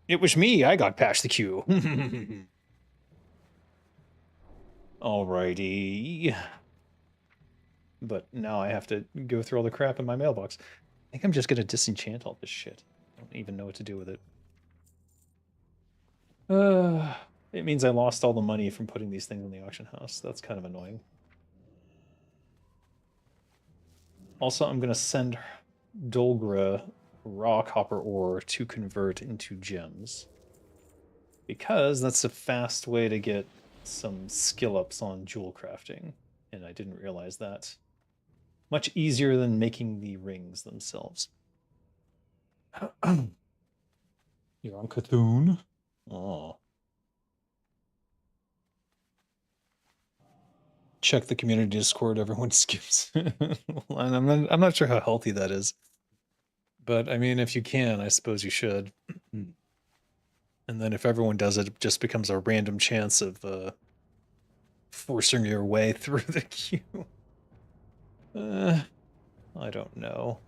It was me. I got past the queue. Alrighty. But now I have to go through all the crap in my mailbox. I think I'm just gonna disenchant all this shit. I don't even know what to do with it. It means I lost all the money from putting these things in the auction house. That's kind of annoying. Also, I'm gonna send Dolgra raw copper ore to convert into gems. Because that's a fast way to get some skill ups on jewel crafting. And I didn't realize that. Much easier than making the rings themselves. You're on Cthulhu? Oh. Check the community Discord, everyone skips. And I'm not sure how healthy that is. But I mean, if you can, I suppose you should. And then if everyone does it, it just becomes a random chance of forcing your way through the queue. I don't know.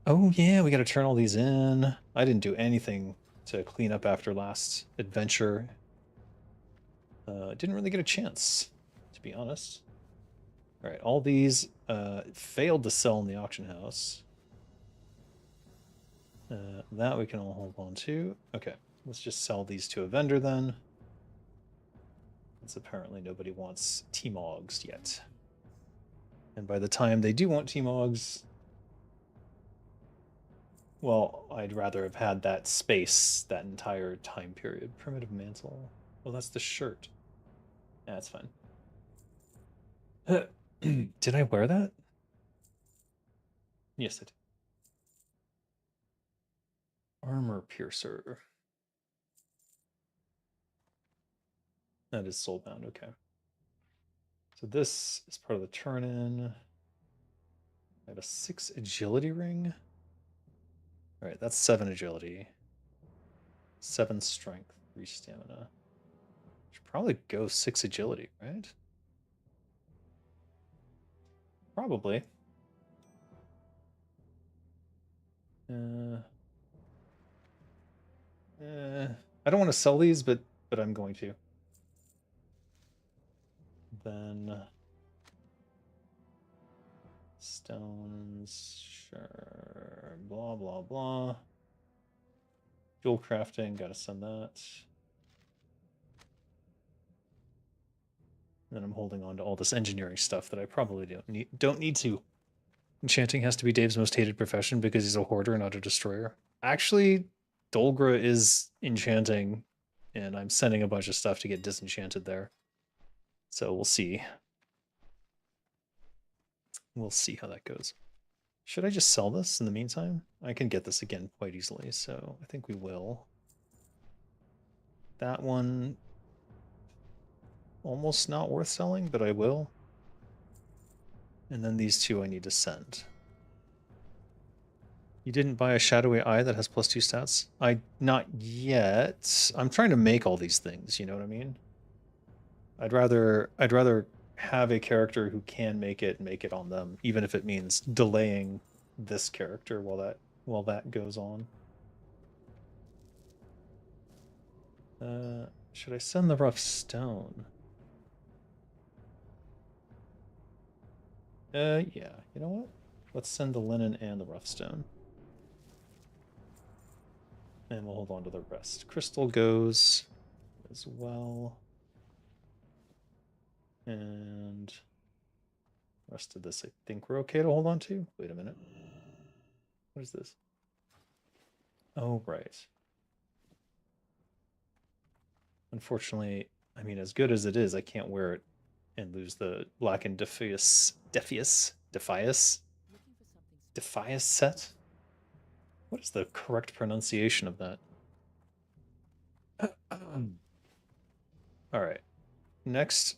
Oh yeah, we gotta turn all these in. I didn't do anything to clean up after last adventure. Didn't really get a chance, to be honest. All right, all these failed to sell in the auction house. That we can all hold on to. Okay, let's just sell these to a vendor then. Since apparently nobody wants T-Mogs yet. And by the time they do want T-Mogs, well, I'd rather have had that space that entire time period. Primitive mantle. Well, that's the shirt. That's fine. Did I wear that? Yes, I did. Armor piercer. That is soulbound, okay. So this is part of the turn-in. I have a 6 agility ring. All right, that's 7 agility. 7 strength, 3 stamina. Should probably go 6 agility, right? Probably. Uh, I don't want to sell these, but I'm going to. Then stones, sure. Blah blah blah. Jewel crafting, gotta send that. Then I'm holding on to all this engineering stuff that I probably don't need to. Enchanting has to be Dave's most hated profession because he's a hoarder, not a destroyer. Actually, Dolgra is enchanting, and I'm sending a bunch of stuff to get disenchanted there. So we'll see. We'll see how that goes. Should I just sell this in the meantime? I can get this again quite easily, so I think we will. That one, almost not worth selling, but I will. And then these two I need to send. You didn't buy a shadowy eye that has +2 stats? Not yet. I'm trying to make all these things, you know what I mean? I'd rather have a character who can make it on them, even if it means delaying this character while that goes on. Should I send the rough stone? Yeah, you know what? Let's send the linen and the rough stone. And we'll hold on to the rest. Crystal goes as well. And the rest of this I think we're okay to hold on to. Wait a minute. What is this? Oh, right. Unfortunately, I mean, as good as it is, I can't wear it and lose the Black and Defias set? What is the correct pronunciation of that? All right. Next,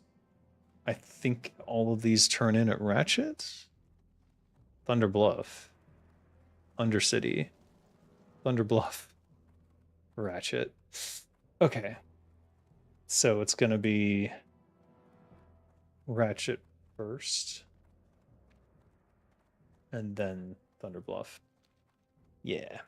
I think all of these turn in at Ratchet. Thunder Bluff. Undercity. Thunder Bluff. Ratchet. Okay. So it's going to be Ratchet first. And then Thunder Bluff. Yeah.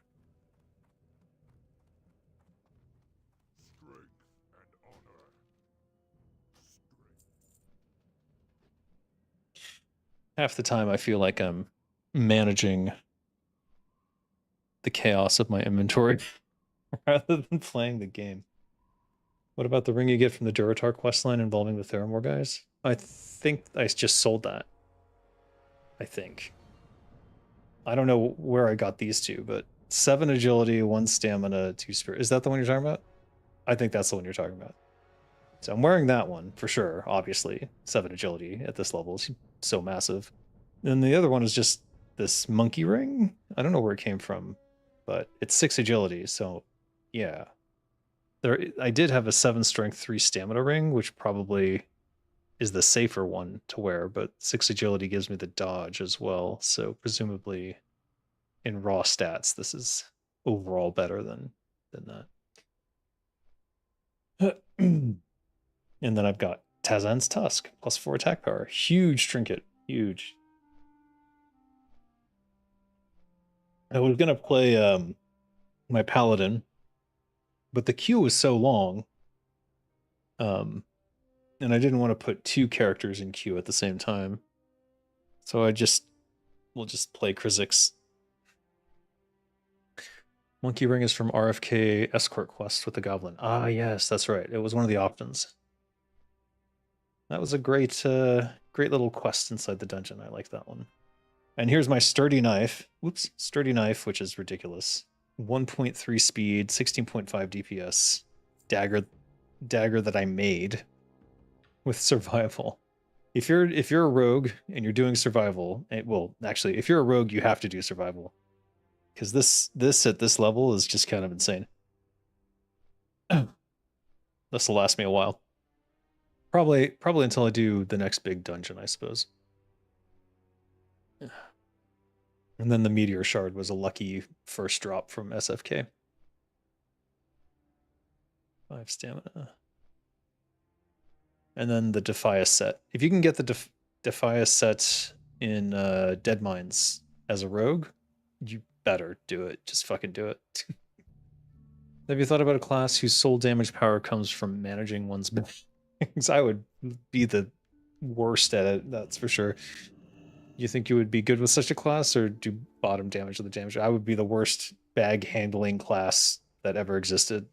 Half the time I feel like I'm managing the chaos of my inventory rather than playing the game. What about the ring you get from the Duratar questline involving the Theramore guys? I think I just sold that. I think. I don't know where I got these two, but 7 agility, 1 stamina, 2 spirit. Is that the one you're talking about? I think that's the one you're talking about. So I'm wearing that one for sure, obviously. 7 agility at this level is so massive. And the other one is just this monkey ring. I don't know where it came from, but it's 6 agility, so yeah. I did have a 7 strength, 3 stamina ring, which probably is the safer one to wear, but 6 agility gives me the dodge as well, so presumably in raw stats this is overall better than that. And then I've got Tazan's Tusk, +4 attack power. Huge trinket, huge. I was gonna play my paladin, but the queue was so long, and I didn't want to put 2 characters in queue at the same time, so we'll just play Krizix. Monkey Ring is from RFK Escort Quest with the Goblin. Ah, yes, that's right. It was one of the options. That was a great little quest inside the dungeon. I like that one. And here's my sturdy knife. Whoops, sturdy knife, which is ridiculous. 1.3 speed, 16.5 DPS, dagger that I made with survival. If you're a rogue and you're doing survival, well, actually, if you're a rogue, you have to do survival, because this at this level is just kind of insane. This will last me a while. Probably until I do the next big dungeon, I suppose. And then the meteor shard was a lucky first drop from SFK. 5 stamina. And then the Defias set. If you can get the Defias set in Dead Mines as a rogue, you better do it. Just fucking do it. Have you thought about a class whose sole damage power comes from managing one's things? I would be the worst at it, that's for sure. You think you would be good with such a class, or do bottom damage of the damage? I would be the worst bag handling class that ever existed.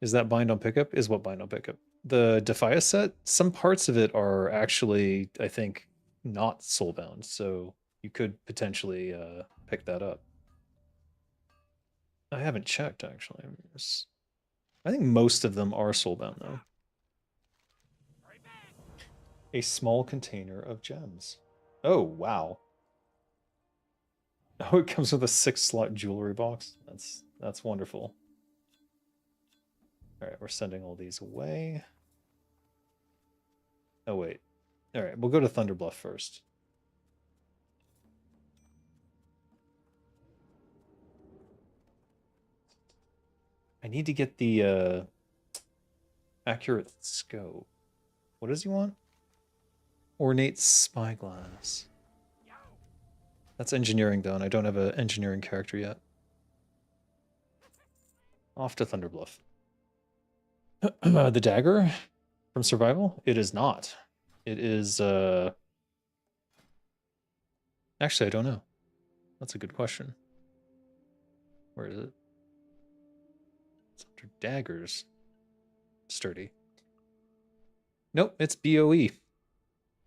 Is that bind on pickup? Is what bind on pickup? The Defias set, some parts of it are actually, I think, not soulbound, so you could potentially pick that up. I haven't checked, actually. I think most of them are soulbound, though. A small container of gems. Oh, wow. Oh, it comes with a 6-slot jewelry box. That's wonderful. All right, we're sending all these away. Oh, wait. All right, we'll go to Thunderbluff first. I need to get the accurate scope. What does he want? Ornate spyglass. That's engineering, though, and I don't have an engineering character yet. Off to Thunderbluff. The dagger from survival? It is not. It is actually, I don't know. That's a good question. Where is it? It's under daggers. Sturdy. Nope, it's BOE.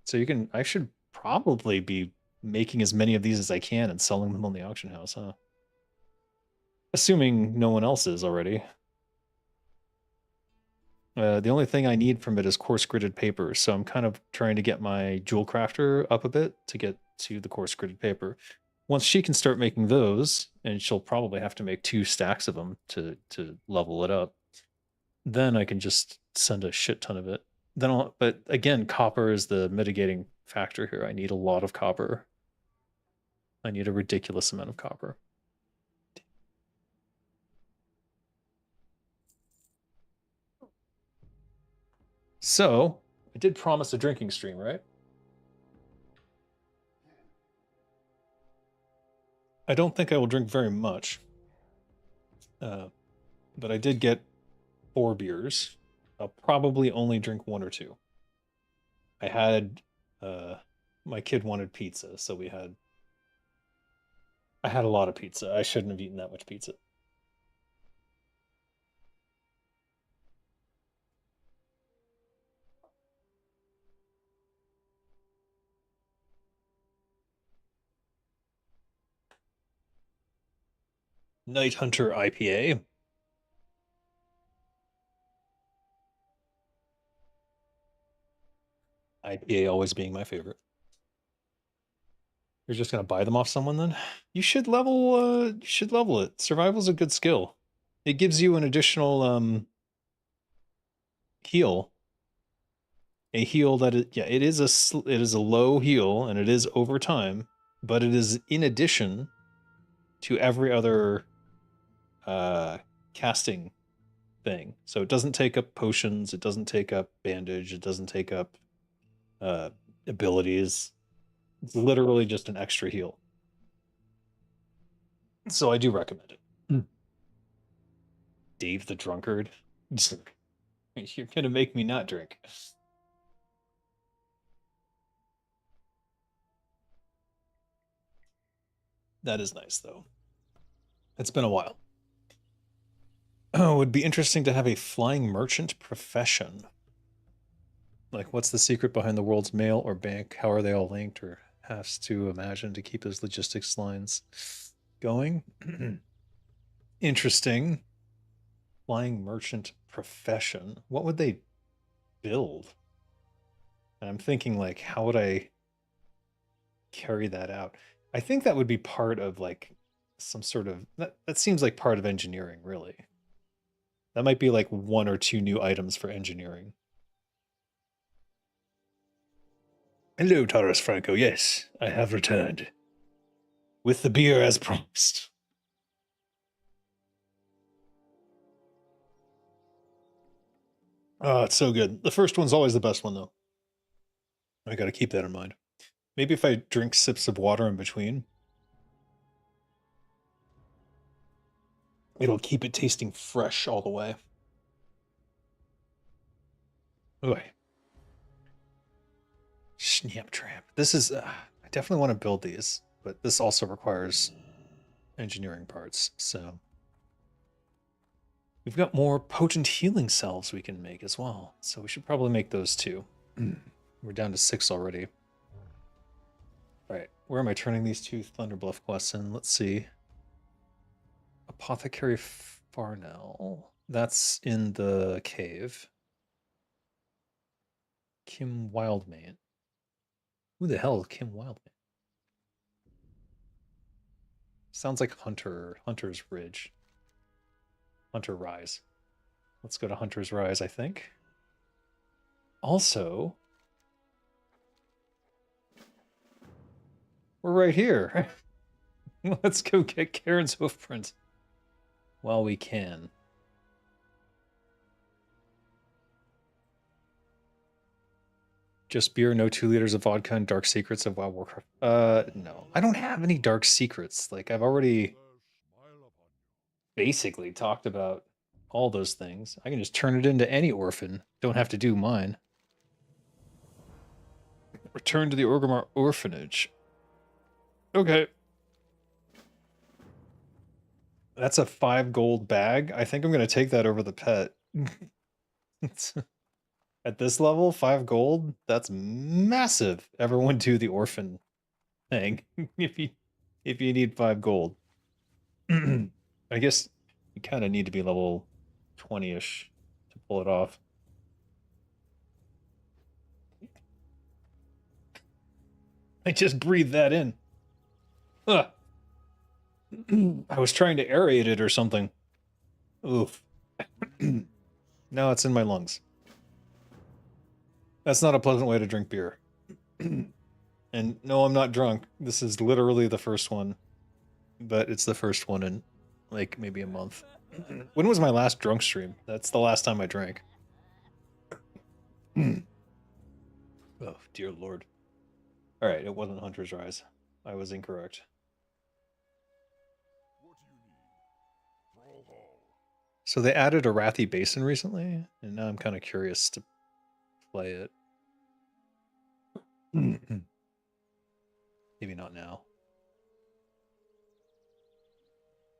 So I should probably be making as many of these as I can and selling them on the auction house, huh? Assuming no one else is already. The only thing I need from it is coarse gridded paper, so I'm kind of trying to get my jewel crafter up a bit to get to the coarse gridded paper. Once she can start making those, and she'll probably have to make 2 stacks of them to level it up, then I can just send a shit ton of it. But again, copper is the mitigating factor here. I need a lot of copper. I need a ridiculous amount of copper. So, I did promise a drinking stream, right? I don't think I will drink very much. But I did get 4 beers. I'll probably only drink 1 or 2. I had my kid wanted pizza, so I had a lot of pizza. I shouldn't have eaten that much pizza. Night Hunter IPA. IPA always being my favorite. You're just gonna buy them off someone then? You should level it. Survival's a good skill. It gives you an additional heal. A heal that it is a low heal and it is over time, but it is in addition to every other casting thing. So it doesn't take up potions, it doesn't take up bandage, it doesn't take up abilities. It's literally just an extra heal. So I do recommend it. Dave the Drunkard. You're gonna make me not drink. That is nice though. It's been a while. Oh, it would be interesting to have a flying merchant profession. Like, what's the secret behind the world's mail or bank? How are they all linked? Or has to imagine to keep those logistics lines going? Interesting. Flying merchant profession. What would they build? And I'm thinking, like, how would I carry that out? I think that would be part of, like, some sort of... That seems like part of engineering, really. That might be, like, one or two new items for engineering. Hello, Taurus Franco. Yes, I have returned. With the beer as promised. Oh, it's so good. The first one's always the best one, though. I gotta keep that in mind. Maybe if I drink sips of water in between, it'll keep it tasting fresh all the way. Ooh. Snap trap. This is... I definitely want to build these, but this also requires engineering parts, so... We've got more potent healing salves we can make as well, so we should probably make those too. We're down to 6 already. Alright, where am I turning these two Thunderbluff quests in? Let's see. Apothecary Farnell. That's in the cave. Kim Wildmane. Who the hell is Kim Wildmane? Sounds like Hunter's Ridge. Hunter Rise. Let's go to Hunter's Rise, I think. Also, we're right here. Let's go get Karen's hoofprint while we can. Just beer, no 2 liters of vodka, and dark secrets of WoW Warcraft. No. I don't have any dark secrets. Like, I've already basically talked about all those things. I can just turn it into any orphan. Don't have to do mine. Return to the Orgrimmar orphanage. Okay. That's a 5 gold bag. I think I'm going to take that over the pet. At this level, 5 gold, that's massive. Everyone do the orphan thing if you need 5 gold. I guess you kind of need to be level 20-ish to pull it off. I just breathed that in. Ugh. I was trying to aerate it or something. Oof. Now it's in my lungs. That's not a pleasant way to drink beer. And no, I'm not drunk. This is literally the first one. But it's the first one in, like, maybe a month. When was my last drunk stream? That's the last time I drank. Oh, dear lord. Alright, it wasn't Hunter's Rise. I was incorrect. So they added Arathi Basin recently, and now I'm kind of curious to play it. Maybe not now.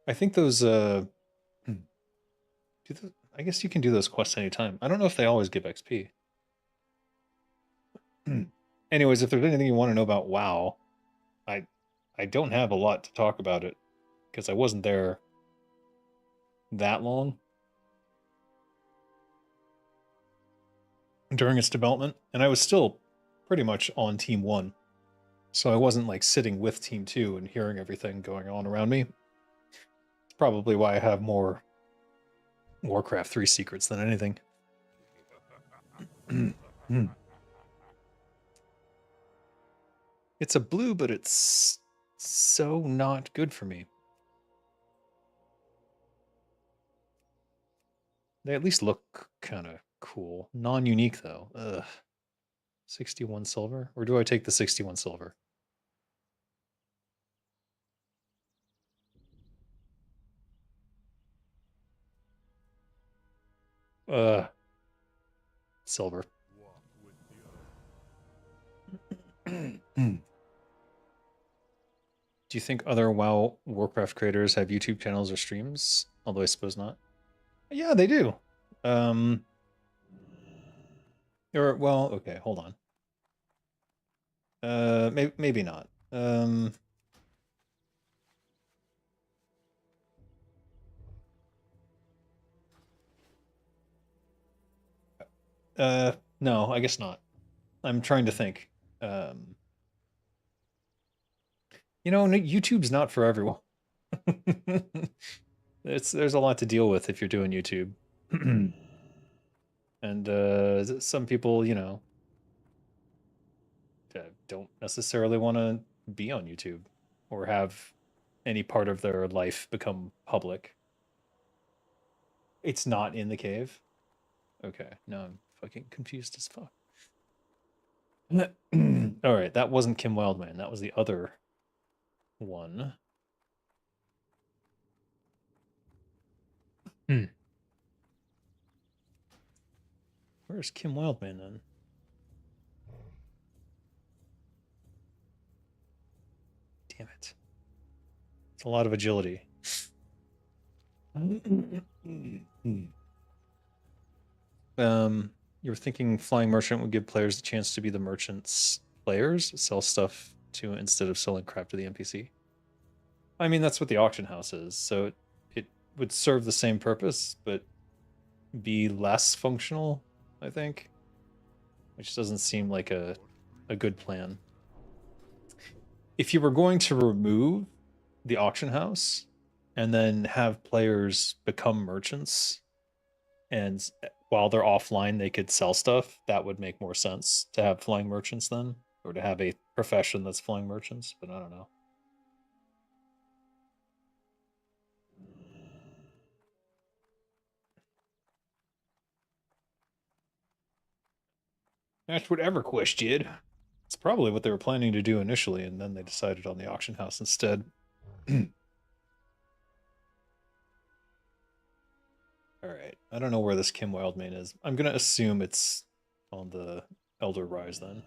I think those I guess you can do those quests anytime. I don't know if they always give XP. Anyways, if there's anything you want to know about WoW, I I don't have a lot to talk about it because I wasn't there that long during its development, and I was still pretty much on Team 1. So I wasn't like sitting with Team 2 and hearing everything going on around me. It's probably why I have more Warcraft 3 secrets than anything. It's a blue, but it's so not good for me. They at least look kind of cool. Non-unique, though. Ugh. 61 silver? Or do I take the 61 silver? Silver. Do you think other WoW Warcraft creators have YouTube channels or streams? Although I suppose not. Yeah, they do. Or well, okay, hold on. Maybe not. No, I guess not. I'm trying to think. You know, YouTube's not for everyone. There's a lot to deal with if you're doing YouTube. And some people, you know, don't necessarily want to be on YouTube or have any part of their life become public. It's not in the cave. Okay, no, I'm fucking confused as fuck. All right, that wasn't Kim Wildman. That was the other one. Where's Kim Wildman then? Damn it. It's a lot of agility. You were thinking Flying Merchant would give players the chance to be the merchants' players, sell stuff to instead of selling crap to the NPC. I mean, that's what the auction house is, so it would serve the same purpose, but be less functional, I think. Which doesn't seem like a good plan. If you were going to remove the auction house and then have players become merchants, and while they're offline they could sell stuff, that would make more sense to have flying merchants then, or to have a profession that's flying merchants, but I don't know. That's what EverQuest did. It's probably what they were planning to do initially, and then they decided on the auction house instead. All right, I don't know where this Kim Wildman is. I'm gonna assume it's on the Elder Rise then.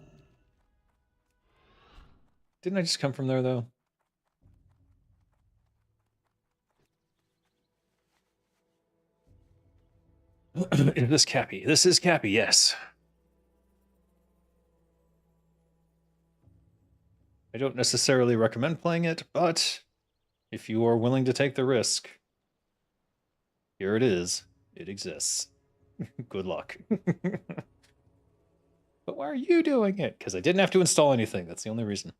Didn't I just come from there though? Is this Cappy? This is Cappy, yes. I don't necessarily recommend playing it, but if you are willing to take the risk, here it is. It exists. Good luck. But why are you doing it? Because I didn't have to install anything. That's the only reason.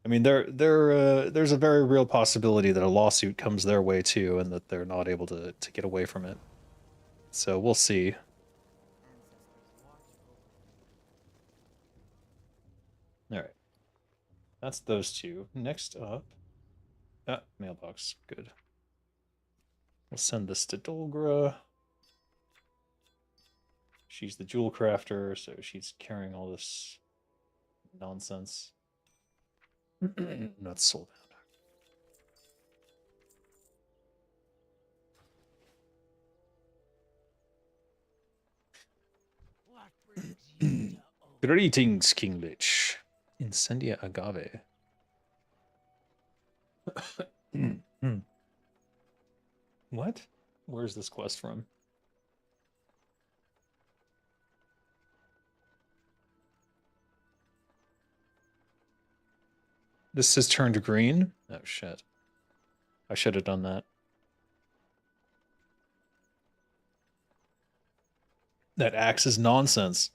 I mean, there's a very real possibility that a lawsuit comes their way too, and that they're not able to get away from it. So we'll see. All right, that's those two. Next up, mailbox. Good. We'll send this to Dolgra. She's the jewel crafter, so she's carrying all this nonsense. Not sold out. Greetings, King Lich. Incendia agave. What? Where's this quest from? This has turned green? Oh, shit. I should have done that. That axe is nonsense.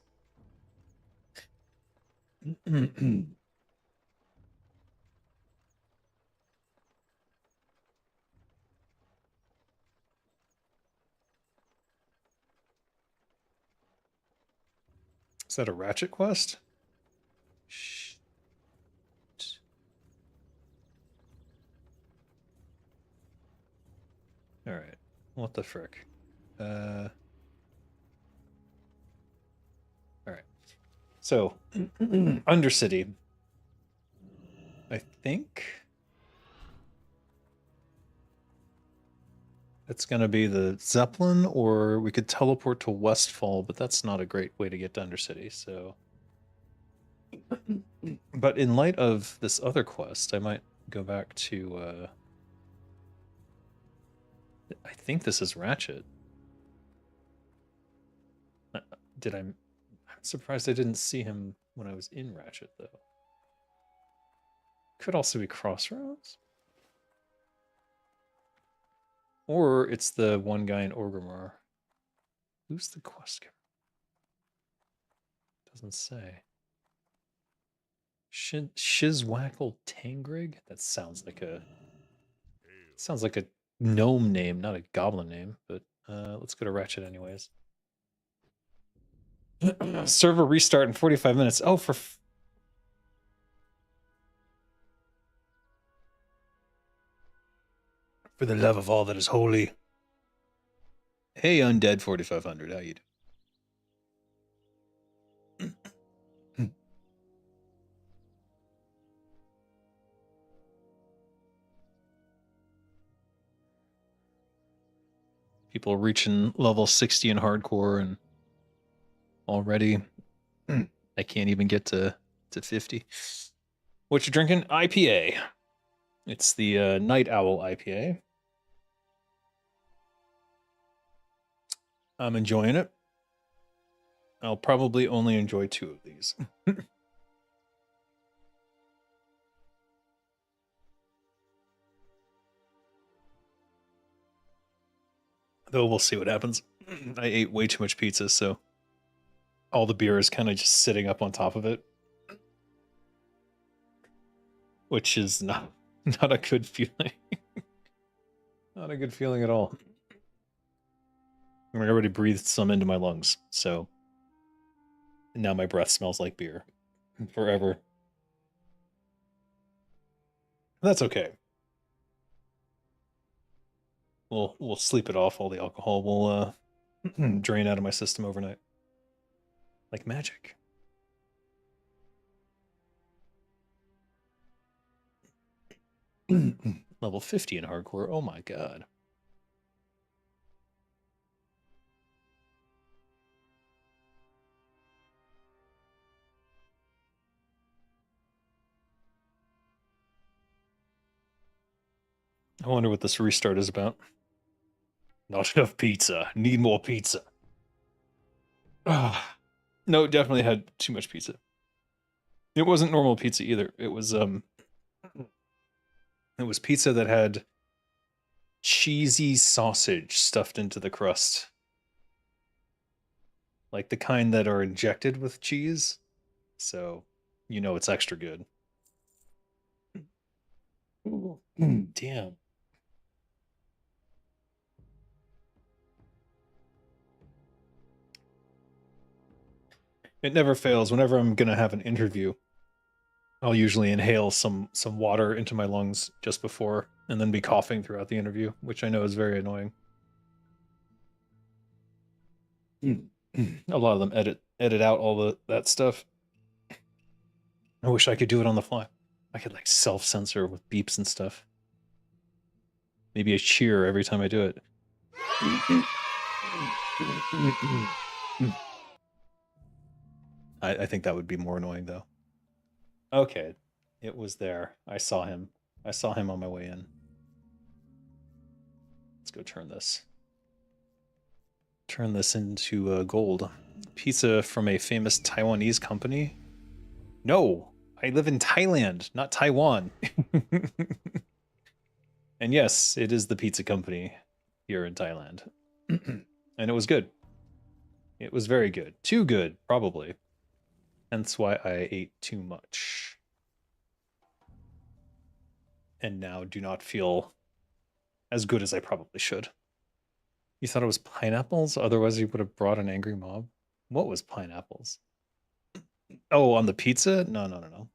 Is that a ratchet quest? Shh. All right. What the frick? All right. So, Undercity. I think it's going to be the Zeppelin, or we could teleport to Westfall, but that's not a great way to get to Undercity, so... But in light of this other quest, I might go back to, I think this is Ratchet. I'm surprised I didn't see him when I was in Ratchet, though. Could also be Crossroads? Or it's the one guy in Orgrimmar. Who's the quest giver? Doesn't say. Shizwackle Tangrig? That sounds like a gnome name, not a goblin name, but let's go to Ratchet anyways. Server restart in 45 minutes. Oh, for the love of all that is holy. Hey, Undead 4500, how you doing? People reaching level 60 in hardcore, and already I can't even get to 50. What you drinking? IPA. It's the Night Owl IPA. I'm enjoying it. I'll probably only enjoy 2 of these. Though we'll see what happens. I ate way too much pizza, so all the beer is kind of just sitting up on top of it. Which is not a good feeling. Not a good feeling at all. I already breathed some into my lungs, so now my breath smells like beer forever. That's okay. We'll sleep it off. All the alcohol will drain out of my system overnight, like magic. Level 50 in hardcore. Oh my god. I wonder what this restart is about. Not enough pizza. Need more pizza. No, definitely had too much pizza. It wasn't normal pizza either. It was pizza that had cheesy sausage stuffed into the crust. Like the kind that are injected with cheese. So, you know it's extra good. Damn. It never fails. Whenever I'm gonna have an interview, I'll usually inhale some water into my lungs just before, and then be coughing throughout the interview, which I know is very annoying. A lot of them edit out all that stuff. I wish I could do it on the fly. I could like self-censor with beeps and stuff. Maybe a cheer every time I do it. I think that would be more annoying though. Okay, it was there. I saw him. I saw him on my way in. Let's go turn this. Turn this into gold. Pizza from a famous Taiwanese company? No, I live in Thailand, not Taiwan. And yes, it is the pizza company here in Thailand. And it was good. It was very good. Too good, probably. Hence why I ate too much. And now do not feel as good as I probably should. You thought it was pineapples? Otherwise, you would have brought an angry mob. What was pineapples? Oh, on the pizza? No, no, no, no.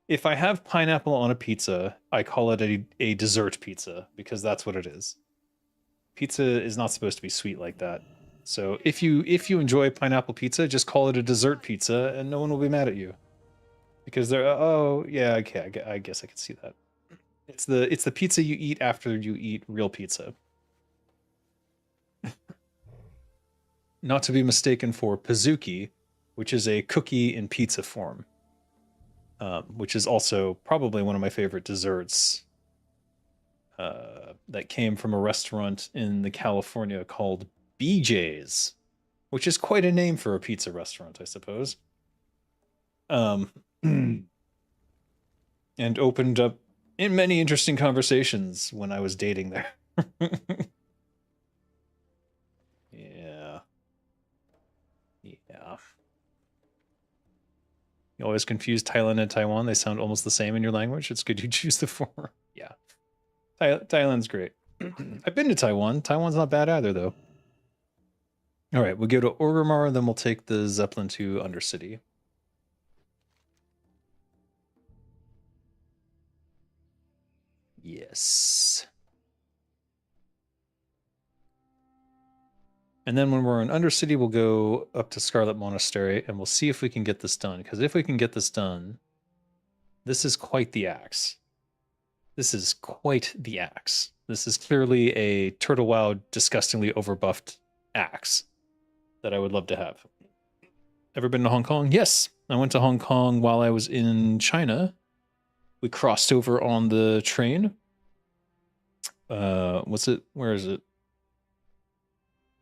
If I have pineapple on a pizza, I call it a dessert pizza because that's what it is. Pizza is not supposed to be sweet like that. So if you enjoy pineapple pizza, just call it a dessert pizza, and no one will be mad at you. Because they're oh yeah, okay, I guess I can see that. It's the pizza you eat after you eat real pizza. Not to be mistaken for Pizookie, which is a cookie in pizza form, which is also probably one of my favorite desserts. That came from a restaurant in the California called BJ's, which is quite a name for a pizza restaurant, I suppose. And opened up in many interesting conversations when I was dating there. Yeah. Yeah. You always confuse Thailand and Taiwan. They sound almost the same in your language. It's good you choose the former. Yeah. Thailand's great. I've been to Taiwan. Taiwan's not bad either, though. All right, we'll go to Orgrimmar, and then we'll take the Zeppelin to Undercity. Yes. And then when we're in Undercity, we'll go up to Scarlet Monastery, and we'll see if we can get this done. Because if we can get this done, this is quite the axe. This is quite the axe. This is clearly a Turtle Wow disgustingly overbuffed axe that I would love to have. Ever been to Hong Kong? Yes. I went to Hong Kong while I was in China. We crossed over on the train. What's it? Where is it?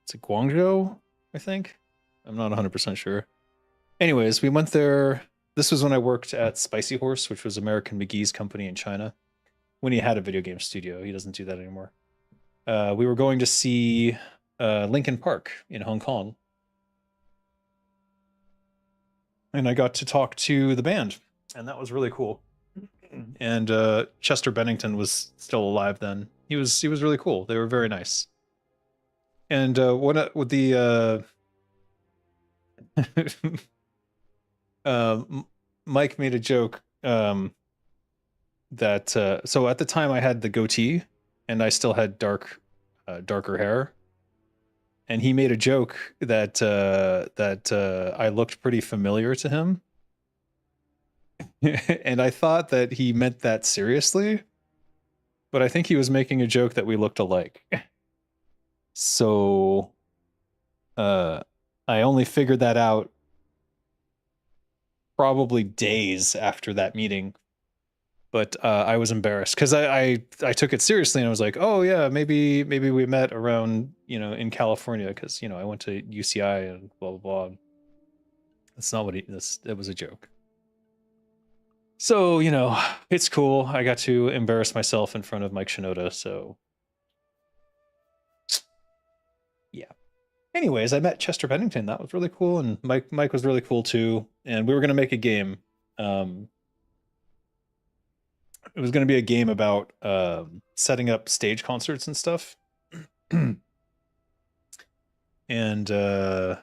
It's a Guangzhou, I think. I'm not 100% sure. Anyways, we went there. This was when I worked at Spicy Horse, which was American McGee's company in China. When he had a video game studio, he doesn't do that anymore. We were going to see Linkin Park in Hong Kong. And I got to talk to the band, and that was really cool. And Chester Bennington was still alive then. He was really cool. They were very nice. And with the Mike made a joke that so at the time I had the goatee and I still had darker hair, and he made a joke that I looked pretty familiar to him. And I thought that he meant that seriously, but I think he was making a joke that we looked alike. So I only figured that out probably days after that meeting. But I was embarrassed because I took it seriously, and I was like, oh yeah, maybe we met around, in California, because I went to UCI and blah blah blah. That's not what it was a joke. So, it's cool. I got to embarrass myself in front of Mike Shinoda, so yeah. Anyways, I met Chester Bennington. That was really cool, and Mike was really cool too. And we were gonna make a game. It was gonna be a game about setting up stage concerts and stuff. And it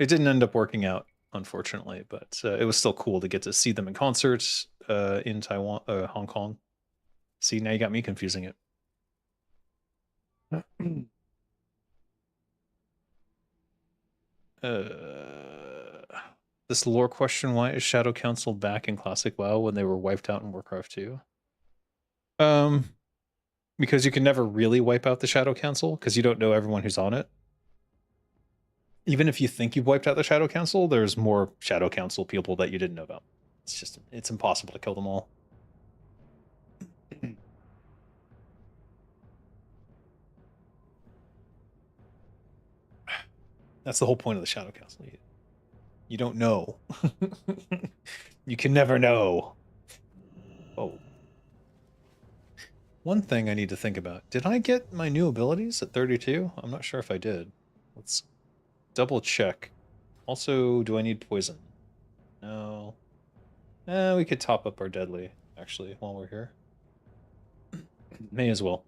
didn't end up working out, unfortunately, but it was still cool to get to see them in concerts in Taiwan, Hong Kong. See, now you got me confusing it. This lore question: why is Shadow Council back in Classic WoW when they were wiped out in Warcraft 2? Because you can never really wipe out the Shadow Council because you don't know everyone who's on it. even if you think you've wiped out the Shadow Council, there's more Shadow Council people that you didn't know about. It's impossible to kill them all. That's the whole point of the Shadow Council. You don't know. You can never know. Oh. One thing I need to think about. Did I get my new abilities at 32? I'm not sure if I did. Let's double check. Also, do I need poison? No. We could top up our deadly, actually, while we're here. May as well.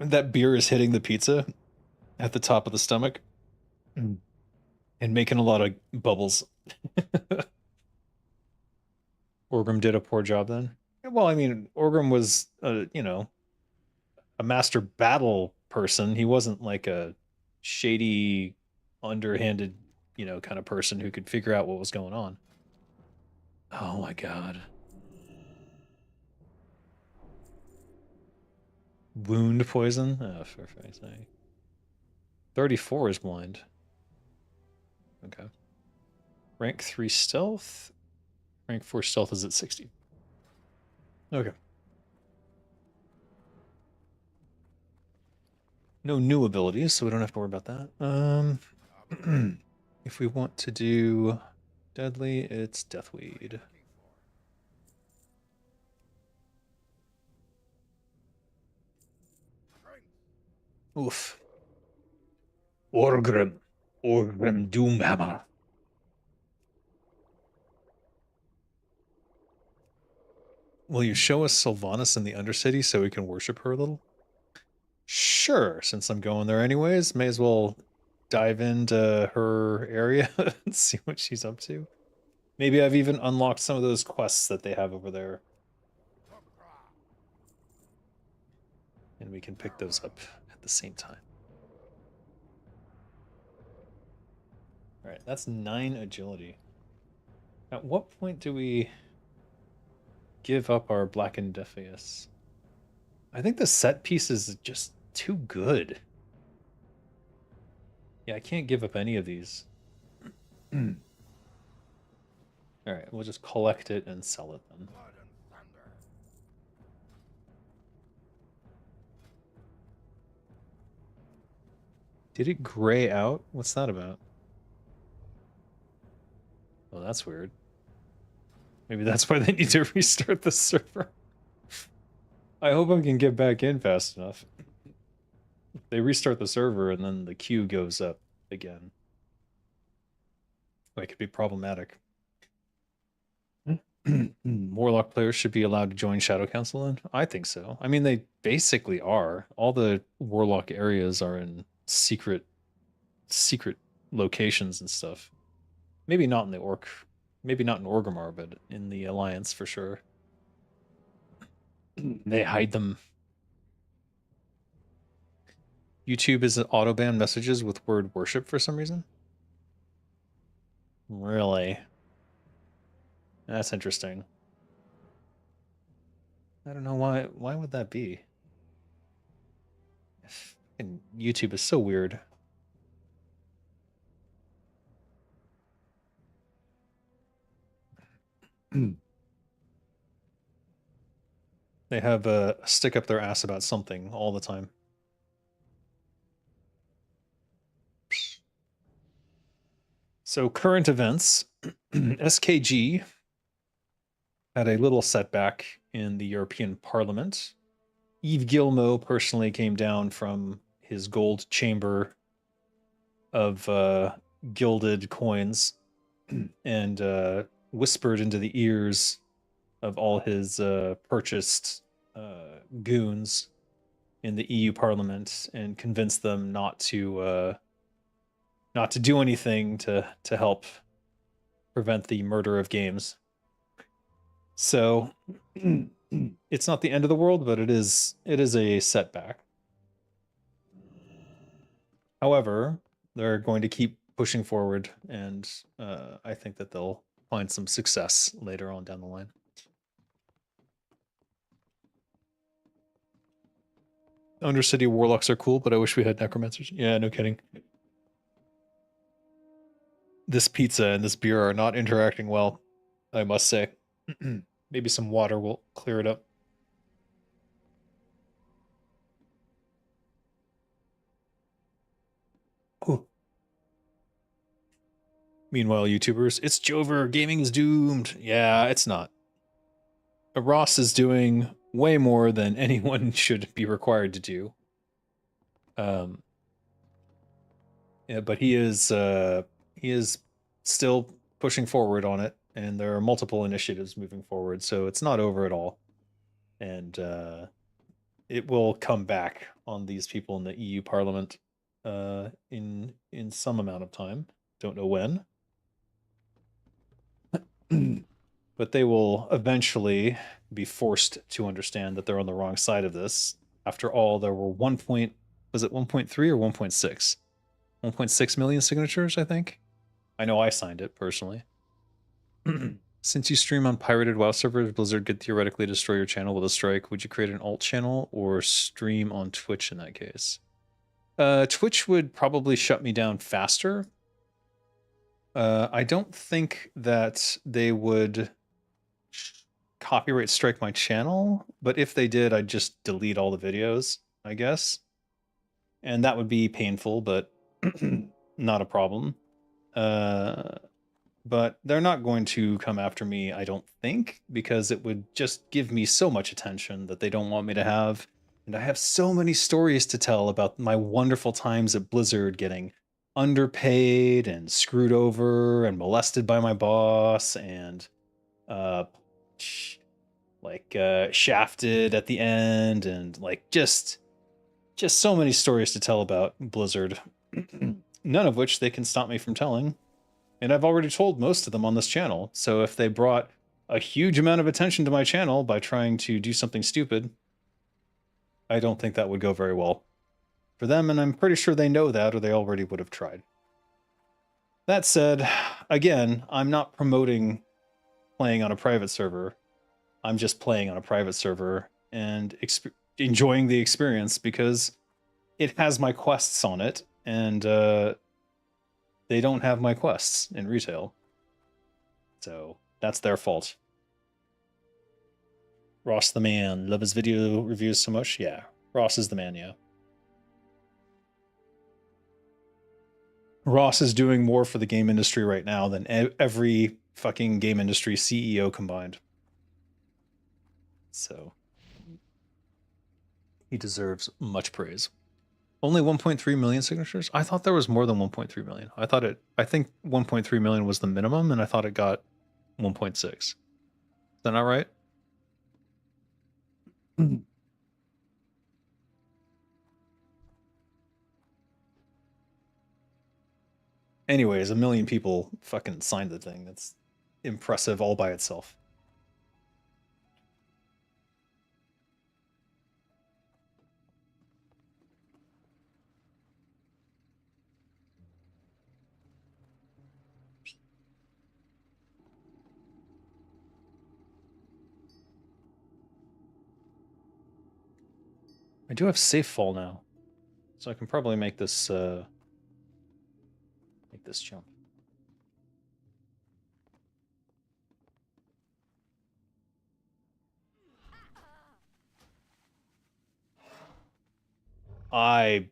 That beer is hitting the pizza at the top of the stomach and making a lot of bubbles. Orgrim did a poor job then. Well, I mean, Orgrim was, a master battle person. He wasn't like a shady, underhanded, kind of person who could figure out what was going on. Oh my god. Wound poison? Oh, for fuck's sake. 34 is blind. Okay. Rank 3 stealth. Rank 4 stealth is at 60. Okay. No new abilities, so we don't have to worry about that. If we want to do deadly, it's Deathweed. Oof. Orgrim. Orgrim Doomhammer. Will you show us Sylvanas in the Undercity so we can worship her a little? Sure, since I'm going there anyways, may as well dive into her area and see what she's up to. Maybe I've even unlocked some of those quests that they have over there. And we can pick those up at the same time. All right, that's 9 agility. At what point do we give up our Blackened Defius? I think the set piece is just too good. Yeah, I can't give up any of these. All right, we'll just collect it and sell it then. Did it gray out? What's that about? Oh, that's weird. Maybe that's why they need to restart the server. I hope I can get back in fast enough. They restart the server and then the queue goes up again. That could be problematic. Warlock players should be allowed to join Shadow Council then? I think so. I mean, they basically are. All the Warlock areas are in secret locations and stuff. Maybe not in the maybe not in Orgrimmar, but in the Alliance for sure. They hide them. YouTube is auto ban messages with word worship for some reason. Really? That's interesting. I don't know why. Why would that be? And YouTube is so weird. They have a stick up their ass about something all the time. So current events, SKG had a little setback in the European Parliament. Yves Guillemot personally came down from his gold chamber of gilded coins and whispered into the ears of all his purchased goons in the EU Parliament and convinced them not to do anything to help prevent the murder of games. So it's not the end of the world, but it is a setback. However, they're going to keep pushing forward, and I think that they'll find some success later on down the line. Undercity warlocks are cool, but I wish we had necromancers. Yeah, no kidding. This pizza and this beer are not interacting well, I must say. Maybe some water will clear it up. Ooh. Meanwhile, YouTubers, it's Jover, gaming is doomed. Yeah, it's not. Ross is doing way more than anyone should be required to do. Yeah, but he is still pushing forward on it, and there are multiple initiatives moving forward, so it's not over at all. And it will come back on these people in the EU Parliament in some amount of time. Don't know when. But they will eventually be forced to understand that they're on the wrong side of this. After all, there were was it 1.3 or 1.6? 1.6 million signatures, I think. I know I signed it personally. Since you stream on pirated WoW servers, Blizzard could theoretically destroy your channel with a strike. Would you create an alt channel or stream on Twitch in that case? Twitch would probably shut me down faster. I don't think that they would copyright strike my channel, but if they did, I'd just delete all the videos, I guess. And that would be painful, but not a problem. But they're not going to come after me, I don't think, because it would just give me so much attention that they don't want me to have. And I have so many stories to tell about my wonderful times at Blizzard, getting underpaid and screwed over and molested by my boss and shafted at the end, and like just so many stories to tell about Blizzard. None of which they can stop me from telling. And I've already told most of them on this channel. So if they brought a huge amount of attention to my channel by trying to do something stupid, I don't think that would go very well for them, and I'm pretty sure they know that, or they already would have tried. That said, again, I'm not promoting playing on a private server. I'm just playing on a private server and enjoying the experience because it has my quests on it, and they don't have my quests in retail. So that's their fault. Ross the man. Love his video reviews so much. Yeah, Ross is the man, yeah. Ross is doing more for the game industry right now than every fucking game industry CEO combined. So he deserves much praise. Only 1.3 million signatures? I thought there was more than 1.3 million. I think 1.3 million was the minimum, and I thought it got 1.6. Is that not right? Anyways, 1 million people fucking signed the thing. That's impressive all by itself. I do have safe fall now, so I can probably make this jump. I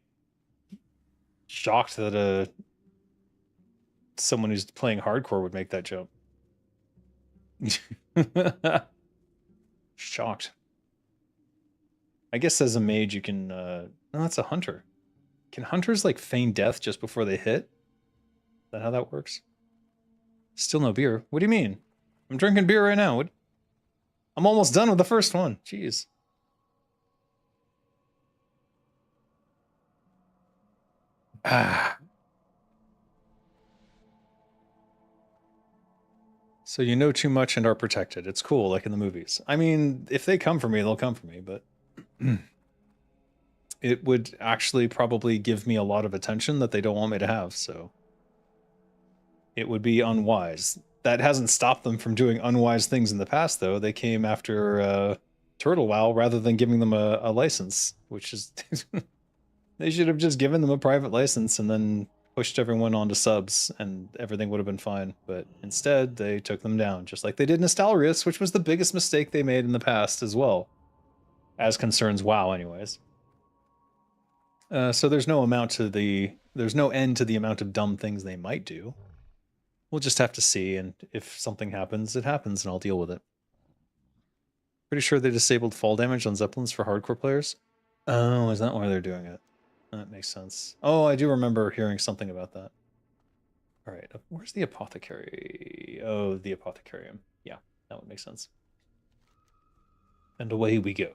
shocked that someone who's playing hardcore would make that jump. Shocked. I guess as a mage you can no, that's a hunter. Can hunters like feign death just before they hit? Is that how that works? Still no beer. What do you mean? I'm drinking beer right now. I'm almost done with the first one. Jeez. Ah. So you know too much and are protected. It's cool, like in the movies. I mean, if they come for me, they'll come for me, but it would actually probably give me a lot of attention that they don't want me to have, so it would be unwise. That hasn't stopped them from doing unwise things in the past, though. They came after Turtle WoW rather than giving them a license, which is they should have just given them a private license and then pushed everyone onto subs and everything would have been fine. But instead, they took them down, just like they did Nostalrius, which was the biggest mistake they made in the past as well, as concerns WoW, anyways. So there's no end to the amount of dumb things they might do. We'll just have to see, and if something happens, it happens, and I'll deal with it. Pretty sure they disabled fall damage on Zeppelins for hardcore players. Oh, is that why they're doing it? That makes sense. Oh, I do remember hearing something about that. All right, where's the apothecary? Oh, the apothecarium. Yeah, that would make sense. And away we go.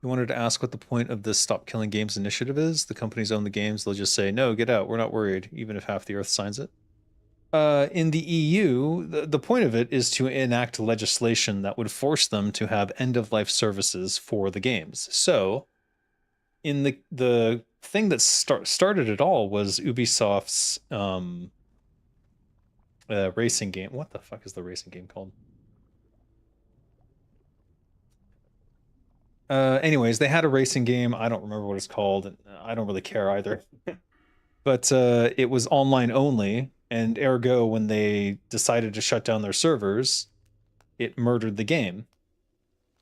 You wanted to ask what the point of this Stop Killing Games initiative is? The companies own the games. They'll just say, no, get out. We're not worried, even if half the earth signs it. In the EU, the point of it is to enact legislation that would force them to have end-of-life services for the games. So, in the thing that started it all was Ubisoft's racing game. What the fuck is the racing game called? Anyways, they had a racing game. I don't remember what it's called. I don't really care either. But it was online only, and ergo, when they decided to shut down their servers, it murdered the game.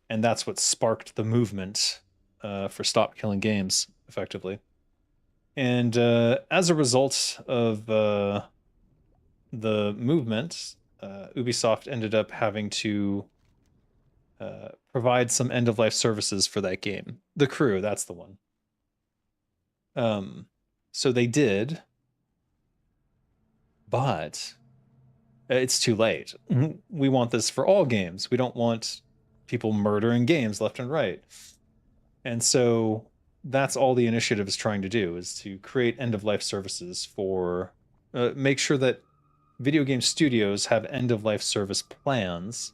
And that's what sparked the movement for Stop Killing Games, effectively. And as a result of the movement, Ubisoft ended up having to provide some end-of-life services for that game. The Crew, that's the one. So they did, but it's too late. We want this for all games. We don't want people murdering games left and right. And so that's all the initiative is trying to do, is to create end-of-life services for, make sure that video game studios have end-of-life service plans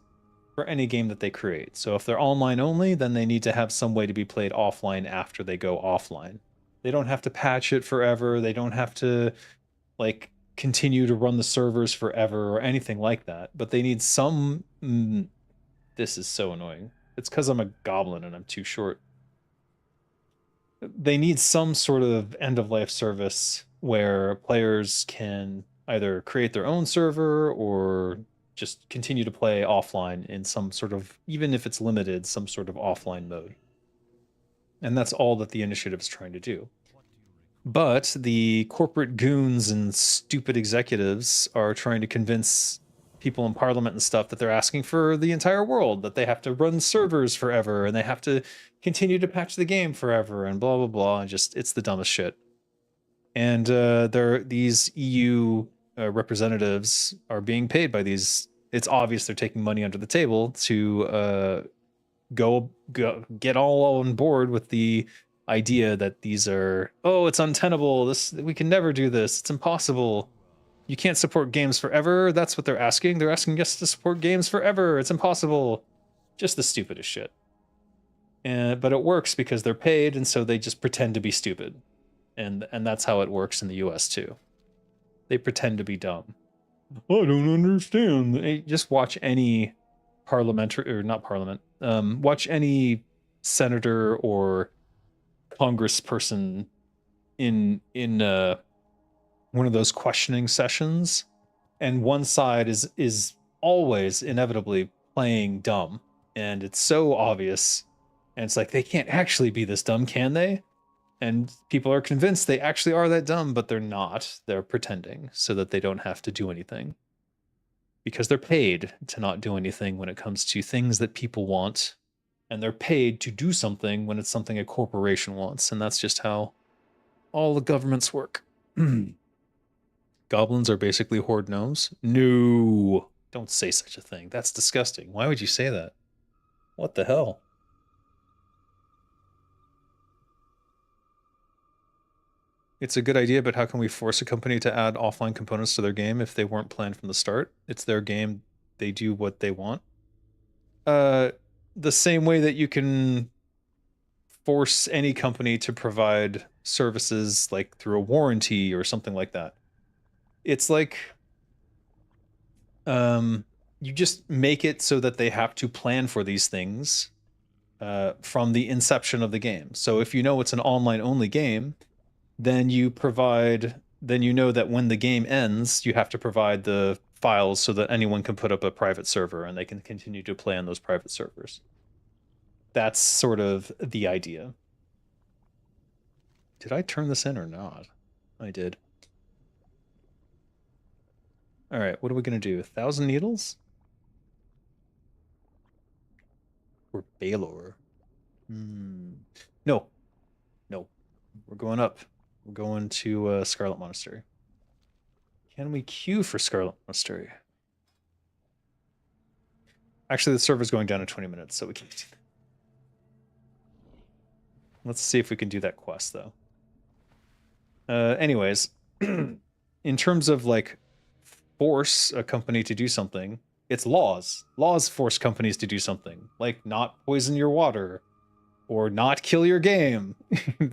for any game that they create. So if they're online only, then they need to have some way to be played offline after they go offline. They don't have to patch it forever. They don't have to like continue to run the servers forever or anything like that. But they need some... this is so annoying. It's because I'm a goblin and I'm too short. They need some sort of end-of-life service where players can either create their own server or just continue to play offline in some sort of, even if it's limited, some sort of offline mode. And that's all that the initiative is trying to do. But the corporate goons and stupid executives are trying to convince people in parliament and stuff that they're asking for the entire world, that they have to run servers forever and they have to continue to patch the game forever and blah, blah, blah. And just, it's the dumbest shit. And these EU representatives are being paid by these. It's obvious they're taking money under the table to go get all on board with the idea that these are, oh, it's untenable. We can never do this. It's impossible. You can't support games forever. That's what they're asking. They're asking us to support games forever. It's impossible. Just the stupidest shit. But it works because they're paid, and so they just pretend to be stupid. And that's how it works in the US too. They pretend to be dumb. I don't understand. Just watch any parliamentary, or not parliament, watch any senator or congressperson in one of those questioning sessions, and one side is always inevitably playing dumb, and it's so obvious, and it's like, they can't actually be this dumb, can they? And people are convinced they actually are that dumb, but they're not. They're pretending so that they don't have to do anything. Because they're paid to not do anything when it comes to things that people want. And they're paid to do something when it's something a corporation wants. And that's just how all the governments work. Goblins are basically horde gnomes? No. Don't say such a thing. That's disgusting. Why would you say that? What the hell? It's a good idea, but how can we force a company to add offline components to their game if they weren't planned from the start? It's their game. They do what they want. The same way that you can force any company to provide services like through a warranty or something like that. It's like, you just make it so that they have to plan for these things from the inception of the game. So if you know it's an online only game, then you know that when the game ends, you have to provide the files so that anyone can put up a private server and they can continue to play on those private servers. That's sort of the idea. Did I turn this in or not? I did. All right, what are we going to do? 1,000 needles? Or Baylor? No, no. We're going up. We're going to Scarlet Monastery. Can we queue for Scarlet Monastery? Actually, the server's going down in 20 minutes, so we can't do that. Let's see if we can do that quest, though. Anyways, in terms of like force a company to do something, it's laws. Laws force companies to do something, like not poison your water or not kill your game.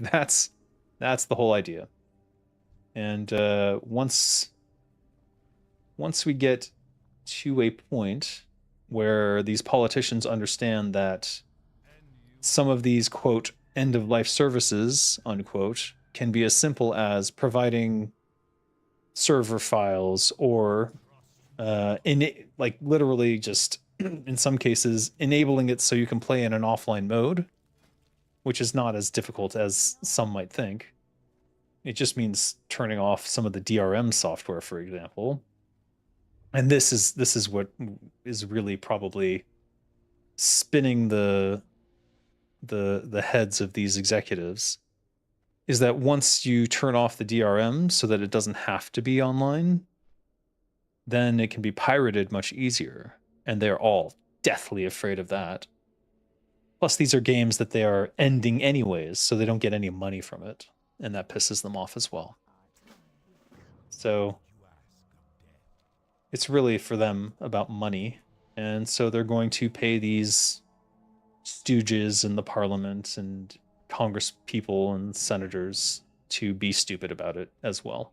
that's the whole idea. And once we get to a point where these politicians understand that some of these quote end of life services unquote can be as simple as providing server files or like literally just in some cases enabling it so you can play in an offline mode, which is not as difficult as some might think. It just means turning off some of the DRM software, for example. And this is what is really probably spinning the heads of these executives, is that once you turn off the DRM so that it doesn't have to be online, then it can be pirated much easier. And they're all deathly afraid of that. Plus, these are games that they are ending anyways, so they don't get any money from it. And that pisses them off as well. So it's really for them about money. And so they're going to pay these stooges in the parliament and Congress people and senators to be stupid about it as well.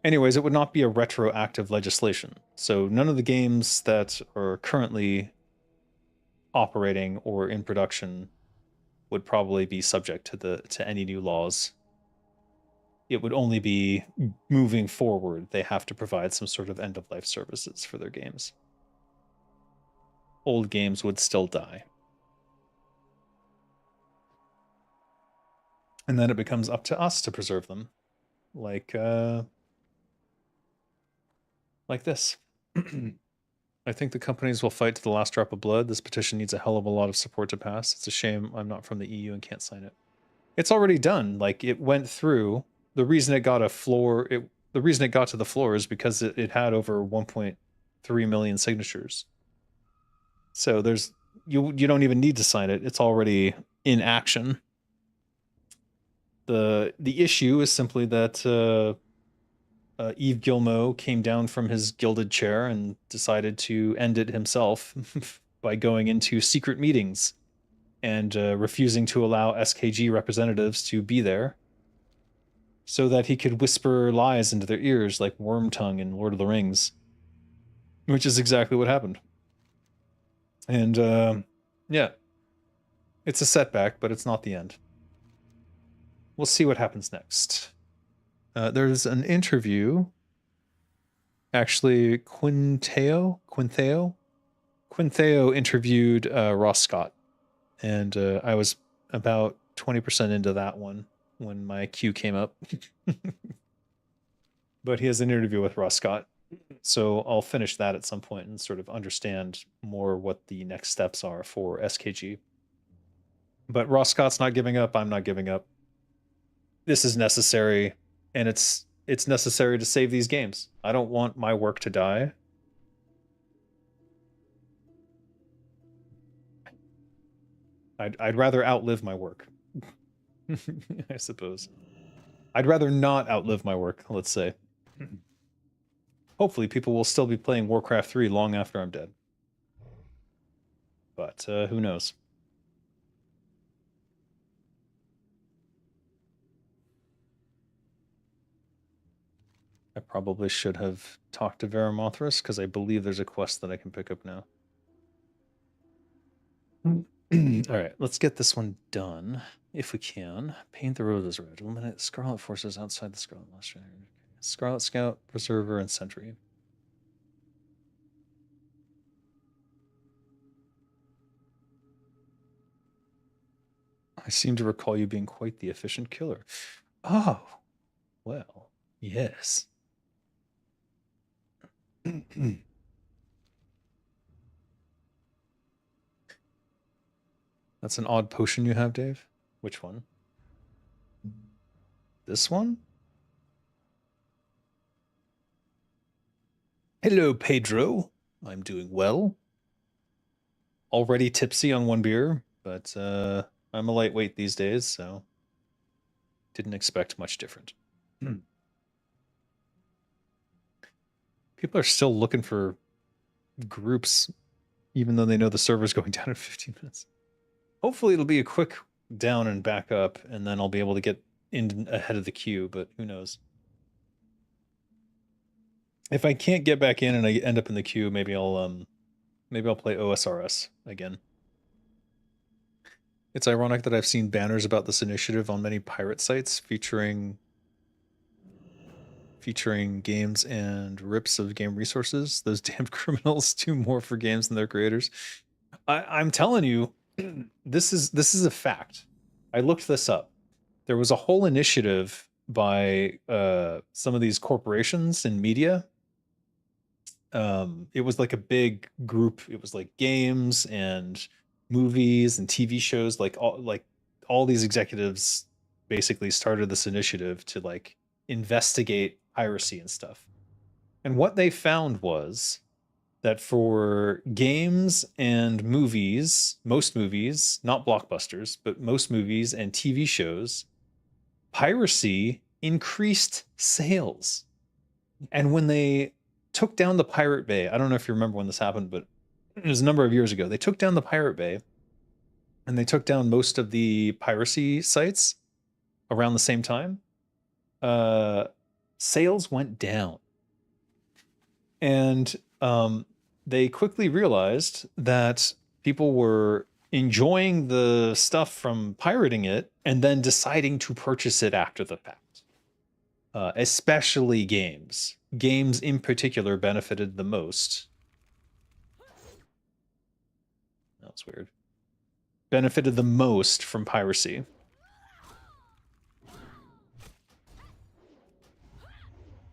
Anyways, it would not be a retroactive legislation. So none of the games that are currently operating or in production would probably be subject to any new laws. It would only be moving forward. They have to provide some sort of end of life services for their games. Old games would still die. And then it becomes up to us to preserve them. Like this. I think the companies will fight to the last drop of blood. This petition needs a hell of a lot of support to pass. It's a shame I'm not from the EU and can't sign it. It's already done. Like, it went through. The reason it got a floor, the reason it got to the floor is because it had over 1.3 million signatures. So there's you don't even need to sign it. It's already in action. The issue is simply that Yves Guillemot came down from his gilded chair and decided to end it himself by going into secret meetings and refusing to allow SKG representatives to be there so that he could whisper lies into their ears like Wormtongue in Lord of the Rings, which is exactly what happened. And yeah, it's a setback, but it's not the end. We'll see what happens next. There's an interview. Actually, Quinteo interviewed Ross Scott, and I was about 20% into that one when my queue came up. But he has an interview with Ross Scott, so I'll finish that at some point and sort of understand more what the next steps are for SKG. But Ross Scott's not giving up. I'm not giving up. This is necessary, and it's necessary to save these games. I don't want my work to die. I'd rather outlive my work. I suppose. I'd rather not outlive my work, let's say. Hopefully people will still be playing Warcraft 3 long after I'm dead. But who knows? Probably should have talked to Veramothras, because I believe there's a quest that I can pick up now. Alright, let's get this one done, if we can. Paint the roses red. Eliminate Scarlet forces outside the Scarlet Master. Scarlet Scout, Preserver, and Sentry. I seem to recall you being quite the efficient killer. Oh, well, yes. That's an odd potion you have, Dave. Which one? This one? Hello, Pedro. I'm doing well. Already tipsy on one beer, but I'm a lightweight these days, so didn't expect much different. People are still looking for groups, even though they know the server's going down in 15 minutes. Hopefully it'll be a quick down and back up, and then I'll be able to get in ahead of the queue, but who knows. If I can't get back in and I end up in the queue, maybe I'll play OSRS again. It's ironic that I've seen banners about this initiative on many pirate sites featuring games and rips of game resources. Those damn criminals do more for games than their creators. I'm telling you, this is a fact. I looked this up. There was a whole initiative by some of these corporations in media. It was like a big group. It was like games and movies and TV shows. Like all these executives basically started this initiative to like investigate piracy and stuff. And what they found was that for games and movies, most movies, not blockbusters, but most movies and TV shows, piracy increased sales. And when they took down the Pirate Bay, I don't know if you remember when this happened, but it was a number of years ago. They took down the Pirate Bay and they took down most of the piracy sites around the same time. Sales went down. And they quickly realized that people were enjoying the stuff from pirating it and then deciding to purchase it after the fact. Especially games. Games in particular benefited the most. That was weird. Benefited the most from piracy.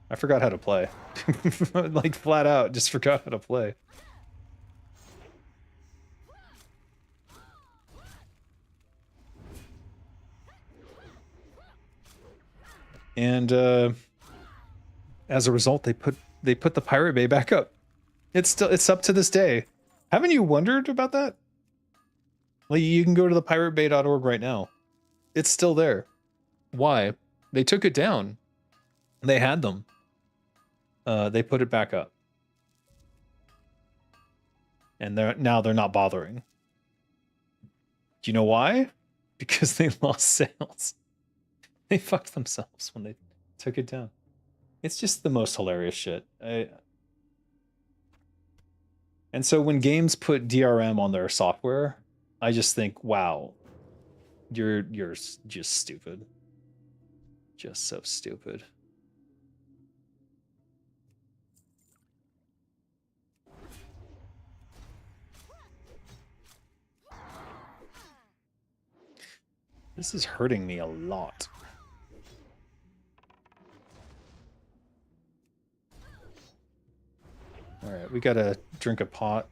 I forgot how to play. Like flat out, just forgot how to play. And as a result, they put the Pirate Bay back up. It's up to this day. Haven't you wondered about that? Like you can go to the piratebay.org right now. It's still there. Why? They took it down. They had them. They put it back up. And now they're not bothering. Do you know why? Because they lost sales. They fucked themselves when they took it down. It's just the most hilarious shit. And so when games put DRM on their software, I just think, wow, you're just stupid. Just so stupid. This is hurting me a lot. All right, we gotta drink a pot.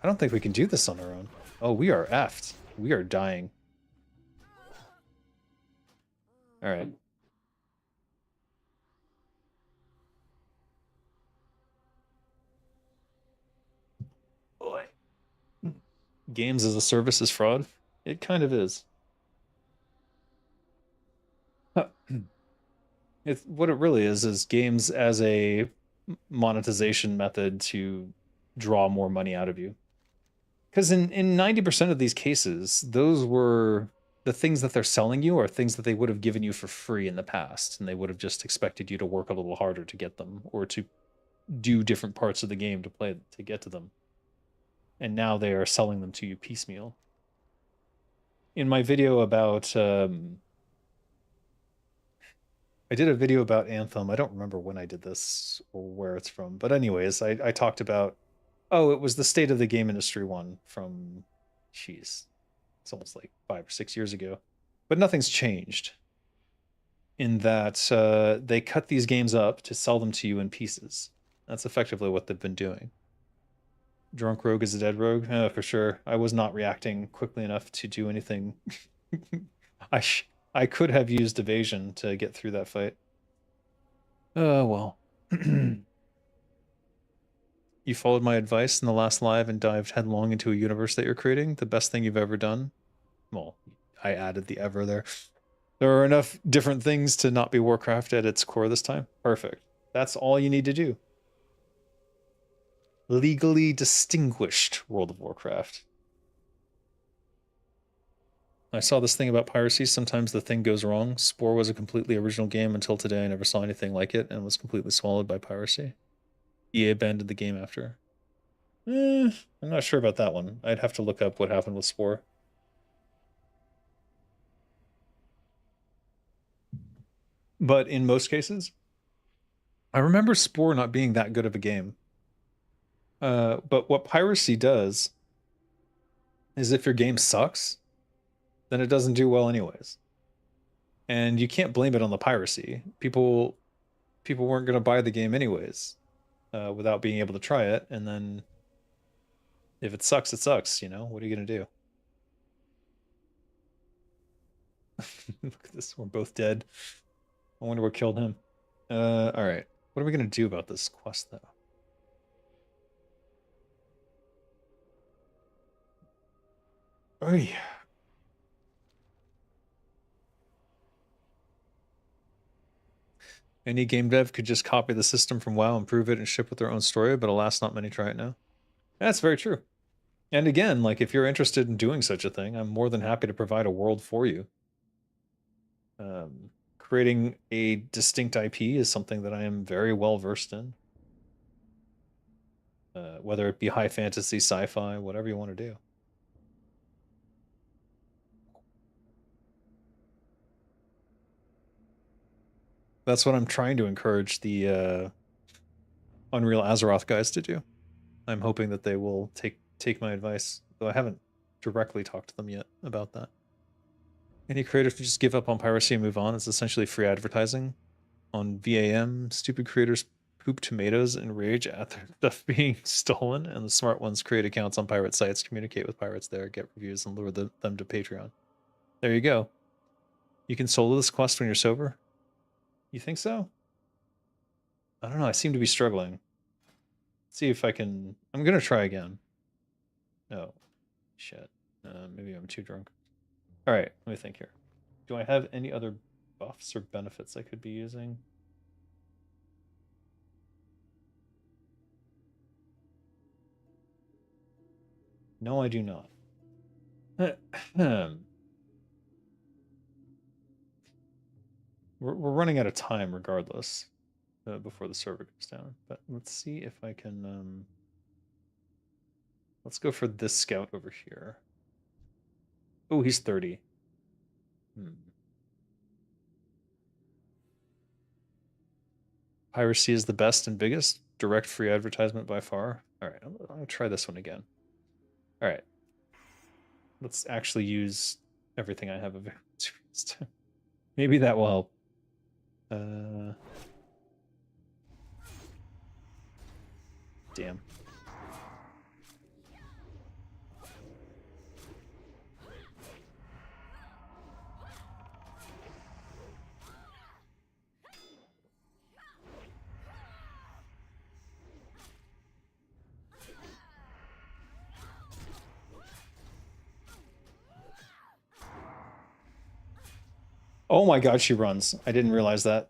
I don't think we can do this on our own. Oh, we are effed. We are dying. All right. Boy. Games as a service is fraud? It kind of is. What it really is games as a monetization method to draw more money out of you. Because in 90% of these cases, those were the things that they're selling you are things that they would have given you for free in the past, and they would have just expected you to work a little harder to get them or to do different parts of the game to play to get to them. And now they are selling them to you piecemeal. In my video about I did a video about Anthem. I don't remember when I did this or where it's from, but anyways, I talked about, oh, it was the state of the game industry one from, geez, it's almost like 5 or 6 years ago. But nothing's changed in that they cut these games up to sell them to you in pieces. That's effectively what they've been doing. Drunk rogue is a dead rogue, for sure. I was not reacting quickly enough to do anything. I could have used evasion to get through that fight. Oh well. You followed my advice in the last live and dived headlong into a universe that you're creating. The best thing you've ever done. Well, I added the ever there. There are enough different things to not be Warcraft at its core this time. Perfect. That's all you need to do. Legally distinguished World of Warcraft. I saw this thing about piracy. Sometimes the thing goes wrong. Spore was a completely original game until today. I never saw anything like it and was completely swallowed by piracy. EA abandoned the game after. I'm not sure about that one. I'd have to look up what happened with Spore. But in most cases, I remember Spore not being that good of a game. But what piracy does is if your game sucks, then it doesn't do well anyways. And you can't blame it on the piracy. People weren't going to buy the game anyways, without being able to try it. And then if it sucks, it sucks, you know? What are you going to do? Look at this. We're both dead. I wonder what killed him. All right. What are we going to do about this quest, though? Oh, yeah. Any game dev could just copy the system from WoW, improve it, and ship with their own story, but alas, not many try it now. That's very true. And again, like, if you're interested in doing such a thing, I'm more than happy to provide a world for you. Creating a distinct IP is something that I am very well versed in. Whether it be high fantasy, sci-fi, whatever you want to do. That's what I'm trying to encourage the Unreal Azeroth guys to do. I'm hoping that they will take my advice, though I haven't directly talked to them yet about that. Any creators who just give up on piracy and move on. It's essentially free advertising. On VAM, stupid creators poop tomatoes in rage at their stuff being stolen, and the smart ones create accounts on pirate sites, communicate with pirates there, get reviews, and lure them to Patreon. There you go. You can solo this quest when you're sober? You think so? I don't know. I seem to be struggling. Let's see if I can... I'm going to try again. Oh, shit. Maybe I'm too drunk. All right, let me think here. Do I have any other buffs or benefits I could be using? No, I do not. We're running out of time regardless, before the server goes down. But let's see if I can... let's go for this scout over here. Oh, he's 30. Piracy is the best and biggest. Direct free advertisement by far. All right, I'm gonna try this one again. All right. Let's actually use everything I have available to this time. Maybe that will help. Damn. Oh my god, she runs. I didn't realize that.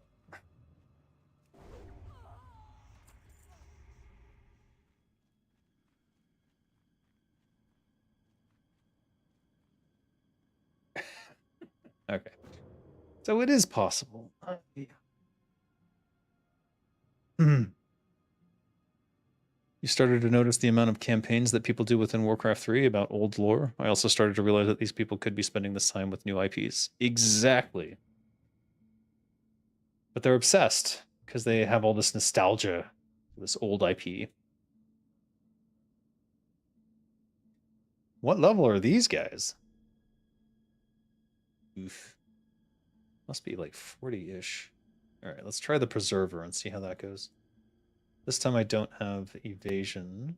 Okay. So it is possible. You started to notice the amount of campaigns that people do within Warcraft 3 about old lore. I also started to realize that these people could be spending this time with new IPs. Exactly. But they're obsessed because they have all this nostalgia for this old IP. What level are these guys? Oof. Must be like 40-ish. All right, let's try the Preserver and see how that goes. This time I don't have evasion.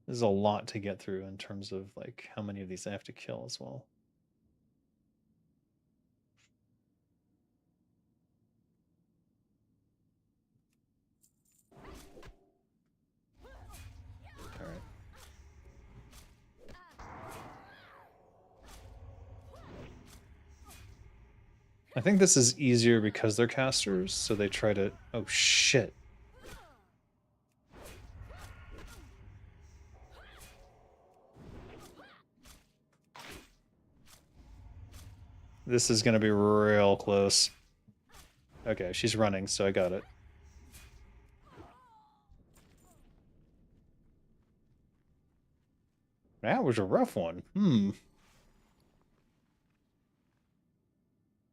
There's a lot to get through in terms of like how many of these I have to kill as well. All right. I think this is easier because they're casters, so they try to... Oh, shit. This is going to be real close. Okay, she's running, so I got it. That was a rough one.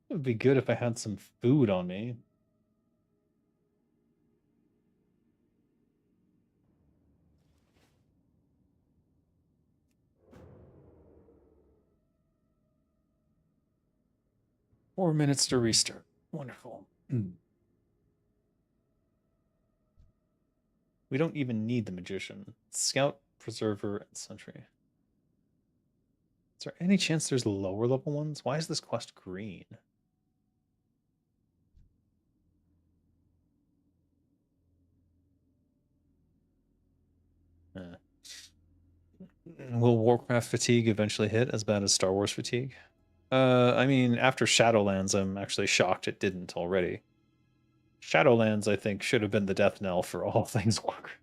It would be good if I had some food on me. Four minutes to restart. Wonderful. We don't even need the Magician. Scout, Preserver, and Sentry. Is there any chance there's lower level ones? Why is this quest green? Will Warcraft fatigue eventually hit as bad as Star Wars fatigue? I mean, after Shadowlands, I'm actually shocked it didn't already. Shadowlands, I think, should have been the death knell for all things Warcraft.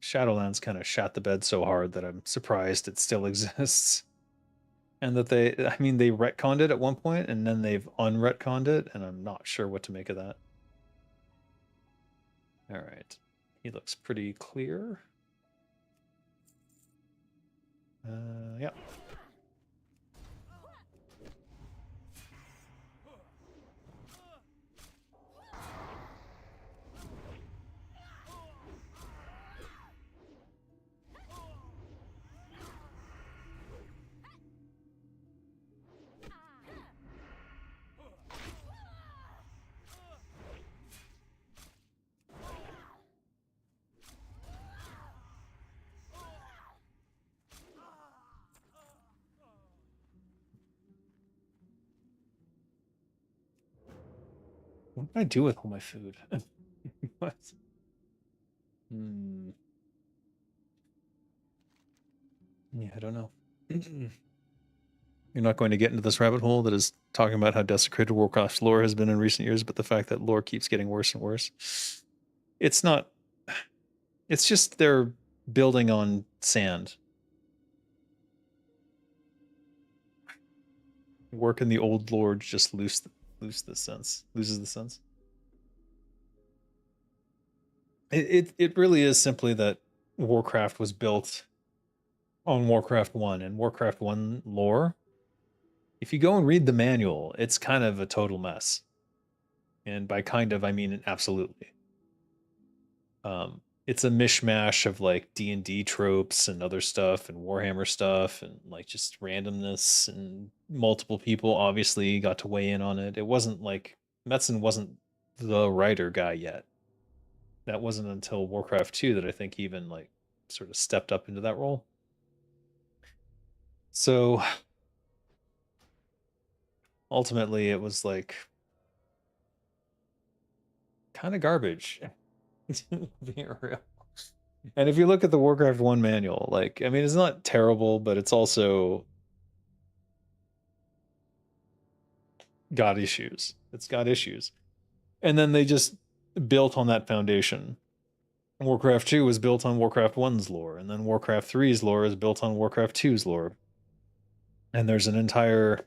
Shadowlands kind of shot the bed so hard that I'm surprised it still exists. And that I mean, they retconned it at one point and then they've unretconned it, and I'm not sure what to make of that. All right. He looks pretty clear. Yeah. What did I do with all my food? What? Yeah, I don't know. You're not going to get into this rabbit hole that is talking about how desecrated Warcraft's lore has been in recent years, but the fact that lore keeps getting worse and worse. It's not... It's just they're building on sand. Work in the old lore just loses the sense. It really is simply that Warcraft was built on Warcraft 1 and Warcraft 1 lore. If you go and read the manual, it's kind of a total mess. And by kind of, I mean absolutely. It's a mishmash of like D&D tropes and other stuff and Warhammer stuff and like just randomness, and multiple people obviously got to weigh in on it. It wasn't like Metzen wasn't the writer guy yet. That wasn't until Warcraft 2 that I think he even like sort of stepped up into that role. So ultimately it was like kind of garbage. Being real. And if you look at the Warcraft 1 manual, like, I mean, it's not terrible, but it's also got issues. It's got issues. And then they just built on that foundation. Warcraft 2 was built on Warcraft 1's lore, and then Warcraft 3's lore is built on Warcraft 2's lore. And there's an entire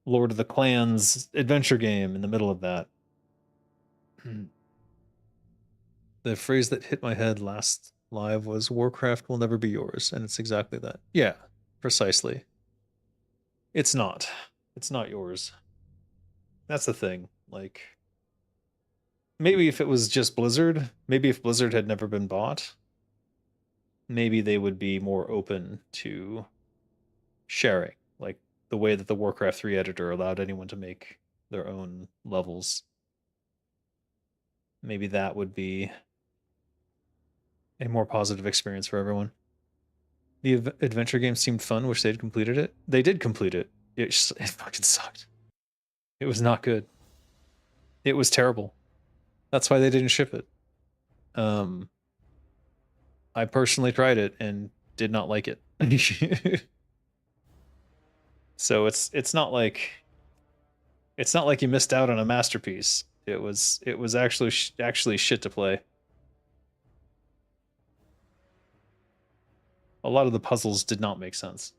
Lord of the Clans adventure game in the middle of that. The phrase that hit my head last live was Warcraft will never be yours, and it's exactly that. Yeah, precisely. It's not. It's not yours. That's the thing. Like, maybe if it was just Blizzard, maybe if Blizzard had never been bought, maybe they would be more open to sharing, like the way that the Warcraft 3 editor allowed anyone to make their own levels. Maybe that would be a more positive experience for everyone. The adventure game seemed fun. Wish they'd completed it. They did complete it. It fucking sucked. It was not good. It was terrible. That's why they didn't ship it. I personally tried it and did not like it. So it's not like you missed out on a masterpiece. It was actually shit to play. A lot of the puzzles did not make sense.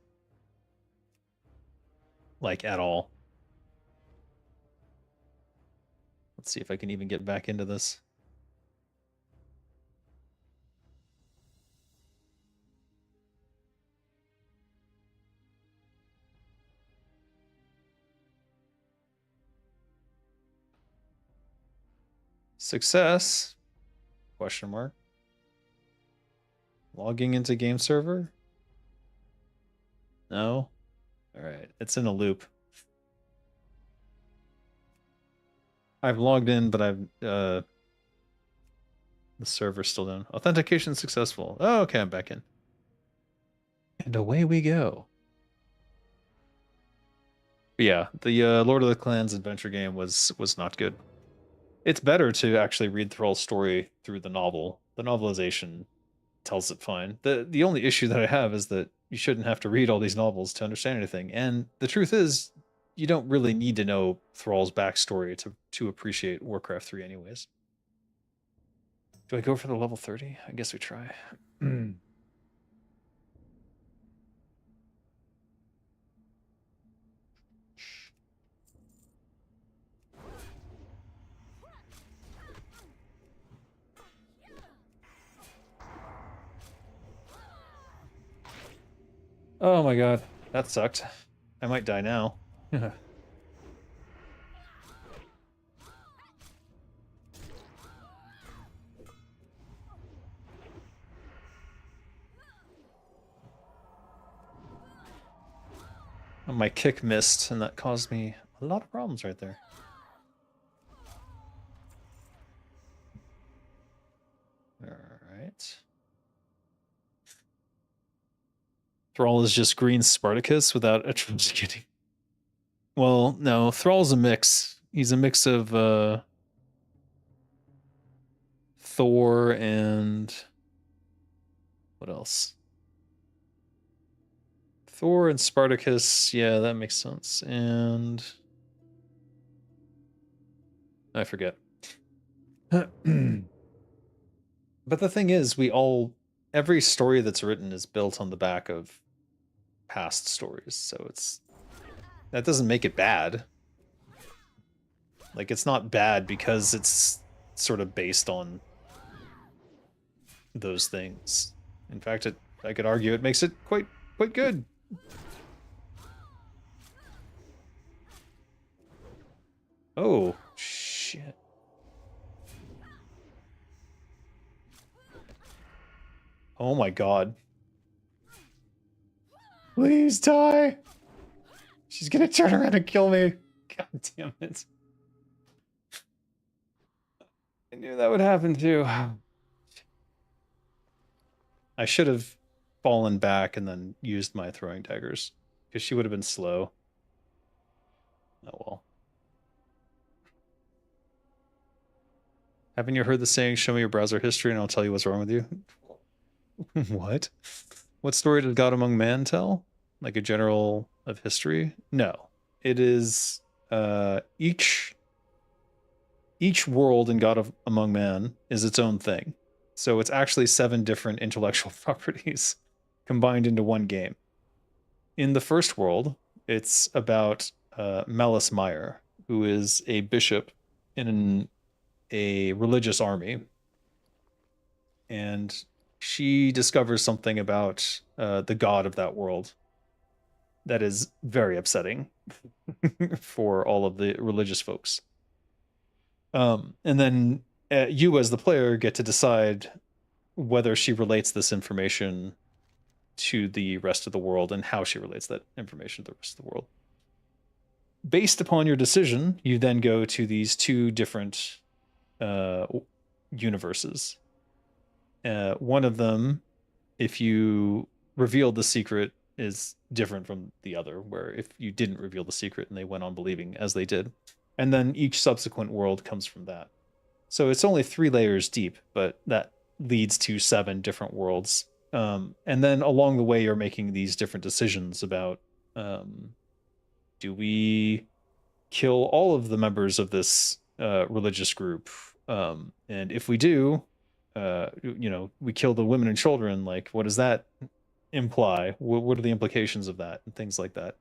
Like, at all. Let's see if I can even get back into this. Success? Question mark. Logging into game server? No? Alright, it's in a loop. I've logged in, but the server's still down. Authentication successful. Oh, okay, I'm back in. And away we go. But yeah, the Lord of the Clans adventure game was not good. It's better to actually read Thrall's story through the novel. The novelization tells it fine. The only issue that I have is that you shouldn't have to read all these novels to understand anything. And the truth is, you don't really need to know Thrall's backstory to appreciate Warcraft 3 anyways. Do I go for the level 30? I guess we try. Oh my god, that sucked. I might die now. My kick missed, and that caused me a lot of problems right there. Alright. Thrall is just green Spartacus without a getting. Well, no, Thrall's a mix. He's a mix of Thor and what else? Thor and Spartacus, yeah, that makes sense. And I forget. But the thing is, every story that's written is built on the back of past stories, so that doesn't make it bad. Like, it's not bad because it's sort of based on those things. In fact, I could argue it makes it quite good. Oh, shit. Oh my god. Please die! She's gonna turn around and kill me. God damn it. I knew that would happen too. I should have fallen back and then used my throwing daggers, because she would have been slow. Oh well. Haven't you heard the saying, show me your browser history and I'll tell you what's wrong with you? What? What story did God Among Man tell? Like a general of history? No. It is each world in God Among Man is its own thing. So it's actually 7 different intellectual properties combined into one game. In the first world, it's about Melis Meyer, who is a bishop in a religious army, and she discovers something about the god of that world that is very upsetting for all of the religious folks. And then you, as the player, get to decide whether she relates this information to the rest of the world and how she relates that information to the rest of the world. Based upon your decision, you then go to these 2 different universes. One of them, if you revealed the secret, is different from the other, where if you didn't reveal the secret and they went on believing as they did. And then each subsequent world comes from that. So it's only 3 layers deep, but that leads to 7 different worlds. And then along the way, you're making these different decisions about do we kill all of the members of this religious group? And if we do, we kill the women and children. Like, what does that imply? What are the implications of that? And things like that.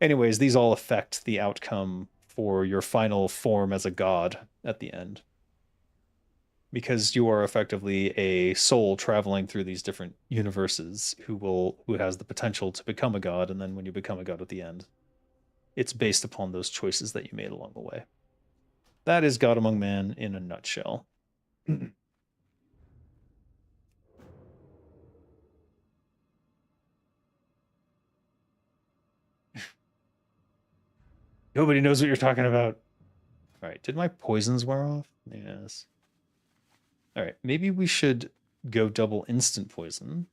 Anyways, these all affect the outcome for your final form as a god at the end, because you are effectively a soul traveling through these different universes who has the potential to become a god, and then when you become a god at the end, it's based upon those choices that you made along the way. That is God Among Man in a nutshell. Nobody knows what you're talking about. All right, did my poisons wear off? Yes. All right, maybe we should go double instant poison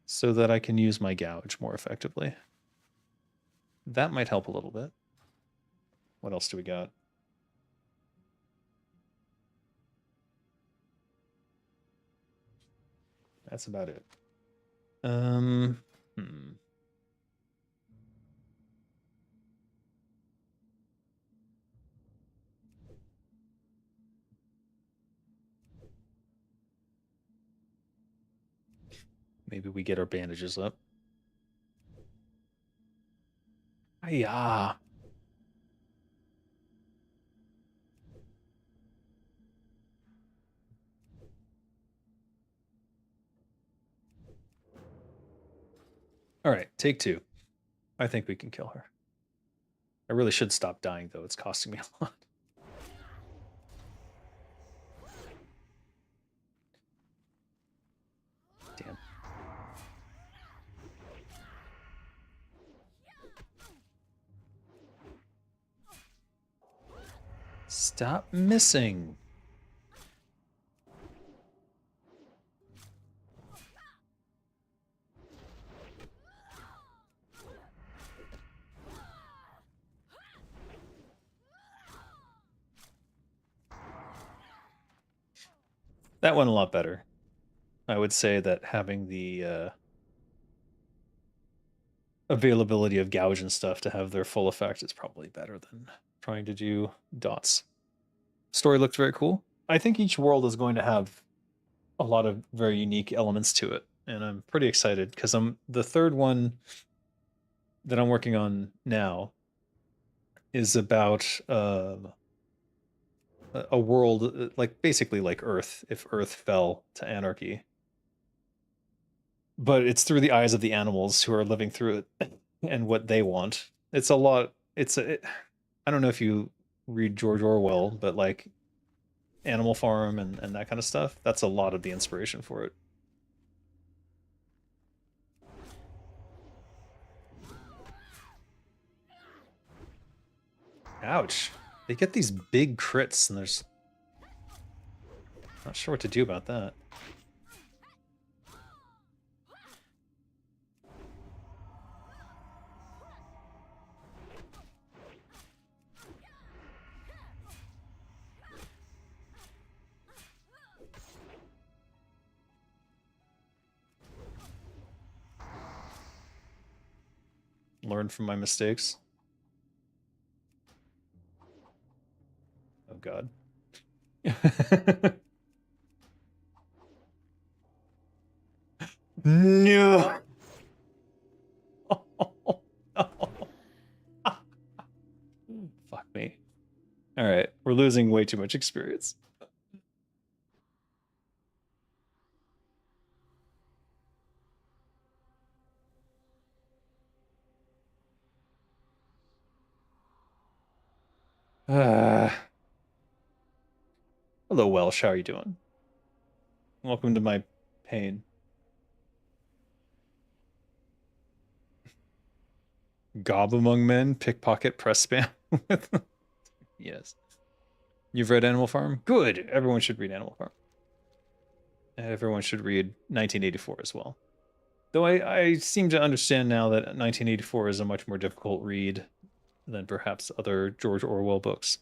so that I can use my gouge more effectively. That might help a little bit. What else do we got? That's about it. Maybe we get our bandages up. Yeah. All right, take 2. I think we can kill her. I really should stop dying, though. It's costing me a lot. Damn. Stop missing. That went a lot better. I would say that having the availability of gouge and stuff to have their full effect is probably better than trying to do dots. Story looked very cool. I think each world is going to have a lot of very unique elements to it, and I'm pretty excited because the third one that I'm working on now is about a world like basically like Earth if Earth fell to anarchy, but it's through the eyes of the animals who are living through it and what they want. It's a lot. I don't know if you read George Orwell, but like Animal Farm and that kind of stuff, that's a lot of the inspiration for it. Ouch. They get these big crits and there's not sure what to do about that. Learn from my mistakes. Oh god. No. Oh, no. Fuck me. All right, we're losing way too much experience. Uh, hello, Welsh. How are you doing? Welcome to my pain. Gob among men, pickpocket, press spam. Yes. You've read Animal Farm? Good. Everyone should read Animal Farm. Everyone should read 1984 as well. Though I seem to understand now that 1984 is a much more difficult read than perhaps other George Orwell books.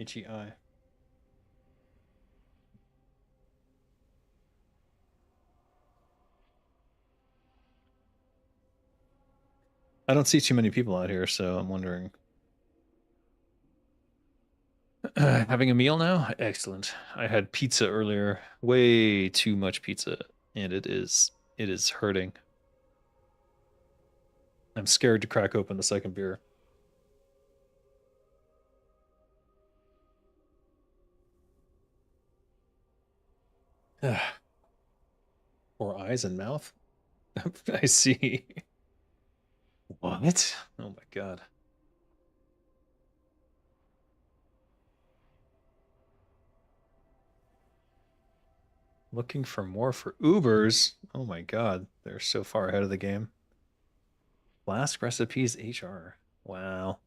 HEI. I don't see too many people out here, so I'm wondering. Having a meal now? Excellent. I had pizza earlier, way too much pizza, and it is hurting. I'm scared to crack open the second beer. Or eyes and mouth? I see. What? Oh my god. Looking for more for Ubers? Oh my god, they're so far ahead of the game. Last recipes HR. Wow.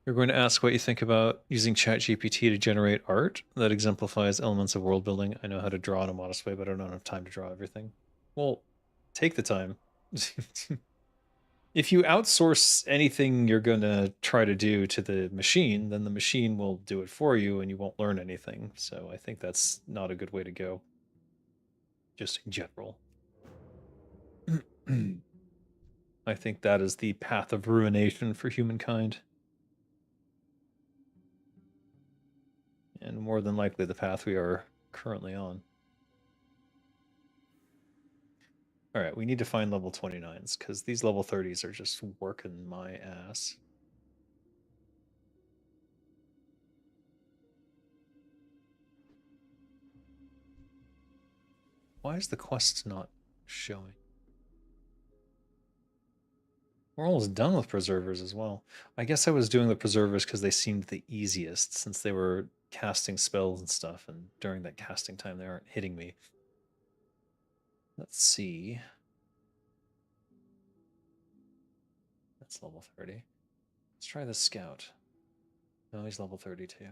You're going to ask what you think about using ChatGPT to generate art that exemplifies elements of world building. I know how to draw in a modest way, but I don't have time to draw everything. Well, take the time. If you outsource anything you're going to try to do to the machine, then the machine will do it for you and you won't learn anything. So I think that's not a good way to go, just in general. I think that is the path of ruination for humankind. And more than likely the path we are currently on. All right, we need to find level 29s because these level 30s are just working my ass. Why is the quest not showing? We're almost done with preservers as well. I guess I was doing the preservers because they seemed the easiest since they were casting spells and stuff, and during that casting time they aren't hitting me. Let's see. That's level 30. Let's try the scout. Oh, he's level 32.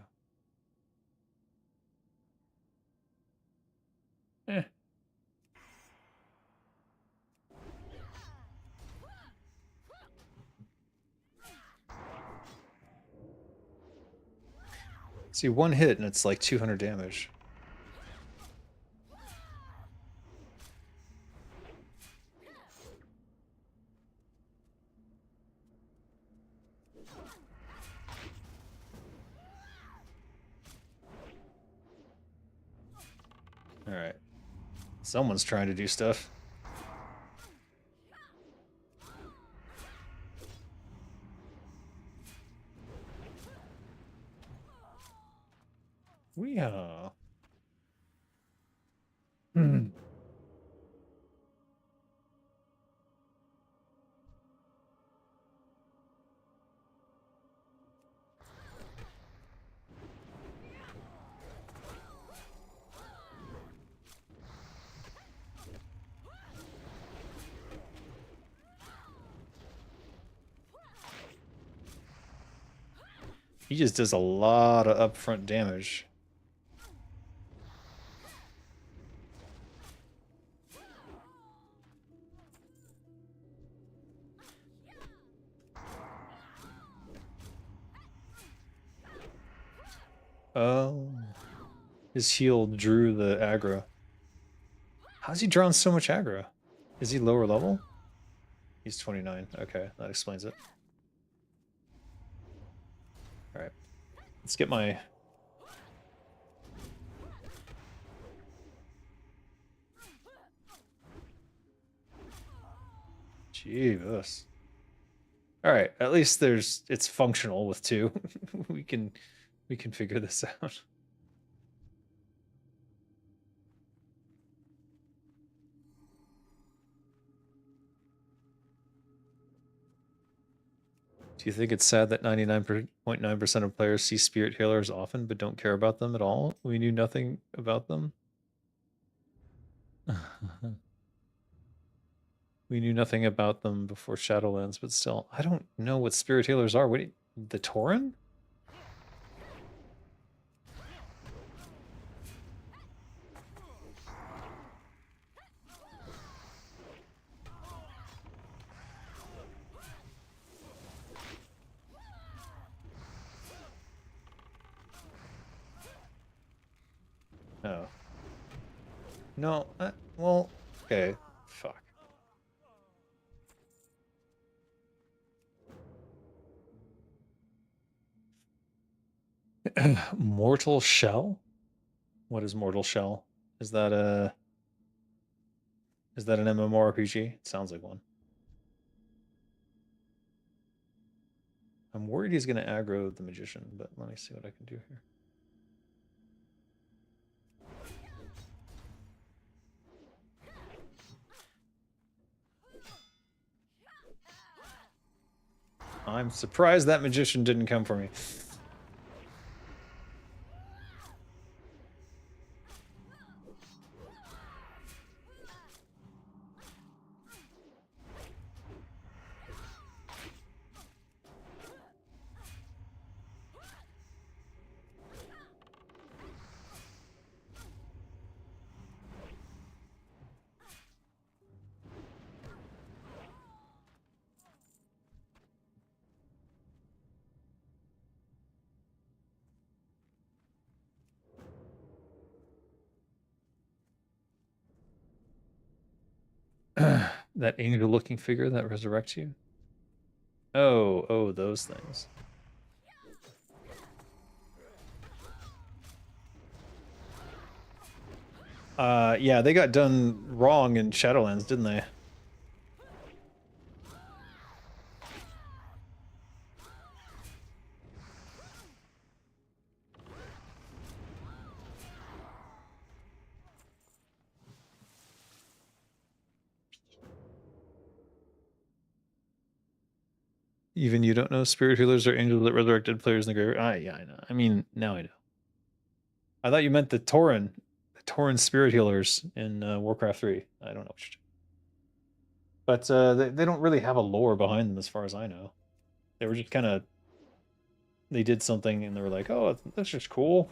Eh. See, one hit and it's like 200 damage. All right. Someone's trying to do stuff. We He just does a lot of upfront damage. Oh. His heal drew the aggro. How's he drawn so much aggro? Is he lower level? He's 29. Okay, that explains it. Alright. Let's get my... Jesus. Alright, at least it's functional with 2. we can figure this out. Do you think it's sad that 99.9% of players see spirit healers often but don't care about them at all? We knew nothing about them. We knew nothing about them before Shadowlands, but still, I don't know what spirit healers are. What do you, the Tauren? Oh. No, well, okay. Fuck. Mortal Shell? What is Mortal Shell? Is that an MMORPG? It sounds like one. I'm worried he's going to aggro the magician, but let me see what I can do here. I'm surprised that magician didn't come for me. That angel-looking figure that resurrects you? Oh, those things. Yeah, they got done wrong in Shadowlands, didn't they? Even you don't know spirit healers are angels that resurrected players in the graveyard? Yeah, I know. I mean, now I know. I thought you meant the Tauren spirit healers in Warcraft 3. I don't know what you're doing. But they don't really have a lore behind them as far as I know. They were just kind of... They did something and they were like, oh, that's just cool.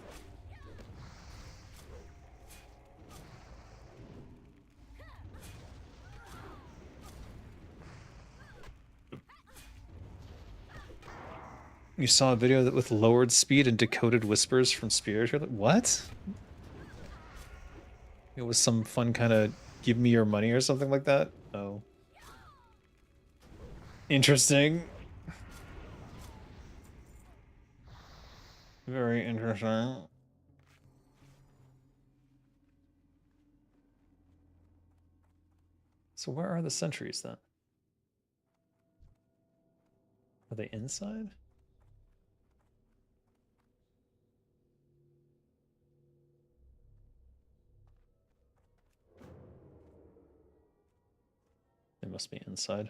You saw a video that with lowered speed and decoded whispers from spirit healer? What? It was some fun kind of give me your money or something like that? Oh. Interesting. Very interesting. So where are the sentries then? Are they inside? They must be inside.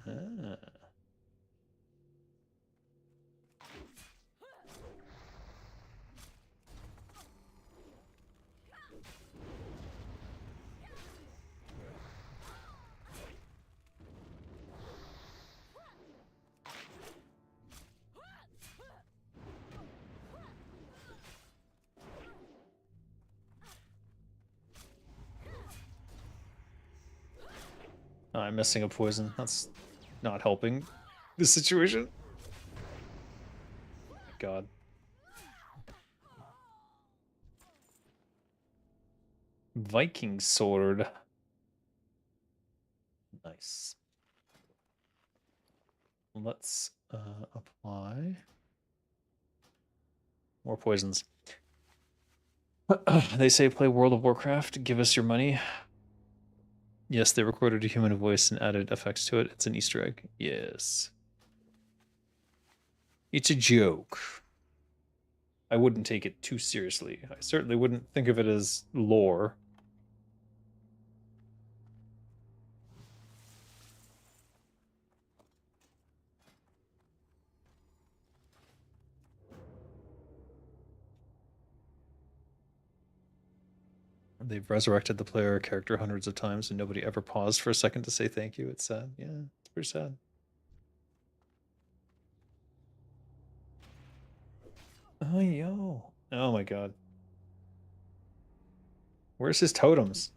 Ah. I'm missing a poison. That's not helping the situation. God. Viking sword. Nice. Let's apply more poisons. They say play World of Warcraft. Give us your money. Yes, they recorded a human voice and added effects to it. It's an Easter egg. Yes. It's a joke. I wouldn't take it too seriously. I certainly wouldn't think of it as lore. They've resurrected the player character hundreds of times and nobody ever paused for a second to say thank you. It's sad. Yeah, it's pretty sad. Oh, yo. Oh my god. Where's his totems?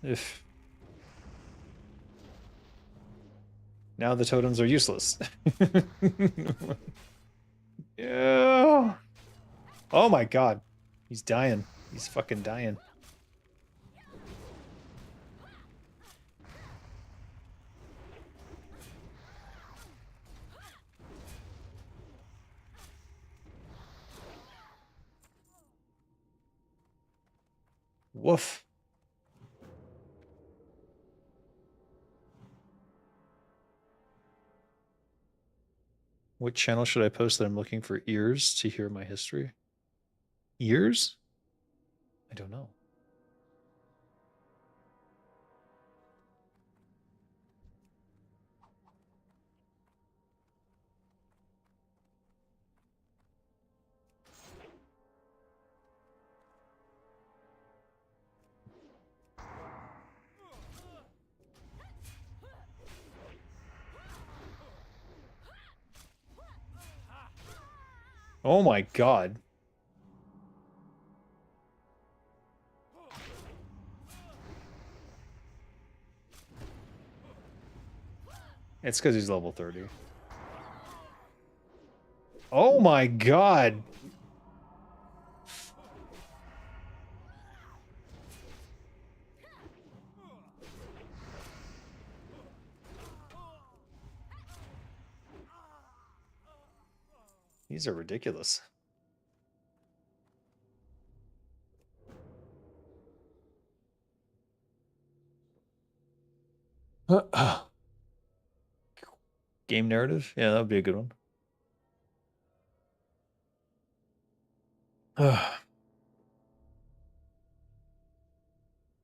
If now the totems are useless. Yeah. Oh my god. He's dying. He's fucking dying. Woof. What channel should I post that I'm looking for ears to hear my history? Ears? I don't know. Oh my god. It's because he's level 30. Oh my god. These are ridiculous. Game narrative? Yeah, that would be a good one. I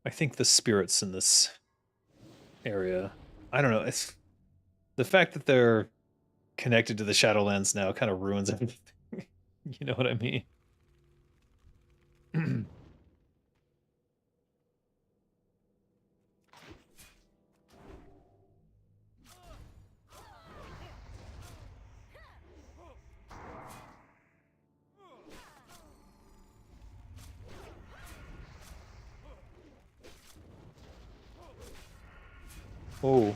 think the spirits in this area, I don't know, it's the fact that they're connected to the Shadowlands now kind of ruins everything. You know what I mean? Oh.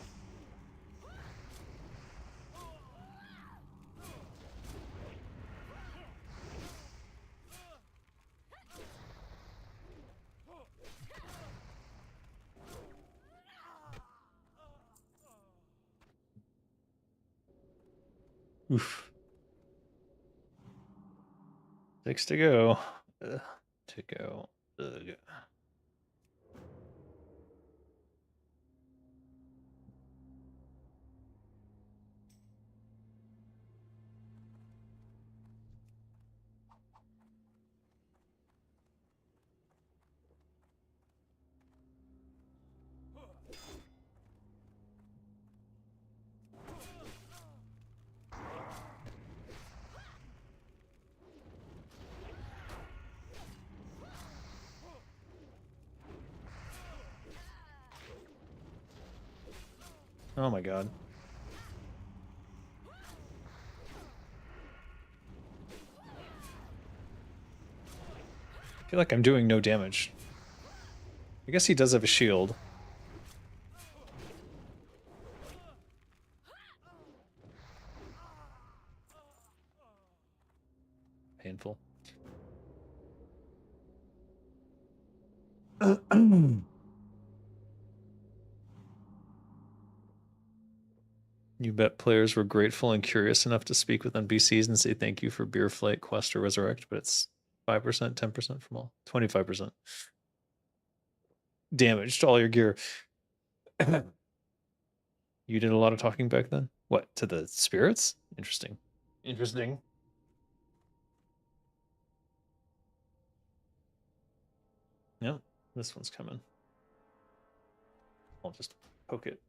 Oof. 6 to go. To go. Ugh. Oh my god. I feel like I'm doing no damage. I guess he does have a shield. Painful. You bet players were grateful and curious enough to speak with NPCs and say thank you for Beer Flight, Quest, or Resurrect, but it's 5%, 10% from all. 25%. Damage to all your gear. You did a lot of talking back then? What, to the spirits? Interesting. Interesting. Yep, this one's coming. I'll just poke it.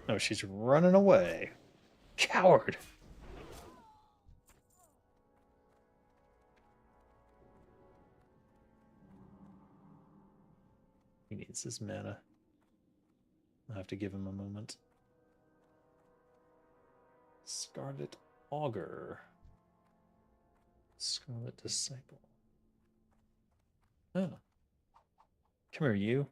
Oh, she's running away. Coward. He needs his mana. I'll have to give him a moment. Scarlet Augur. Scarlet Disciple. Oh. Come here, you.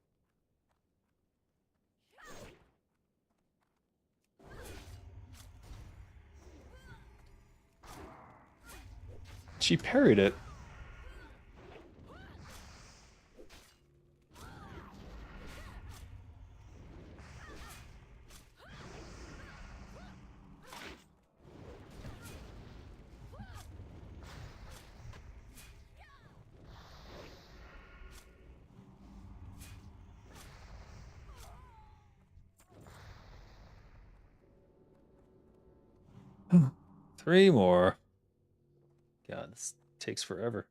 She parried it. Three more. God, this takes forever.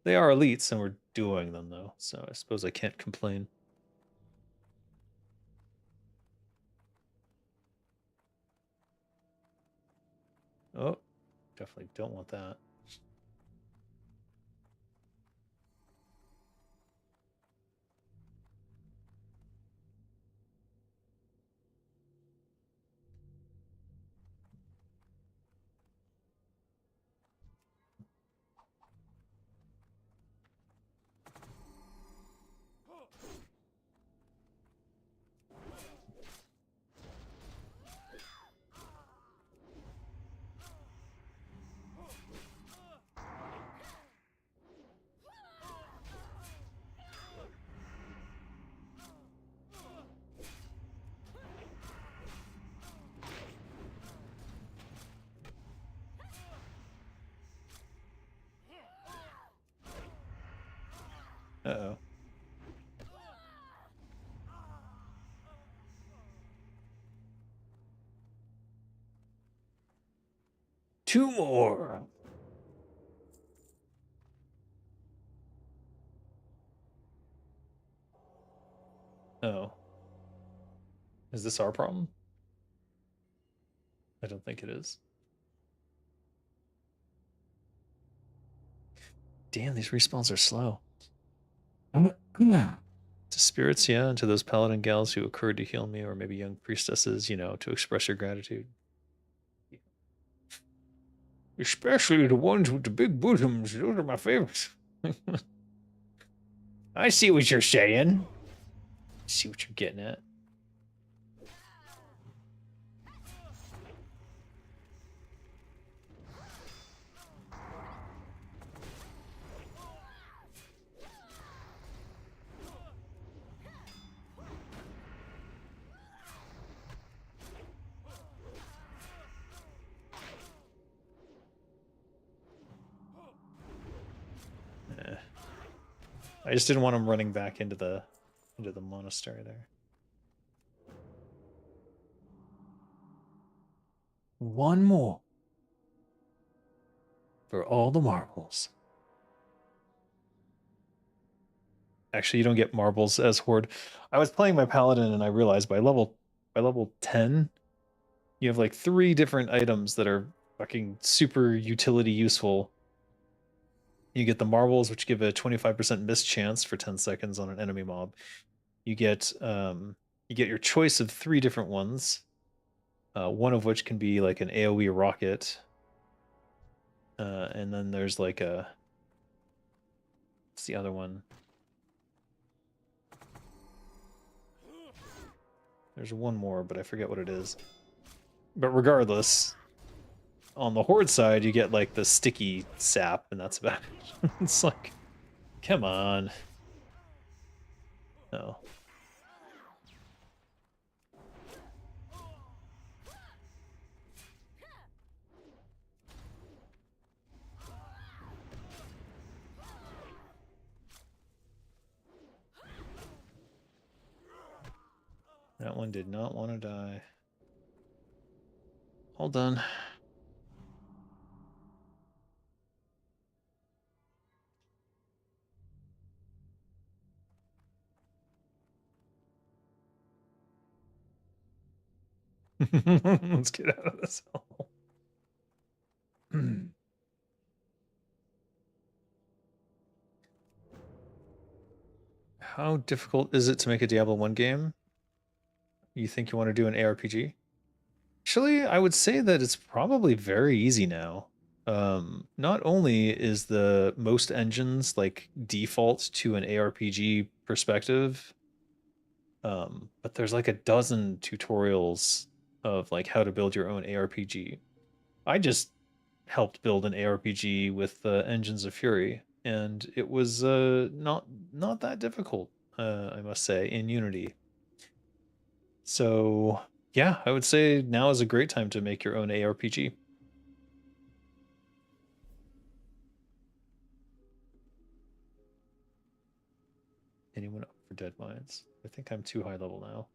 They are elites, and we're doing them, though, so I suppose I can't complain. Oh, definitely don't want that. Uh-oh. Two more. Oh. Is this our problem? I don't think it is. Damn, these respawns are slow. To spirits, yeah, and to those paladin gals who occurred to heal me, or maybe young priestesses, you know, to express your gratitude. Especially the ones with the big bottoms. Those are my favorites. I see what you're saying. See what you're getting at. I just didn't want him running back into the monastery there. One more for all the marbles. Actually, you don't get marbles as horde. I was playing my paladin and I realized by level 10, you have like 3 different items that are fucking super utility useful. You get the marbles, which give a 25% miss chance for 10 seconds on an enemy mob. You get your choice of 3 different ones. One of which can be like an AoE rocket. And then there's like what's the other one? There's one more, but I forget what it is. But regardless, on the horde side, you get like the sticky sap, and that's about it. It's like, come on. No. That one did not want to die. All done. Let's get out of this hole. How difficult is it to make a Diablo 1 game? You think you want to do an ARPG? Actually, I would say that it's probably very easy now. Not only is the most engines like default to an ARPG perspective, but there's like a dozen tutorials of like how to build your own ARPG. I just helped build an ARPG with Engines of Fury, and it was not that difficult, I must say, in Unity. So yeah, I would say now is a great time to make your own ARPG. Anyone up for Dead Mines? I think I'm too high level now.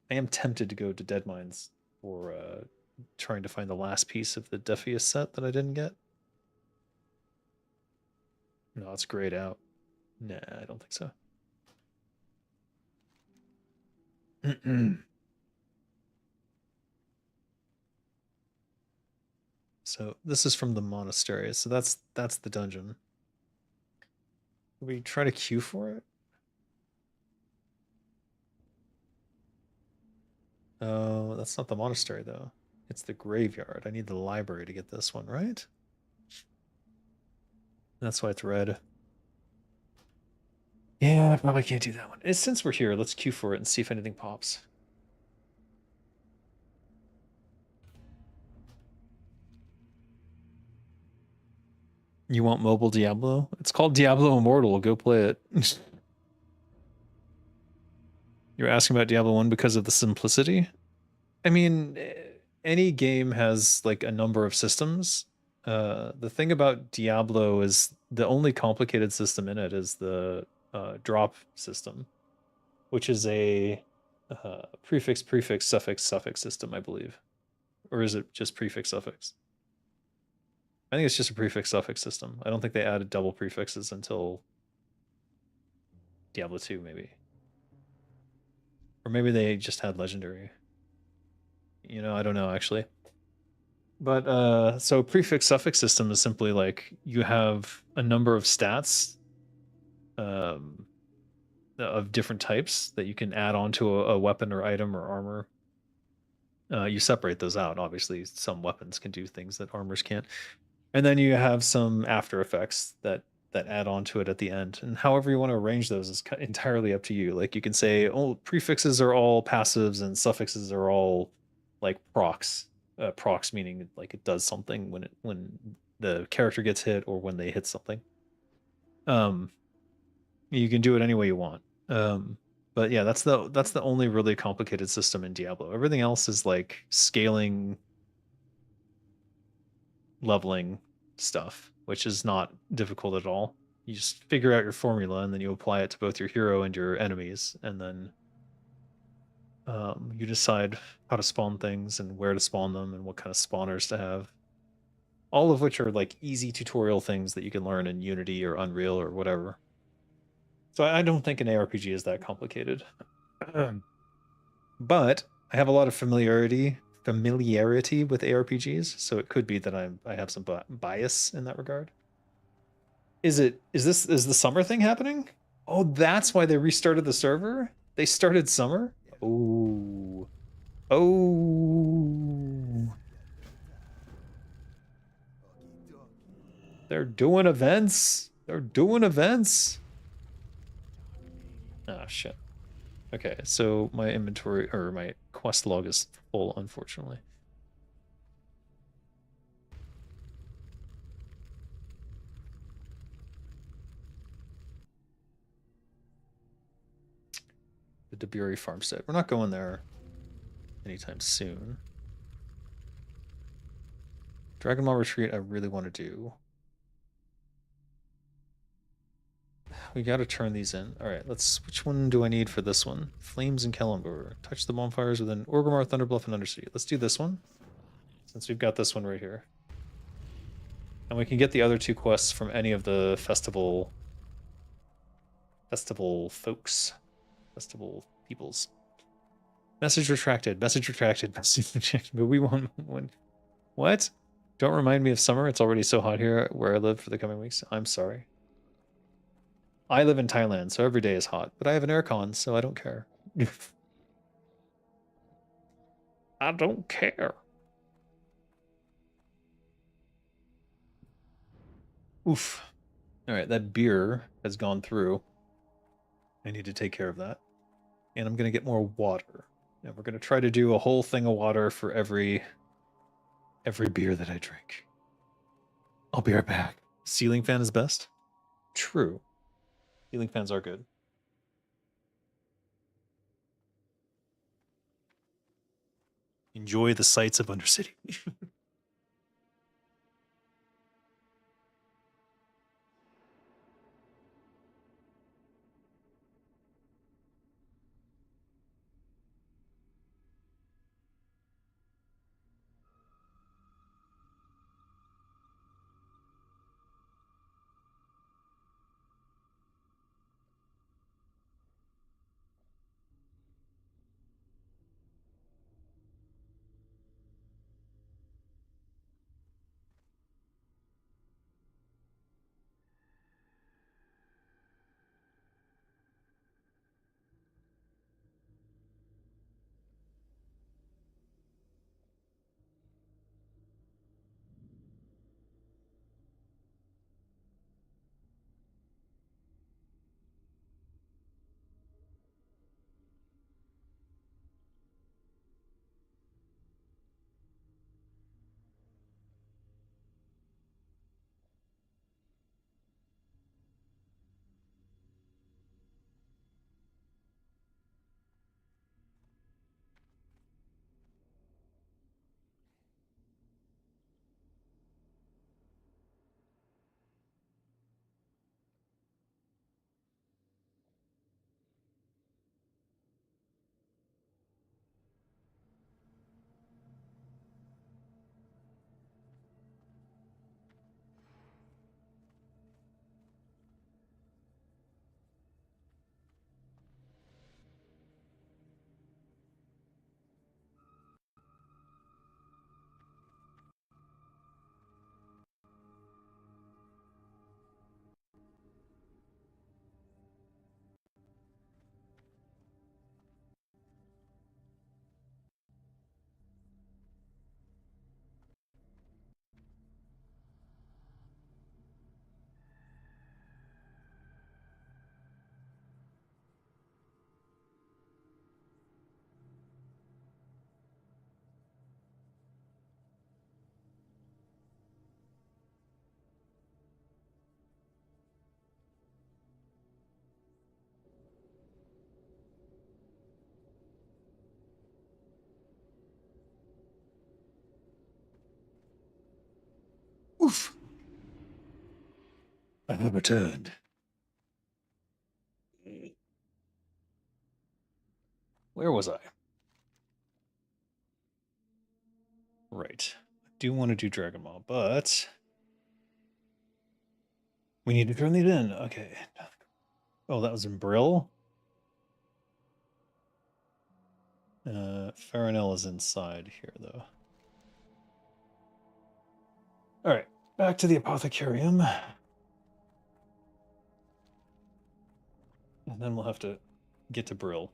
I am tempted to go to Dead Mines for trying to find the last piece of the Defius set that I didn't get. No, it's grayed out. Nah, I don't think so. So this is from the monastery. So that's the dungeon. We try to queue for it. Oh, that's not the monastery though. It's the graveyard. I need the library to get this one, right? That's why it's red. Yeah, I probably can't do that one. Since we're here, let's queue for it and see if anything pops. You want mobile Diablo? It's called Diablo Immortal. Go play it. You're asking about Diablo 1 because of the simplicity? I mean, any game has like a number of systems. The thing about Diablo is the only complicated system in it is the drop system, which is a prefix, prefix, suffix, suffix system, I believe. Or is it just prefix, suffix? I think it's just a prefix, suffix system. I don't think they added double prefixes until Diablo 2, maybe. Or maybe they just had legendary. I don't know actually. But so prefix suffix system is simply like you have a number of stats um, of different types that you can add onto a weapon or item or armor. You separate those out. Obviously, some weapons can do things that armors can't. And then you have some after effects that add on to it at the end. And however you want to arrange those is entirely up to you. Like you can say, oh, prefixes are all passives and suffixes are all like procs. Procs meaning like it does something when the character gets hit or when they hit something. Um, you can do it any way you want. But yeah, that's the only really complicated system in Diablo. Everything else is like scaling, leveling stuff, which is not difficult at all. You just figure out your formula and then you apply it to both your hero and your enemies, and then you decide how to spawn things and where to spawn them and what kind of spawners to have. All of which are like easy tutorial things that you can learn in Unity or Unreal or whatever. So I don't think an ARPG is that complicated. But I have a lot of familiarity with ARPGs, so it could be that I have some bias in that regard. Is the summer thing happening? Oh, that's why they restarted the server? They started summer? Oh. Oh. They're doing events. They're doing events. Oh shit. Okay, so my inventory or my quest log is full, unfortunately. The Deburi farmstead. We're not going there anytime soon. Dragon Ball Retreat, I really want to do. We got to turn these in. All right, let's. Which one do I need for this one? Flames and Kalimdor. Touch the bonfires within Orgrimmar, Thunderbluff, and Undercity. Let's do this one, since we've got this one right here. And we can get the other two quests from any of the festival folks. Festival peoples. Message retracted. Message retracted. Message retracted. But we won't. What? Don't remind me of summer. It's already so hot here where I live for the coming weeks. I'm sorry. I live in Thailand, so every day is hot, but I have an aircon, so I don't care. I don't care. Oof. All right, that beer has gone through. I need to take care of that. And I'm going to get more water. And we're going to try to do a whole thing of water for every beer that I drink. I'll be right back. Ceiling fan is best? True. Ceiling fans are good. Enjoy the sights of Undercity. Oof. I have returned. Where was I? Right. I do want to do Dragon Ball, but we need to turn these in. Okay. Oh, that was in Brill? Farinell is inside here, though. All right, back to the Apothecarium. And then we'll have to get to Brill.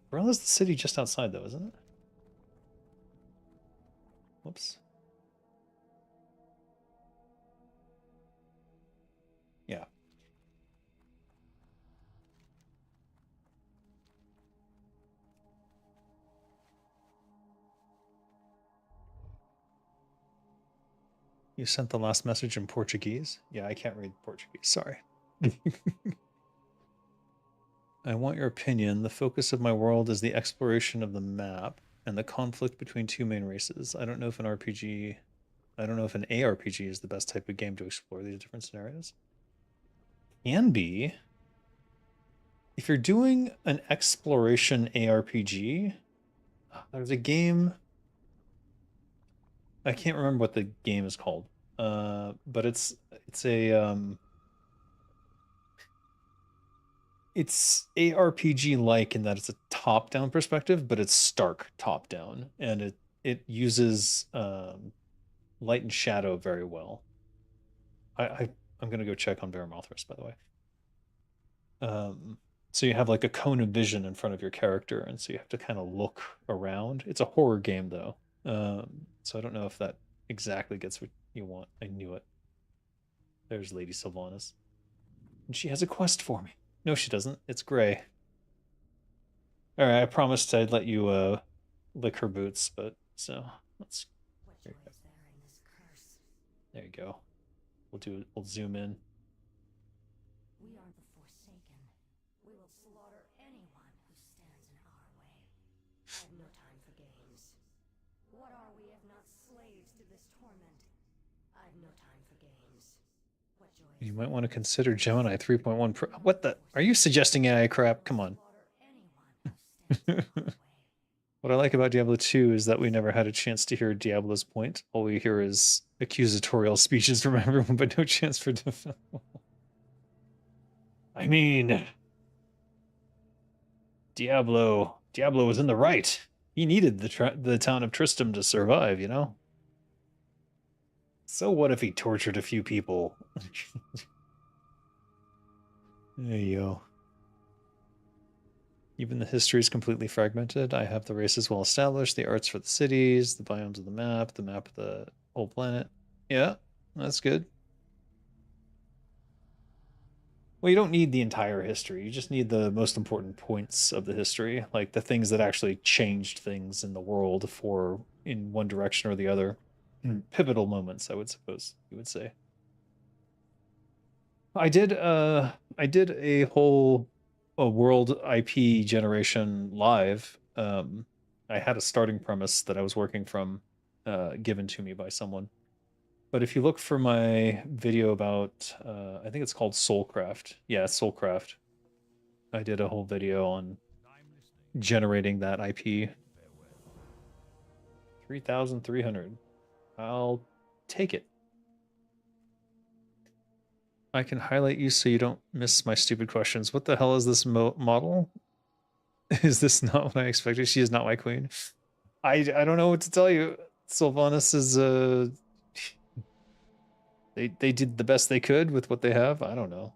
Brill is the city just outside, though, isn't it? Whoops. Yeah. You sent the last message in Portuguese? Yeah, I can't read Portuguese. Sorry. I want your opinion. The focus of my world is the exploration of the map and the conflict between two main races. I don't know if an ARPG is the best type of game to explore these different scenarios. Can be. If you're doing an exploration ARPG, there's a game. I can't remember what the game is called. But it's ARPG like in that it's a top-down perspective, but it's stark top-down, and it uses light and shadow very well. I'm gonna go check on Baromothras, by the way. So you have like a cone of vision in front of your character, and so you have to kind of look around. It's a horror game though, so I don't know if that exactly gets what you want. I knew it. There's Lady Sylvanas, and she has a quest for me. No, she doesn't. It's Gray. All right, I promised I'd let you lick her boots, but so let's. There you go. We'll zoom in. We are the Forsaken. We will slaughter anyone who stands in our way. I have no time for games. What are we if not slaves to this torment? I have no time for games. What joy You might want to consider Gemini 3.1 Pro. What the? Are you suggesting AI crap? Come on. What I like about Diablo 2 is that we never had a chance to hear Diablo's point. All we hear is accusatorial speeches from everyone, but no chance for defense. I mean, Diablo was in the right. He needed the town of Tristram to survive, you know? So what if he tortured a few people? There you go. Even the history is completely fragmented. I have the races well established, the arts for the cities, the biomes of the map of the whole planet. Yeah, that's good. Well, you don't need the entire history. You just need the most important points of the history, like the things that actually changed things in the world for in one direction or the other. Pivotal moments, I would suppose you would say. I did a whole world IP generation live. I had a starting premise that I was working from, given to me by someone. But if you look for my video about, I think it's called Soulcraft. Yeah, Soulcraft. I did a whole video on generating that IP. 3,300. I'll take it. I can highlight you so you don't miss my stupid questions. What the hell is this model? Is this not what I expected? She is not my queen. I don't know what to tell you. Sylvanas is they did the best they could with what they have. I don't know.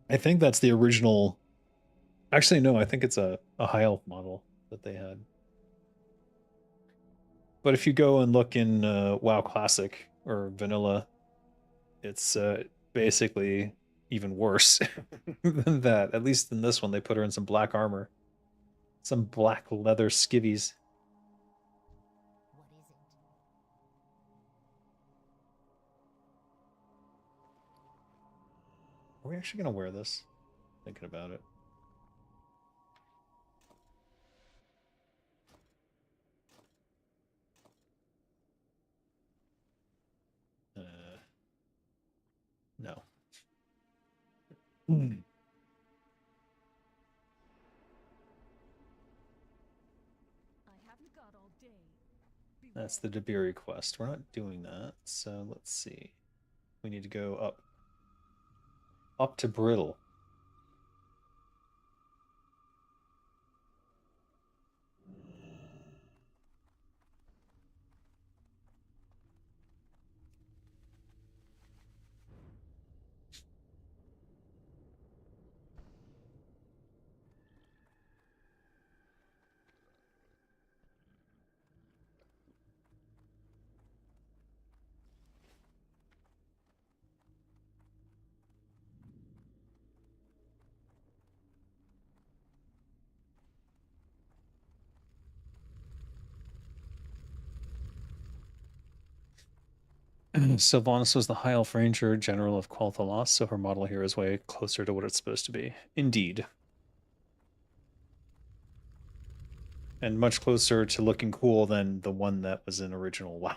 I think that's the original. Actually, no, I think it's a high elf model that they had. But if you go and look in WoW Classic or Vanilla, it's basically even worse than that. At least in this one, they put her in some black armor, some black leather skivvies. What is it? Are we actually gonna wear this? Thinking about it. No. Mm. I haven't got all day. That's the Debiri quest. We're not doing that, so let's see. We need to go up. Up to Brittle. Sylvanas was the High Elf Ranger General of Qualthalas, so her model here is way closer to what it's supposed to be. Indeed. And much closer to looking cool than the one that was in original WoW.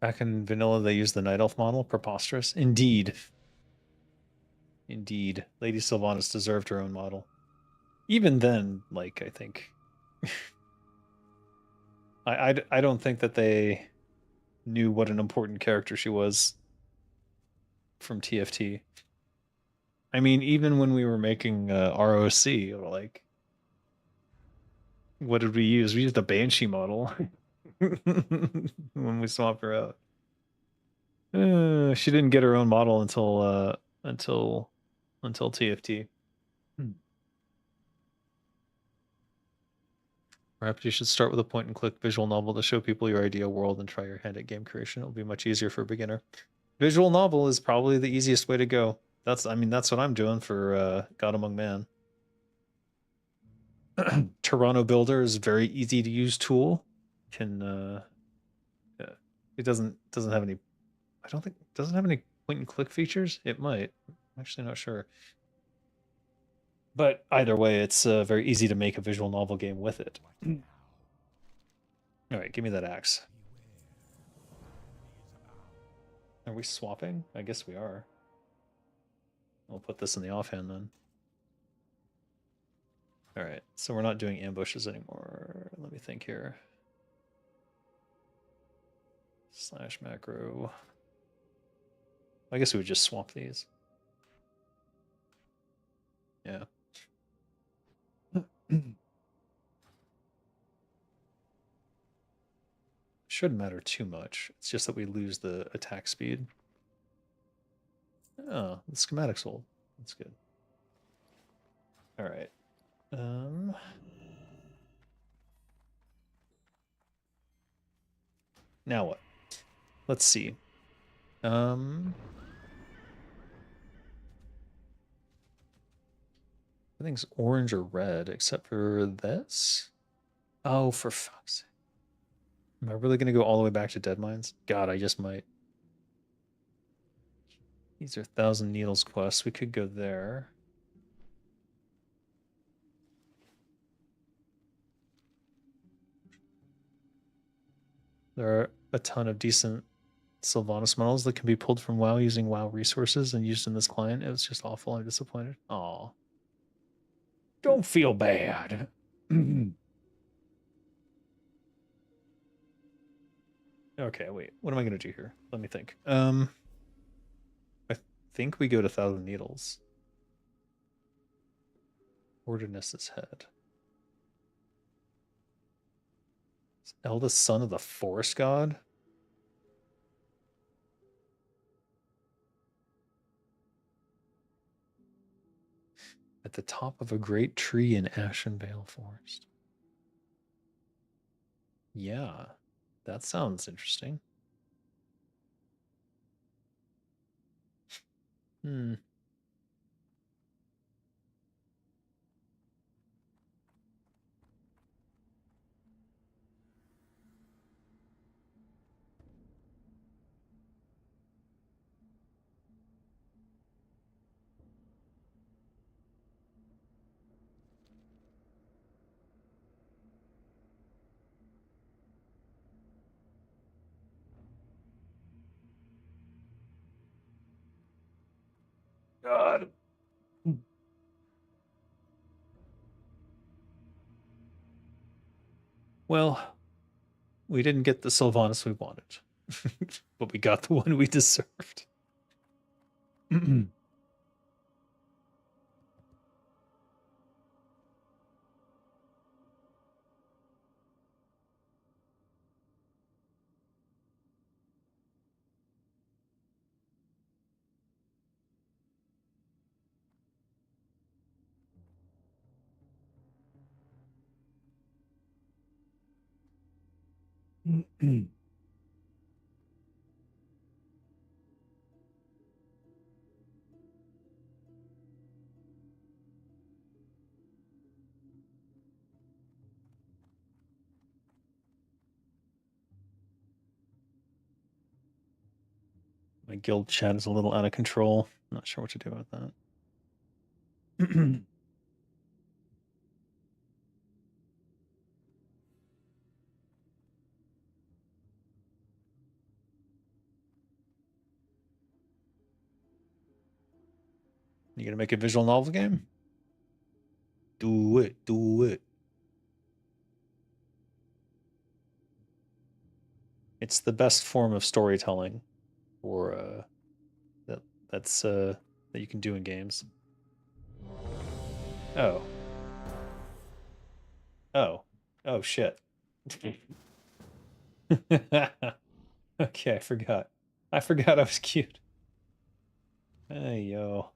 Back in vanilla, they used the Night Elf model. Preposterous. Indeed. Indeed. Lady Sylvanas deserved her own model. Even then, like, I think. I don't think that they knew what an important character she was from TFT. I mean, even when we were making ROC, like, what did we use? We used the Banshee model when we swapped her out. She didn't get her own model until TFT. Perhaps you should start with a point and click visual novel to show people your ideal world and try your hand at game creation. It'll be much easier for a beginner. Visual novel is probably the easiest way to go. That's what I'm doing for God Among Man. Toronto Builder is a very easy to use tool. Can it doesn't have any, I don't think, doesn't have any point and click features. It might. I'm actually not sure. But either way, it's very easy to make a visual novel game with it. All right, give me that axe. Are we swapping? I guess we are. I'll put this in the offhand then. All right, so we're not doing ambushes anymore. Let me think here. Slash macro. I guess we would just swap these. Yeah. Shouldn't matter too much. It's just that we lose the attack speed. Oh, the schematics hold. That's good. All right. Now what? Let's see. Everything's orange or red except for this. Oh, for fuck's sake. Am I really going to go all the way back to Dead Mines? God, I just might. These are Thousand Needles quests. We could go there. There are a ton of decent Sylvanas models that can be pulled from WoW using WoW resources and used in this client. It was just awful. I'm disappointed. Aw. Don't feel bad. Okay, wait. What am I going to do here? Let me think. I think we go to Thousand Needles. Ordinus's head. Eldest son of the forest god? At the top of a great tree in Ashenvale Forest. Yeah, that sounds interesting. Hmm. Well, we didn't get the Sylvanas we wanted, but we got the one we deserved. My guild chat is a little out of control. I'm not sure what to do about that. You gonna make a visual novel game? Do it, do it. It's the best form of storytelling for that that's that you can do in games. Oh. Oh. Oh shit. Okay, I forgot. I forgot I was cute. Hey yo.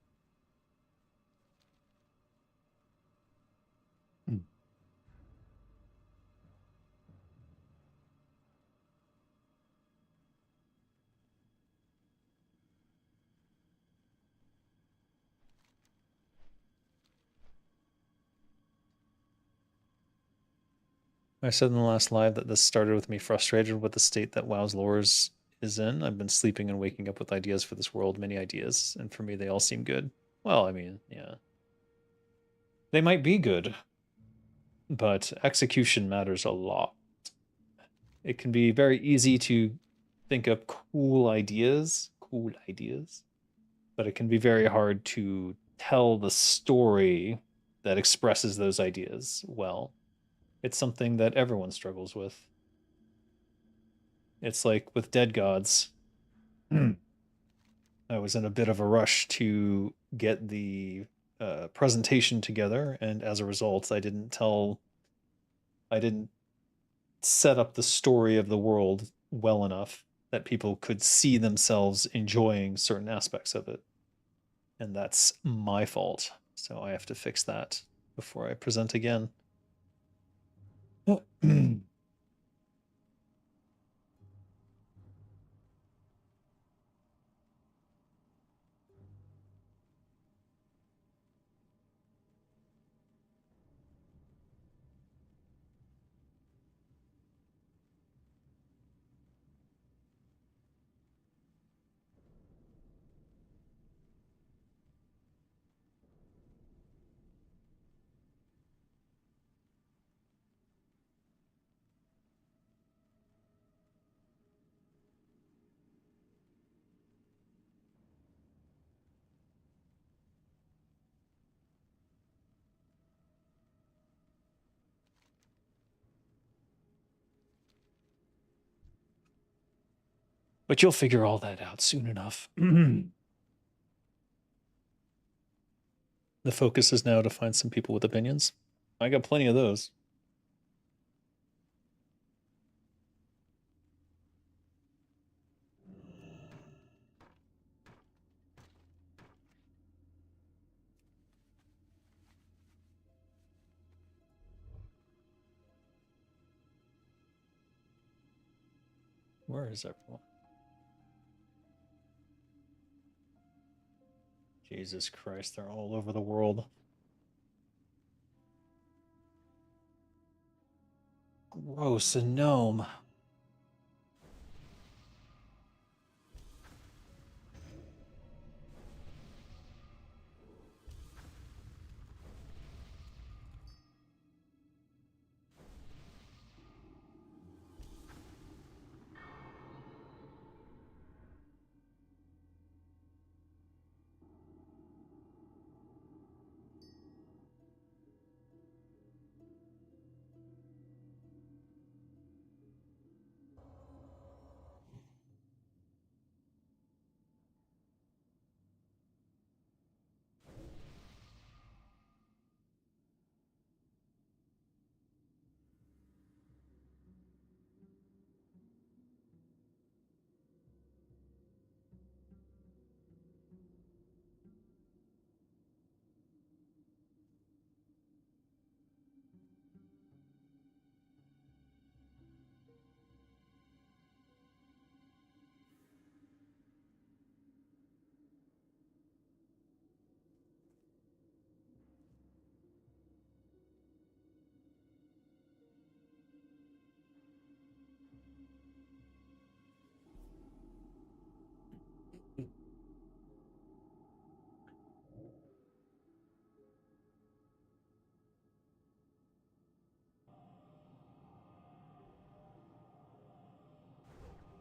I said in the last live that this started with me frustrated with the state that WoW's lore is in. I've been sleeping and waking up with ideas for this world, many ideas, and for me they all seem good. Well, I mean, yeah. They might be good, but execution matters a lot. It can be very easy to think up cool ideas, but it can be very hard to tell the story that expresses those ideas well. It's something that everyone struggles with. It's like with Dead Gods. I was in a bit of a rush to get the presentation together, and as a result, I didn't set up the story of the world well enough that people could see themselves enjoying certain aspects of it. And that's my fault. So I have to fix that before I present again. But you'll figure all that out soon enough. The focus is now to find some people with opinions. I got plenty of those. Where is everyone? Jesus Christ, they're all over the world. Gross, a gnome.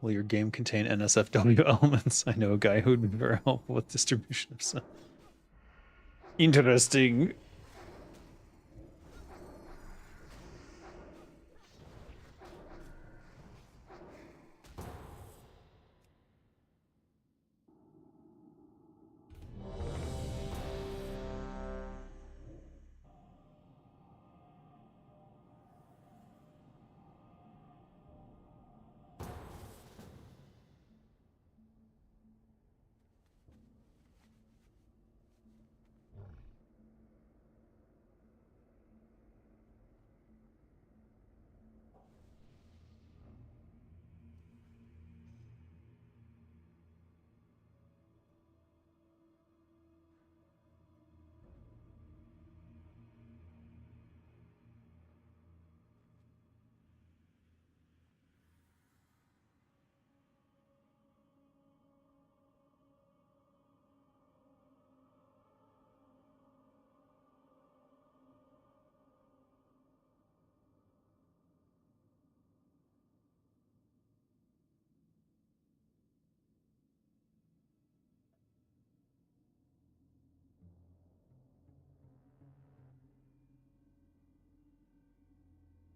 Will your game contain NSFW elements? I know a guy who would be very helpful with distribution of sound. Interesting.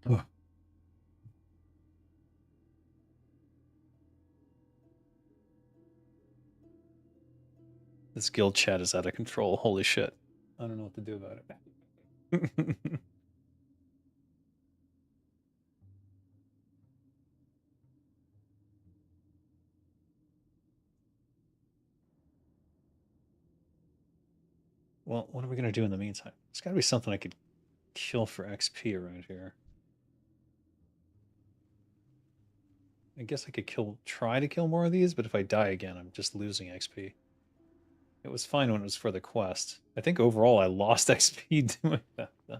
Oh, this guild chat is out of control. Holy shit. I don't know what to do about it. Well, what are we going to do in the meantime? There's got to be something I could kill for XP around here. I guess I could try to kill more of these, but if I die again, I'm just losing XP. It was fine when it was for the quest. I think overall I lost XP doing that, though.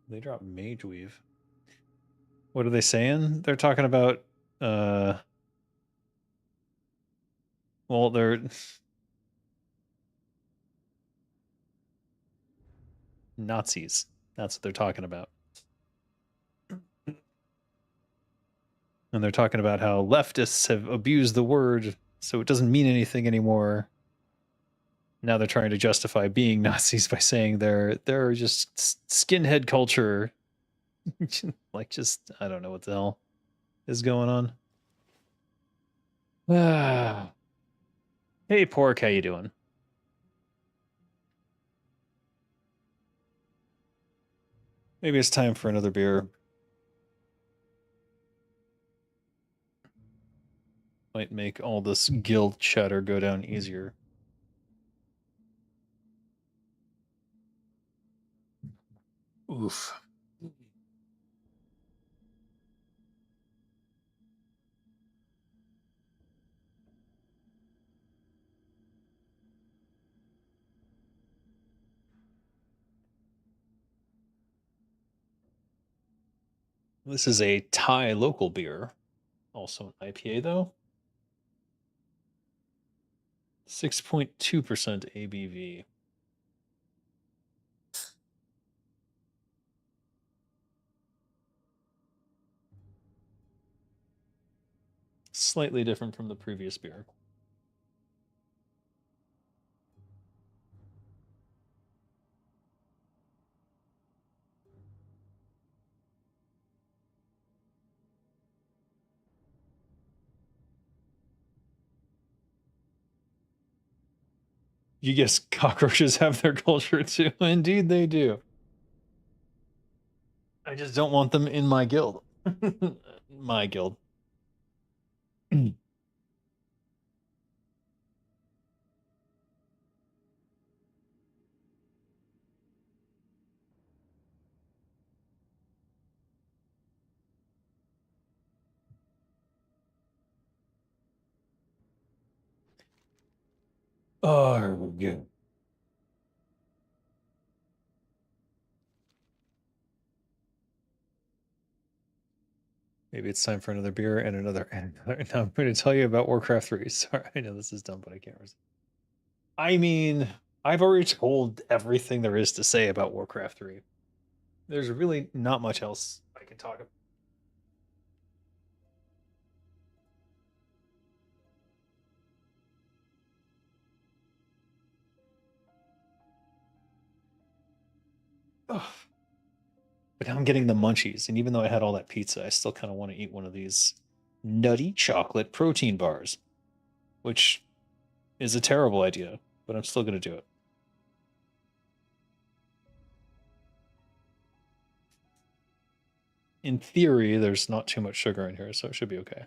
They drop Mage Weave. What are they saying? They're talking about well, they're Nazis. That's what they're talking about. And they're talking about how leftists have abused the word, so it doesn't mean anything anymore. Now they're trying to justify being Nazis by saying they're just skinhead culture. Like, just I don't know what the hell is going on. Hey, Pork, how you doing? Maybe it's time for another beer. Might make all this guild chatter go down easier. Oof. This is a Thai local beer. Also an IPA, though. 6.2% ABV. Slightly different from the previous beer. You guess cockroaches have their culture too. Indeed, they do. I just don't want them in my guild. My guild. Oh, good. Maybe it's time for another beer and another. Now I'm going to tell you about Warcraft 3. Sorry, I know this is dumb, but I can't resist. I mean, I've already told everything there is to say about Warcraft 3. There's really not much else I can talk about. Ugh. But now I'm getting the munchies, and even though I had all that pizza, I still kind of want to eat one of these nutty chocolate protein bars, which is a terrible idea, but I'm still going to do it. In theory, there's not too much sugar in here, so it should be okay.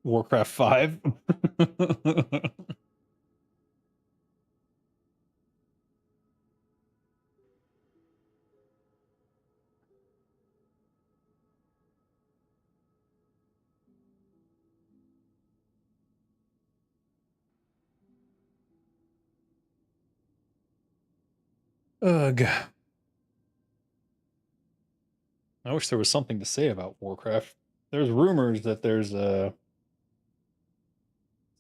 Warcraft 5. Ugh. I wish there was something to say about Warcraft. There's rumors that there's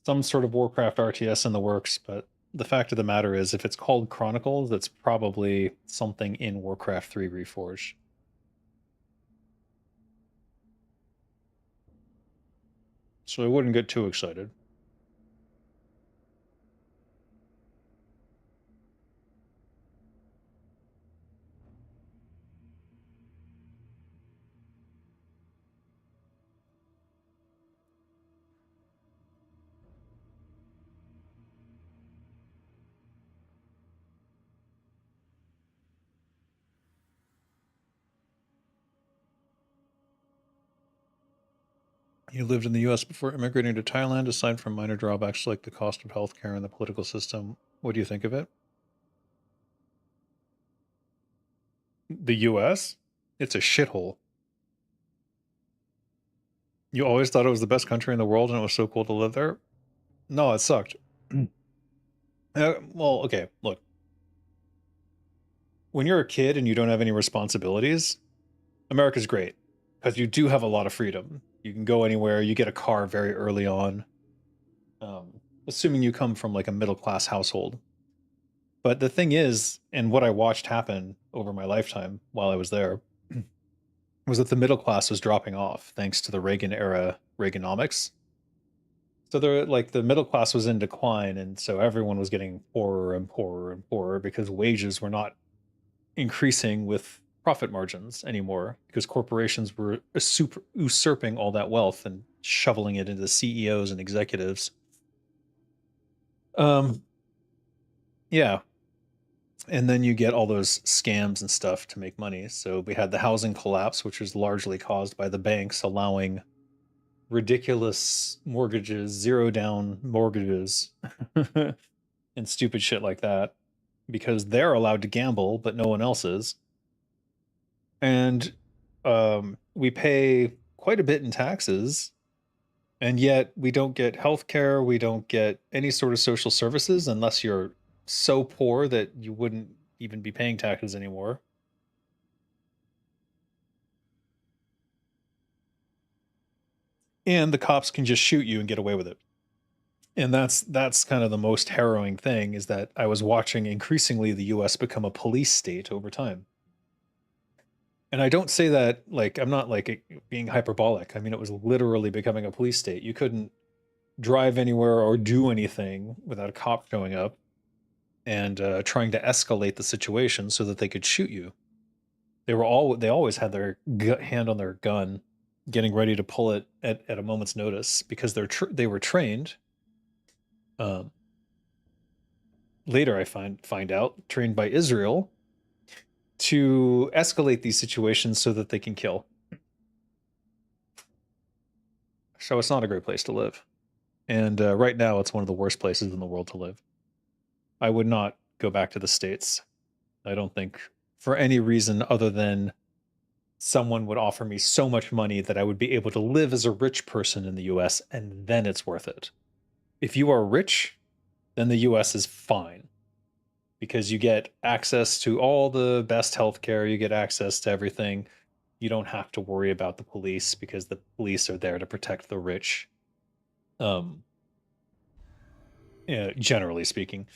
some sort of Warcraft RTS in the works, but the fact of the matter is, if it's called Chronicles, it's probably something in Warcraft 3 Reforged. So I wouldn't get too excited. You lived in the US before immigrating to Thailand. Aside from minor drawbacks like the cost of healthcare and the political system, what do you think of it? The US? It's a shithole. You always thought it was the best country in the world and it was so cool to live there? No, it sucked. Well, okay, look. When you're a kid and you don't have any responsibilities, America's great because you do have a lot of freedom. You can go anywhere. You get a car very early on, assuming you come from like a middle class household. But the thing is, and what I watched happen over my lifetime while I was there, was that the middle class was dropping off thanks to the Reagan era Reaganomics. So the middle class was in decline, and so everyone was getting poorer and poorer and poorer because wages were not increasing with profit margins anymore because corporations were usurping all that wealth and shoveling it into CEOs and executives. Um, yeah, and then you get all those scams and stuff to make money. So we had the housing collapse, which was largely caused by the banks allowing ridiculous mortgages, zero down mortgages, and stupid shit like that because they're allowed to gamble, but no one else is. And we pay quite a bit in taxes, and yet we don't get health care. We don't get any sort of social services unless you're so poor that you wouldn't even be paying taxes anymore. And the cops can just shoot you and get away with it. And that's kind of the most harrowing thing is that I was watching increasingly the US become a police state over time. And I don't say that like I'm not like being hyperbolic. I mean, it was literally becoming a police state. You couldn't drive anywhere or do anything without a cop showing up and trying to escalate the situation so that they could shoot you. They always had their hand on their gun, getting ready to pull it at a moment's notice because they were trained. Um, Later, I find out trained by Israel to escalate these situations so that they can kill. So it's not a great place to live. And right now, it's one of the worst places in the world to live. I would not go back to the States. I don't think for any reason other than someone would offer me so much money that I would be able to live as a rich person in the US, and then it's worth it. If you are rich, then the US is fine because you get access to all the best healthcare, you get access to everything. You don't have to worry about the police because the police are there to protect the rich. Um, Generally speaking.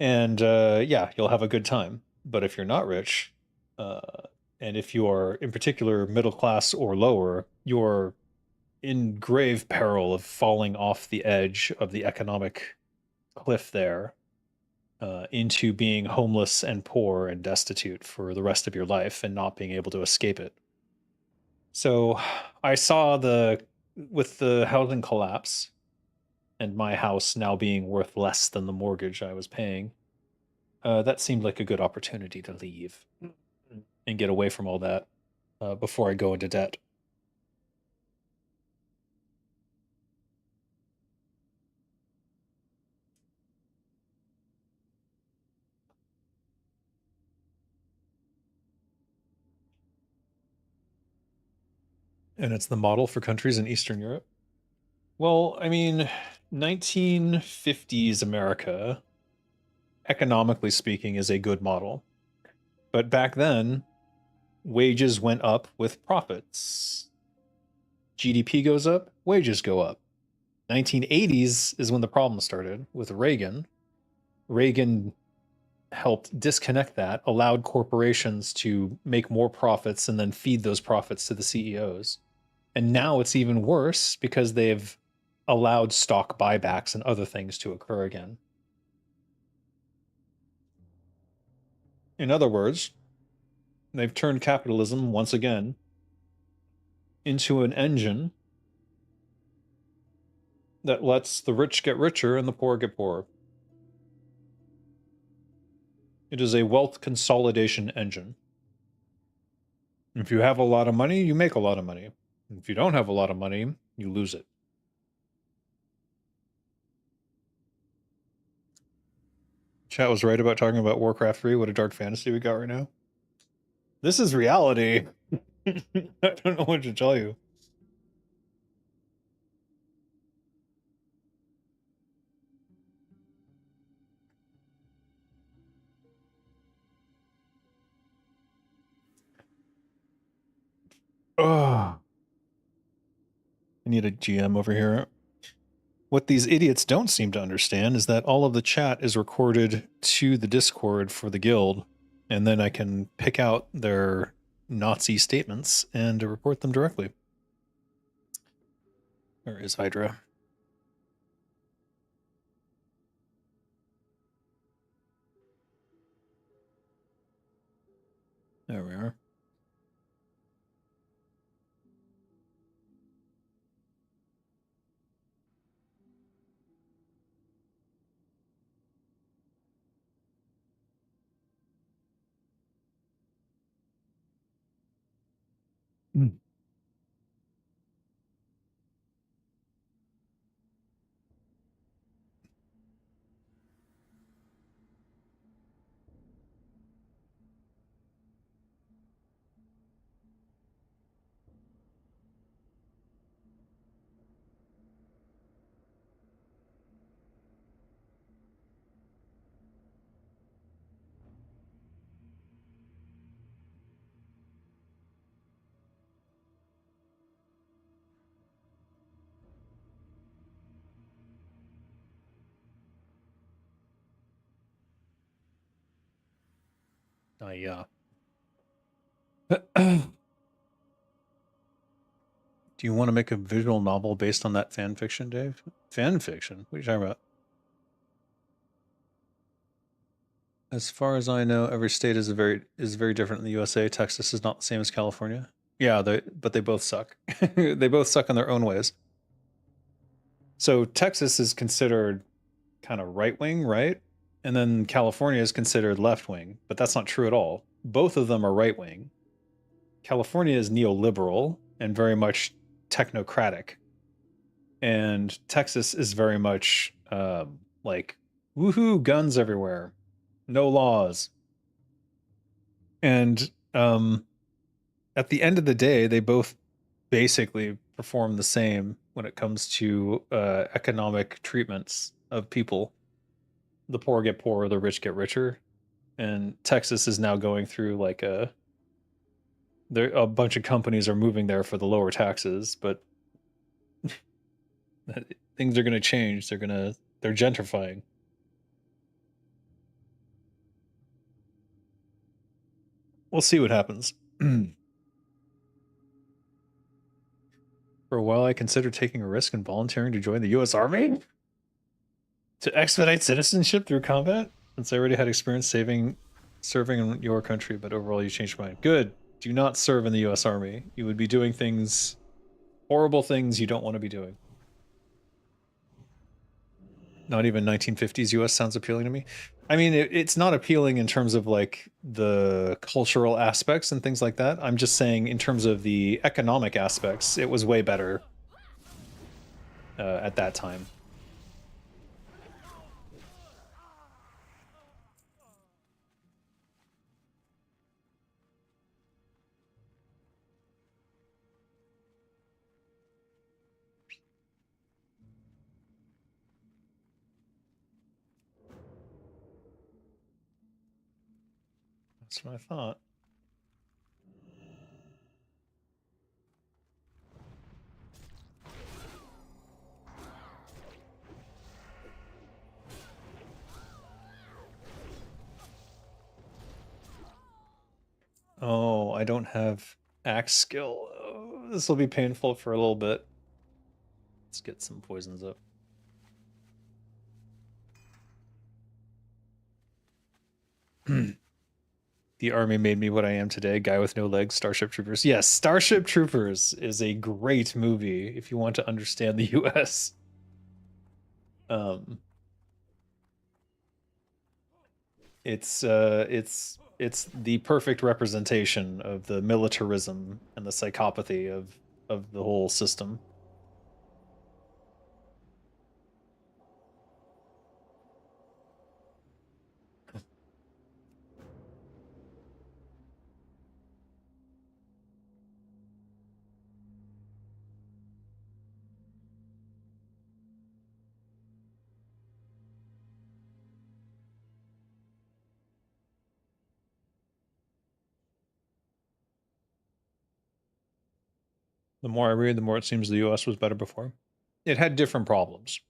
And yeah, you'll have a good time. But if you're not rich, uh, and if you are in particular middle class or lower, you're in grave peril of falling off the edge of the economic cliff there into being homeless and poor and destitute for the rest of your life and not being able to escape it. So I saw with the housing collapse and my house now being worth less than the mortgage I was paying, that seemed like a good opportunity to leave and get away from all that before I go into debt. And it's the model for countries in Eastern Europe. Well, I mean, 1950s America, economically speaking, is a good model. But back then, wages went up with profits. GDP goes up, wages go up. 1980s is when the problem started with Reagan. Reagan helped disconnect that, allowed corporations to make more profits and then feed those profits to the CEOs. And now it's even worse because they've allowed stock buybacks and other things to occur again. In other words, they've turned capitalism once again into an engine that lets the rich get richer and the poor get poorer. It is a wealth consolidation engine. If you have a lot of money, you make a lot of money. If you don't have a lot of money, you lose it. Chat was right about talking about Warcraft 3. What a dark fantasy we got right now. This is reality. I don't know what to tell you. Oh, I need a GM over here. What these idiots don't seem to understand is that all of the chat is recorded to the Discord for the guild, and then I can pick out their Nazi statements and report them directly. Where is Hydra? There we are. Mm. Yeah. Do you want to make a visual novel based on that fan fiction, Dave? Fan fiction? What are you talking about? As far as I know, every state is very different in the USA. Texas is not the same as California. Yeah, but they both suck. They both suck in their own ways. So Texas is considered kind of right wing, right? And then California is considered left wing, but that's not true at all. Both of them are right wing. California is neoliberal and very much technocratic, and Texas is very much like woohoo, guns everywhere, no laws, and at the end of the day, they both basically perform the same when it comes to economic treatments of people. The poor get poorer, the rich get richer, and Texas is now going through like a bunch of companies are moving there for the lower taxes, but things are going to change. They're gentrifying. We'll see what happens. For a while, I considered taking a risk and volunteering to join the U.S. Army to expedite citizenship through combat, since I already had experience serving in your country, but overall you changed your mind. Good. Do not serve in the U.S. Army. You would be doing horrible things you don't want to be doing. Not even 1950s US sounds appealing to me. I mean, it's not appealing in terms of like the cultural aspects and things like that. I'm just saying in terms of the economic aspects, it was way better at that time. That's what I thought. Oh, I don't have axe skill. Oh, this will be painful for a little bit. Let's get some poisons up. The army made me what I am today. Guy with no legs, Starship Troopers. Yes, Starship Troopers is a great movie if you want to understand the US. Um it's the perfect representation of the militarism and the psychopathy of the whole system. The more I read, the more it seems the US was better before. It had different problems.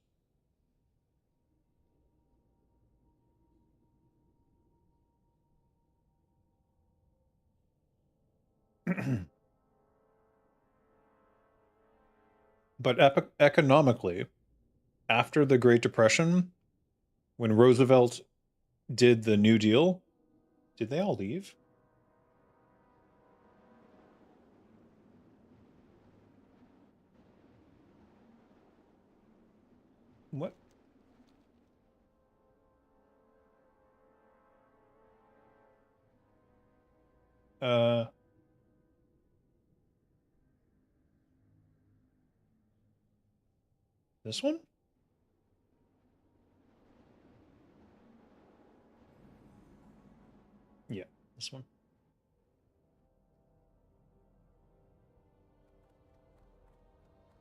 But economically, after the Great Depression, when Roosevelt did the New Deal, did they all leave? What? Uh, this one? Yeah, this one.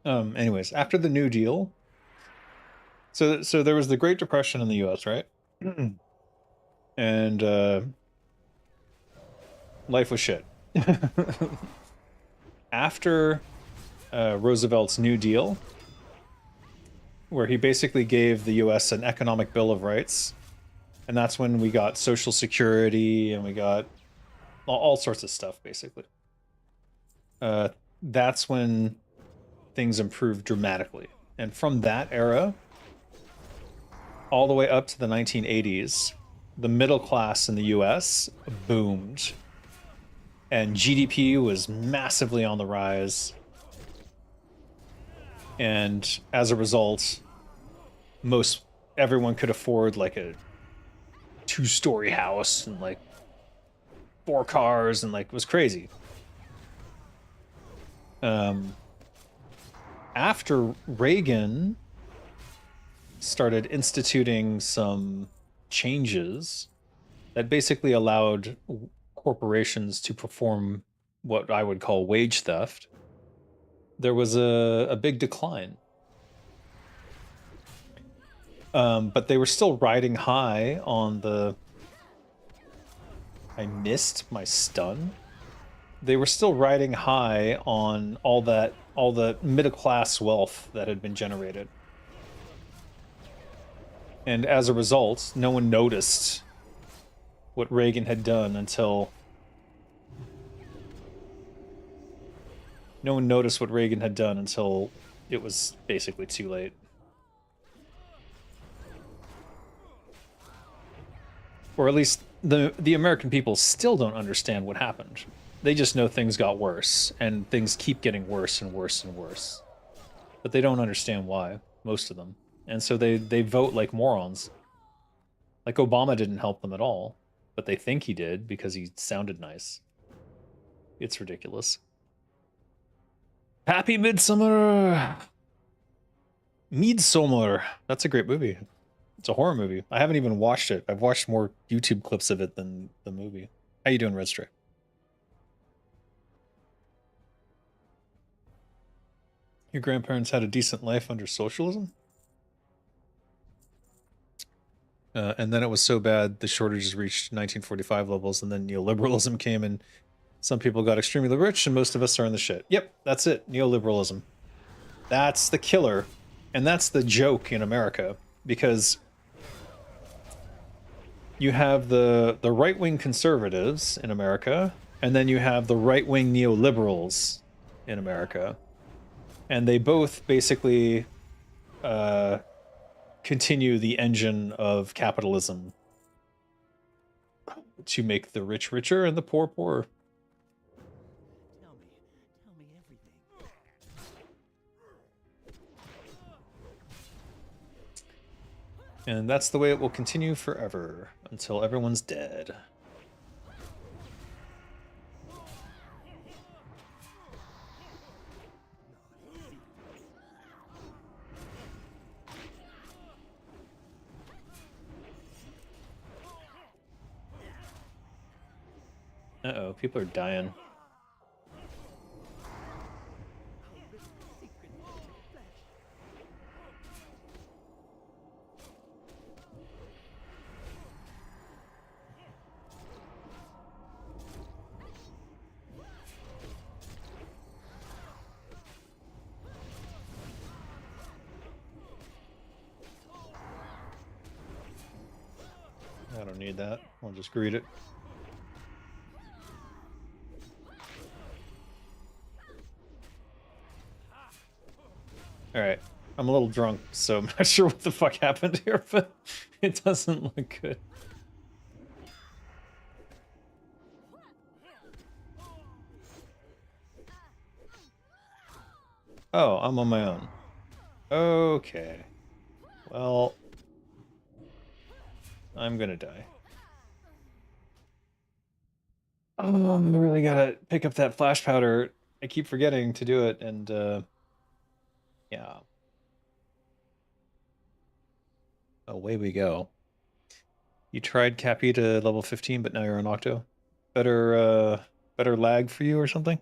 Anyways, after the New Deal, so there was the Great Depression in the US, right? And life was shit. After Roosevelt's New Deal, where he basically gave the US an economic bill of rights, and that's when we got Social Security and we got all sorts of stuff, basically. That's when things improved dramatically. And from that era, all the way up to the 1980s, the middle class in the US boomed. And GDP was massively on the rise. And as a result, everyone could afford like a 2-story house and like 4 cars, and like it was crazy. After Reagan started instituting some changes that basically allowed corporations to perform what I would call wage theft, there was a big decline. But they were still riding high on the... I missed my stun. They were still riding high on all the middle-class wealth that had been generated. And as a result, no one noticed what Reagan had done until... No one noticed what Reagan had done until it was basically too late. Or at least the American people still don't understand what happened. They just know things got worse, and things keep getting worse and worse and worse. But they don't understand why, most of them. And so they vote like morons. Like Obama didn't help them at all, but they think he did because he sounded nice. It's ridiculous. Happy Midsummer! Midsommar. That's a great movie. It's a horror movie. I haven't even watched it. I've watched more YouTube clips of it than the movie. How you doing, Red Stray? Your grandparents had a decent life under socialism? And then it was so bad the shortages reached 1945 levels, and then neoliberalism came, and some people got extremely rich, and most of us are in the shit. Yep, that's it. Neoliberalism. That's the killer, and that's the joke in America, because you have the right-wing conservatives in America, and then you have the right-wing neoliberals in America. And they both basically continue the engine of capitalism to make the rich richer and the poor poorer. Tell me everything. And that's the way it will continue forever, until everyone's dead. Uh-oh, people are dying. I don't need that. I'll just greet it. Alright. I'm a little drunk, so I'm not sure what the fuck happened here, but it doesn't look good. Oh, I'm on my own. Okay. Well... I'm gonna die. Oh, I really gotta pick up that flash powder. I keep forgetting to do it, and, yeah. Away we go. You tried Cappy to level 15, but now you're on Octo. Better lag for you or something?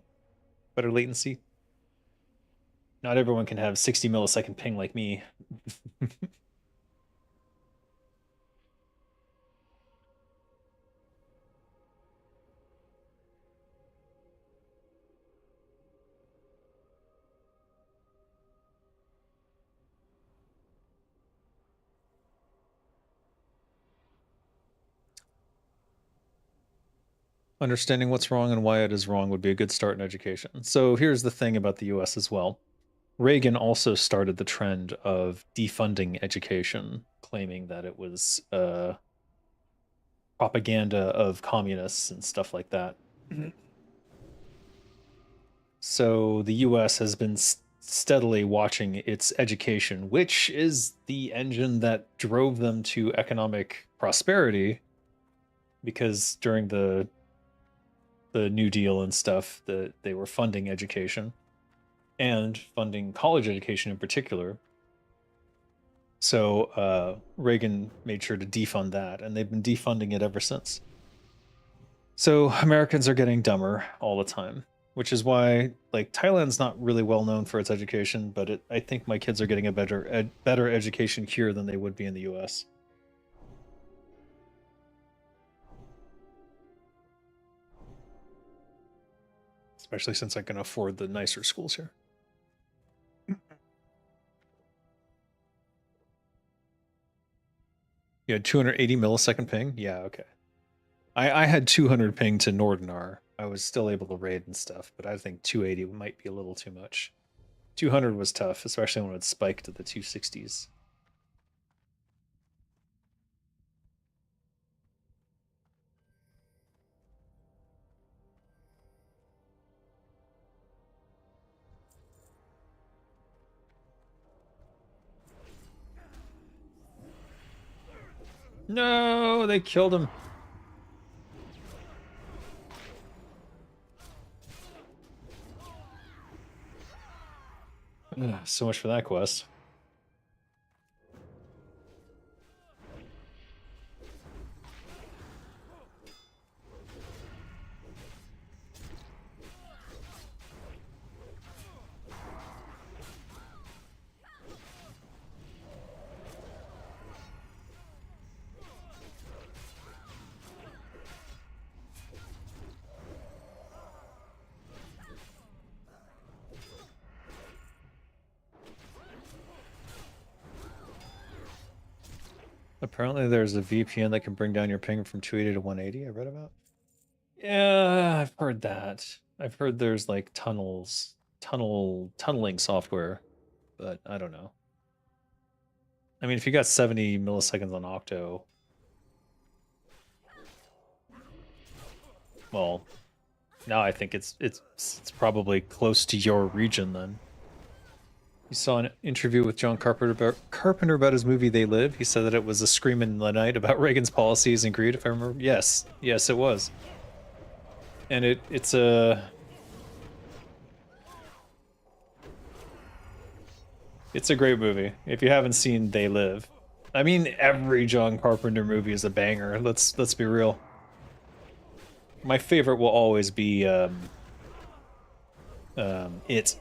Better latency? Not everyone can have 60 millisecond ping like me. Understanding what's wrong and why it is wrong would be a good start in education. So here's the thing about the US as well. Reagan also started the trend of defunding education, claiming that it was propaganda of communists and stuff like that. So the US has been steadily watching its education, which is the engine that drove them to economic prosperity, because during the New Deal and stuff, they were funding education and funding college education in particular. So Reagan made sure to defund that, and they've been defunding it ever since. So Americans are getting dumber all the time, which is why like Thailand's not really well known for its education, but I think my kids are getting a better education here than they would be in the U.S. Especially since I can afford the nicer schools here. You had 280 millisecond ping? Yeah, okay. I had 200 ping to Nordinar. I was still able to raid and stuff, but I think 280 might be a little too much. 200 was tough, especially when it spiked to the 260s. No, they killed him. Ugh, so much for that quest. Apparently there's a VPN that can bring down your ping from 280 to 180, I read about. Yeah, I've heard that. I've heard there's like tunneling software, but I don't know. I mean, if you got 70 milliseconds on Octo, well, now I think it's probably close to your region then. You saw an interview with John Carpenter about his movie They Live. He said that it was a scream in the night about Reagan's policies and greed, if I remember. Yes, it was. And it's a great movie. If you haven't seen They Live, I mean, every John Carpenter movie is a banger. Let's be real. My favorite will always be It.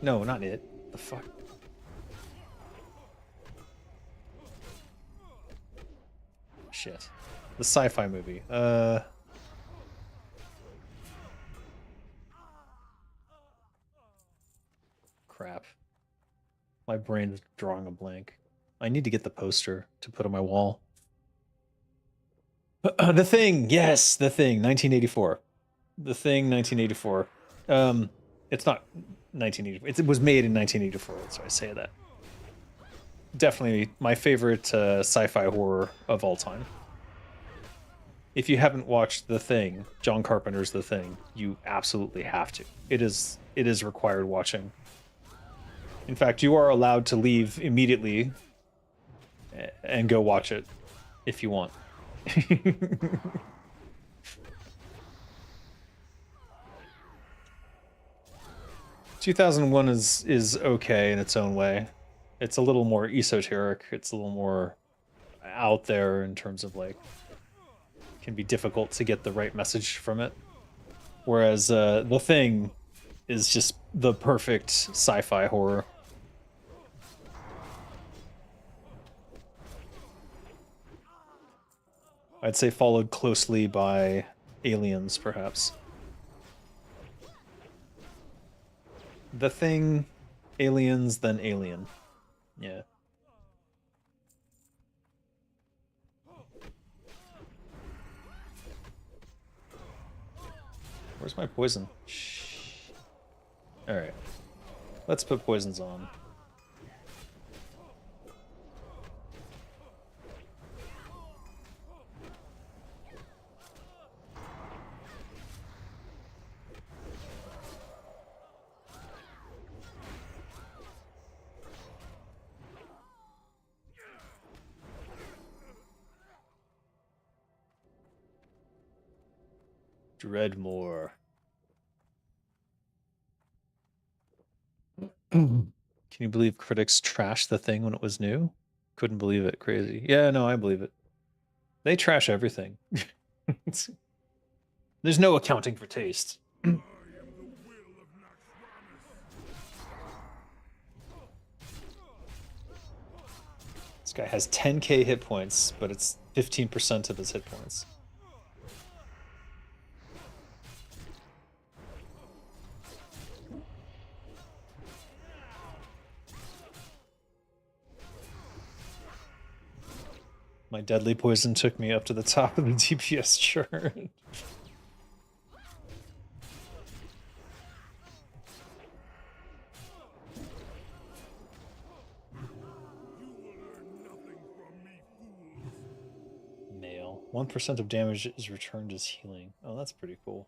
No, not It. The fuck. Shit. The sci-fi movie. Crap. My brain's drawing a blank. I need to get the poster to put on my wall. The Thing, yes, The Thing, 1984. The Thing, 1984. It's not 1984. It was made in 1984, so I say that. Definitely my favorite sci-fi horror of all time. If you haven't watched The Thing, John Carpenter's The Thing, you absolutely have to. It is required watching. In fact, you are allowed to leave immediately and go watch it if you want. 2001 is okay in its own way. It's a little more esoteric. It's a little more out there in terms of like, it can be difficult to get the right message from it. Whereas The Thing is just the perfect sci-fi horror. I'd say followed closely by Aliens, perhaps. The Thing, Aliens, then Alien. Yeah. Where's my poison? Shh. Alright. Let's put poisons on. Dreadmore. Can you believe critics trashed the thing when it was new? Couldn't believe it. Crazy. Yeah, no, I believe it. They trash everything. There's no accounting for taste. This guy has 10k hit points, but it's 15% of his hit points. My deadly poison took me up to the top of the DPS chart. Nail. 1% of damage is returned as healing. Oh, that's pretty cool.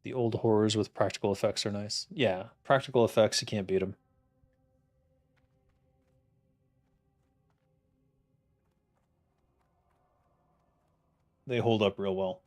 The old horrors with practical effects are nice. Yeah, practical effects, you can't beat them. They hold up real well.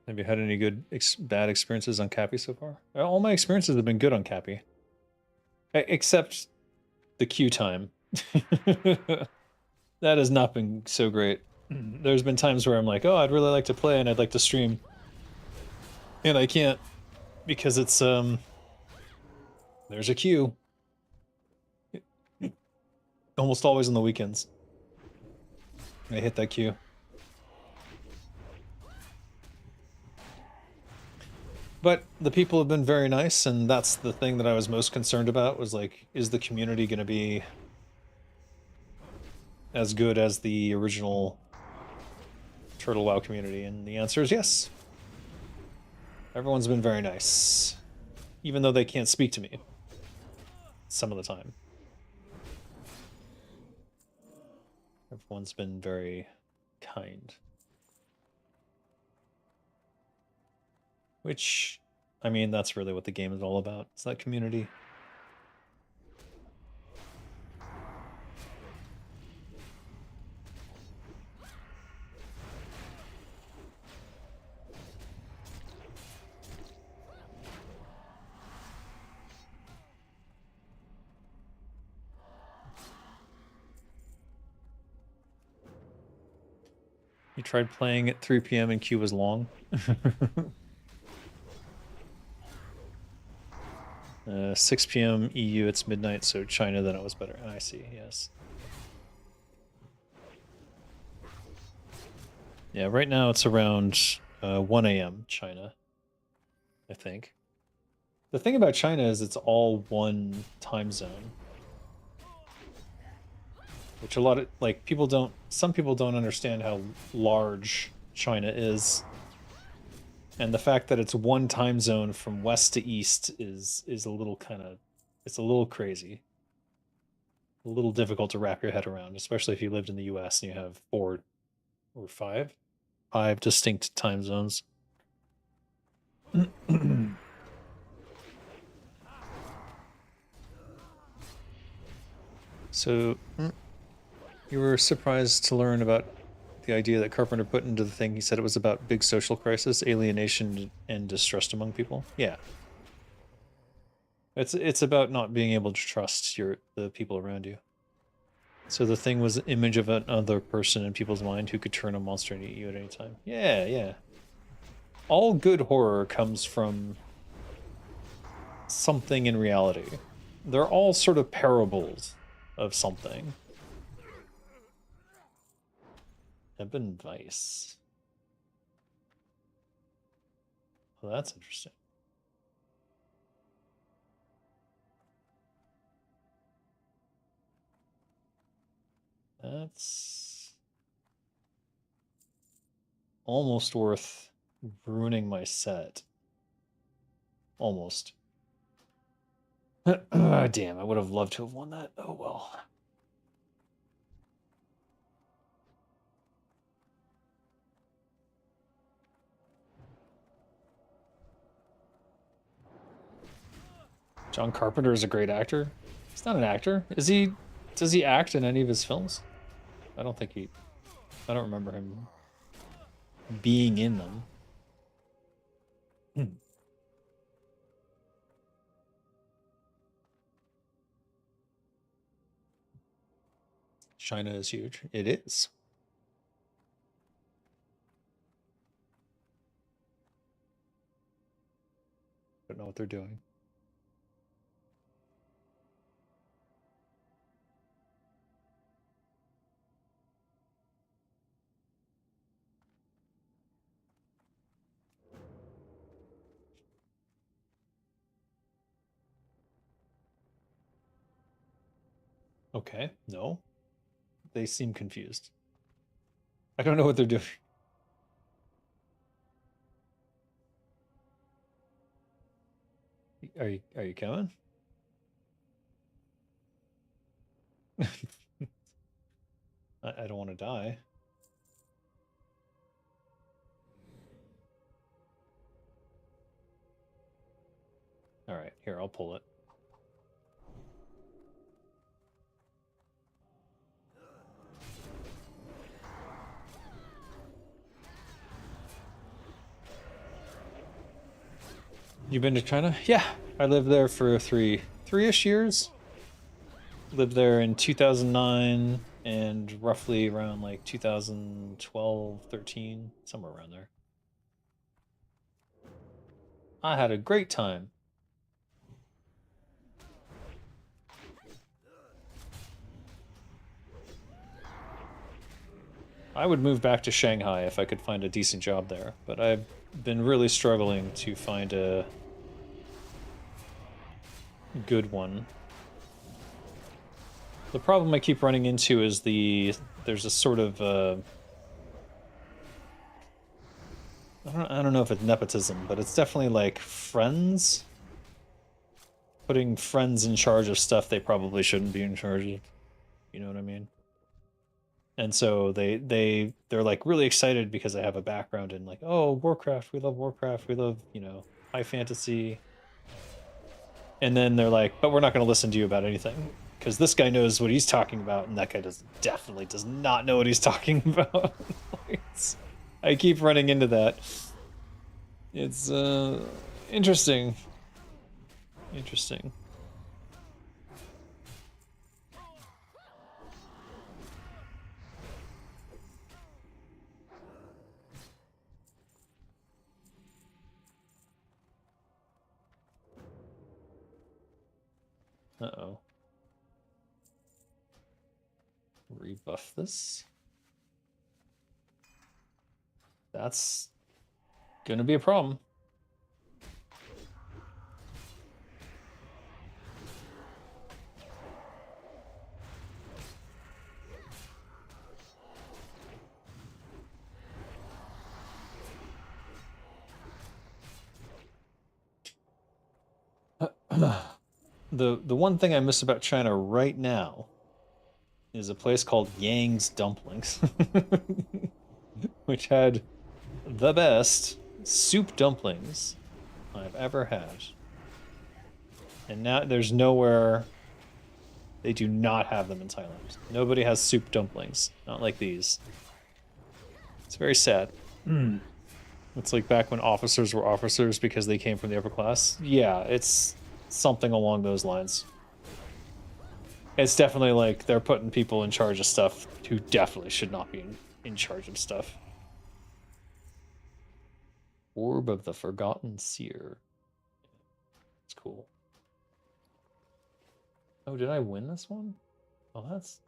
Have you had any good, bad experiences on Cappy so far? All my experiences have been good on Cappy. Except the queue time. That has not been so great. There's been times where I'm like, oh, I'd really like to play and I'd like to stream. And I can't because it's, there's a queue. Almost always on the weekends. I hit that queue. But the people have been very nice, and that's the thing that I was most concerned about, was like, is the community going to be as good as the original Turtle WoW community? And the answer is yes. Everyone's been very nice, even though they can't speak to me some of the time. Everyone's been very kind. Which, I mean, that's really what the game is all about. It's that community. You tried playing at 3 p.m. and queue was long? 6 p.m. EU, it's midnight, so China, then it was better. I see, yes. Yeah, right now it's around 1 a.m. China, I think. The thing about China is it's all one time zone. Which a lot of, like, people don't, some people don't understand how large China is. And the fact that it's one time zone from west to east is a little kind of, it's a little crazy. A little difficult to wrap your head around, especially if you lived in the US and you have 4 or 5 distinct time zones. So, you were surprised to learn about the idea that Carpenter put into the thing. He said it was about big social crisis, alienation, and distrust among people. Yeah. It's about not being able to trust the people around you. So the thing was an image of another person in people's mind who could turn a monster and eat you at any time. Yeah, yeah. All good horror comes from something in reality. They're all sort of parables of something. Ebon Vice. Well, that's interesting. That's almost worth ruining my set. Almost. Damn, I would have loved to have won that. Oh well. John Carpenter is a great actor. He's not an actor. Is he? Does he act in any of his films? I don't think he. I don't remember him being in them. China is huge. It is. Don't know what they're doing. Okay, no. They seem confused. I don't know what they're doing. Are you coming? I don't want to die. All right, here, I'll pull it. You been to China? Yeah, I lived there for three-ish years. Lived there in 2009 and roughly around like 2012, 13, somewhere around there. I had a great time. I would move back to Shanghai if I could find a decent job there, but I've been really struggling to find a good one. The problem I keep running into is there's a sort of I don't know if it's nepotism, but it's definitely like friends putting friends in charge of stuff they probably shouldn't be in charge of. You know what I mean? And so they're like really excited because I have a background in like, oh, Warcraft, we love Warcraft, we love, high fantasy. And then they're like, but we're not going to listen to you about anything because this guy knows what he's talking about, and that guy definitely does not know what he's talking about. I keep running into that. It's interesting. Interesting. Uh-oh. Rebuff this. That's gonna be a problem. The one thing I miss about China right now is a place called Yang's Dumplings, which had the best soup dumplings I've ever had. And now there's nowhere they do not have them in Thailand. Nobody has soup dumplings, not like these. It's very sad. It's like back when officers were officers because they came from the upper class. Yeah, it's something along those lines. It's definitely like they're putting people in charge of stuff who definitely should not be in charge of stuff. Orb of the Forgotten Seer. It's cool. Oh, did I win this one? Oh, that's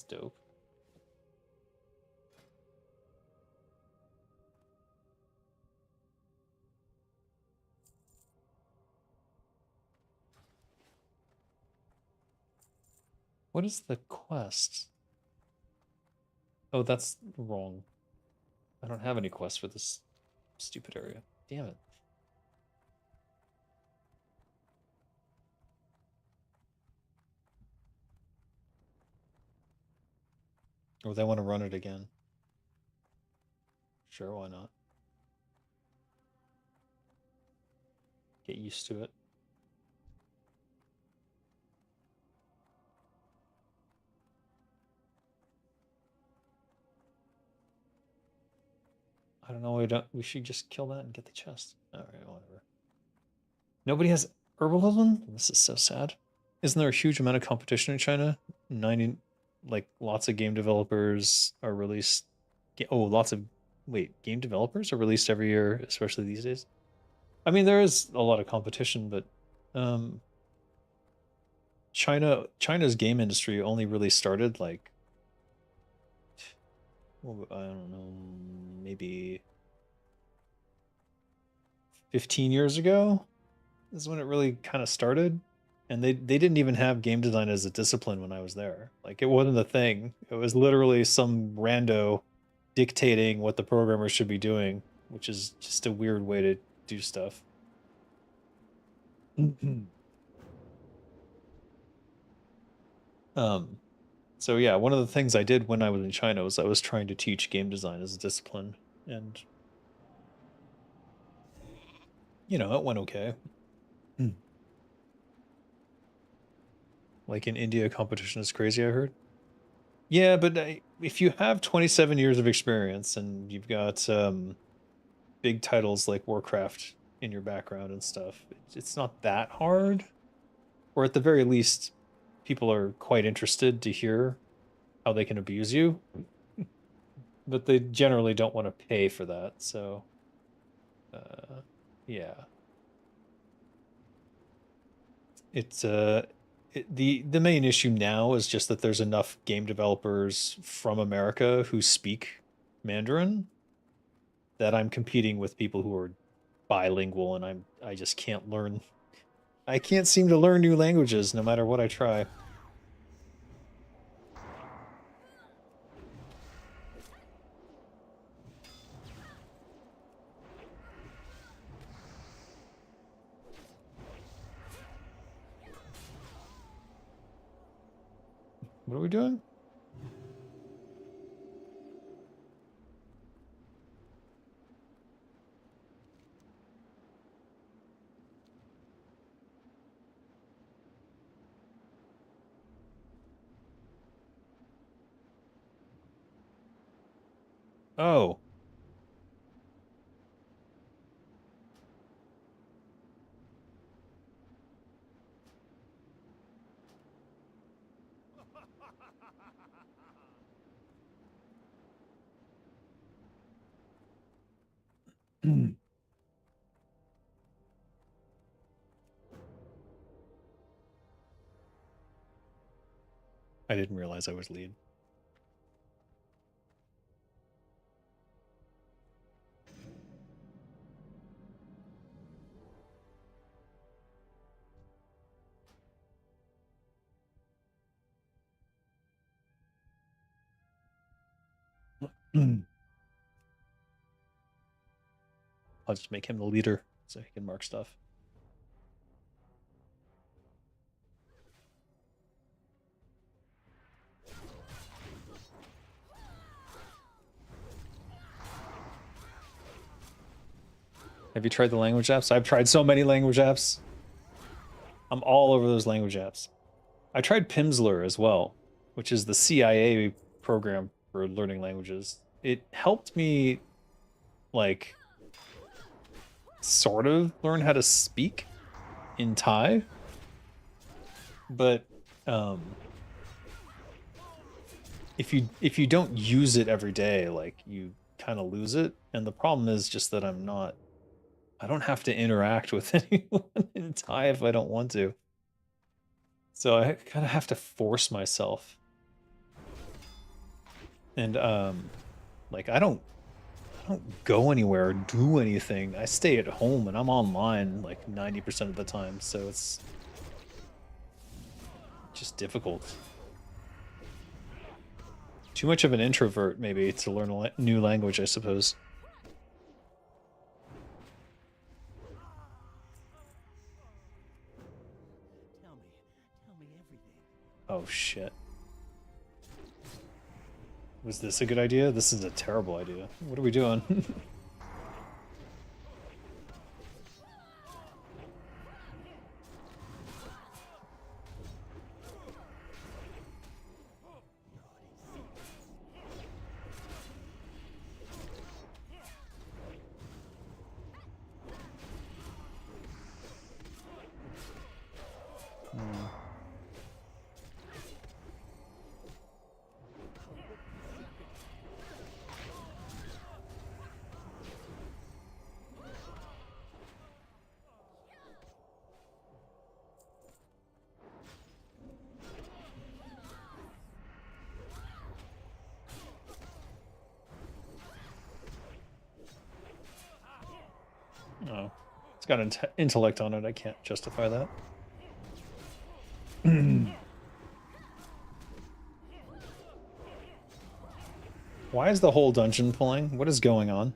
dope. What is the quest? Oh, that's wrong. I don't have any quests for this stupid area. Damn it. Or they want to run it again. Sure, why not? Get used to it. I don't know. We should just kill that and get the chest. All right, whatever. Nobody has herbalism? This is so sad. Isn't there a huge amount of competition in China? 90, like lots of game developers are released. Oh, lots of game developers are released every year, especially these days. I mean, there is a lot of competition, but um, China's game industry only really started like, well, I don't know, maybe 15 years ago is when it really kind of started. And they didn't even have game design as a discipline when I was there. Like, it wasn't a thing. It was literally some rando dictating what the programmers should be doing, which is just a weird way to do stuff. um so yeah, one of the things I did when I was in China was I was trying to teach game design as a discipline, and it went okay. Like in India, competition is crazy, I heard. Yeah, but if you have 27 years of experience and you've got big titles like Warcraft in your background and stuff, it's not that hard. Or at the very least, people are quite interested to hear how they can abuse you. But they generally don't want to pay for that, so yeah. It's the main issue now is just that there's enough game developers from America who speak Mandarin that I'm competing with people who are bilingual, and I just can't learn. I can't seem to learn new languages no matter what I try. What are we doing? Oh. I didn't realize I was lead. I'll just make him the leader so he can mark stuff. Have you tried the language apps? I've tried so many language apps. I'm all over those language apps. I tried Pimsleur as well, which is the CIA program for learning languages. It helped me, like, sort of learn how to speak in Thai, but if you don't use it every day, like you kind of lose it. And the problem is just that I don't have to interact with anyone in Thai if I don't want to. So I kind of have to force myself. And like I don't go anywhere or do anything. I stay at home and I'm online like 90% of the time, so it's just difficult. Too much of an introvert, maybe, to learn a new language, I suppose. Tell me everything. Oh shit. Was this a good idea? This is a terrible idea. What are we doing? Oh, it's got intellect on it. I can't justify that. Why is the whole dungeon pulling? What is going on?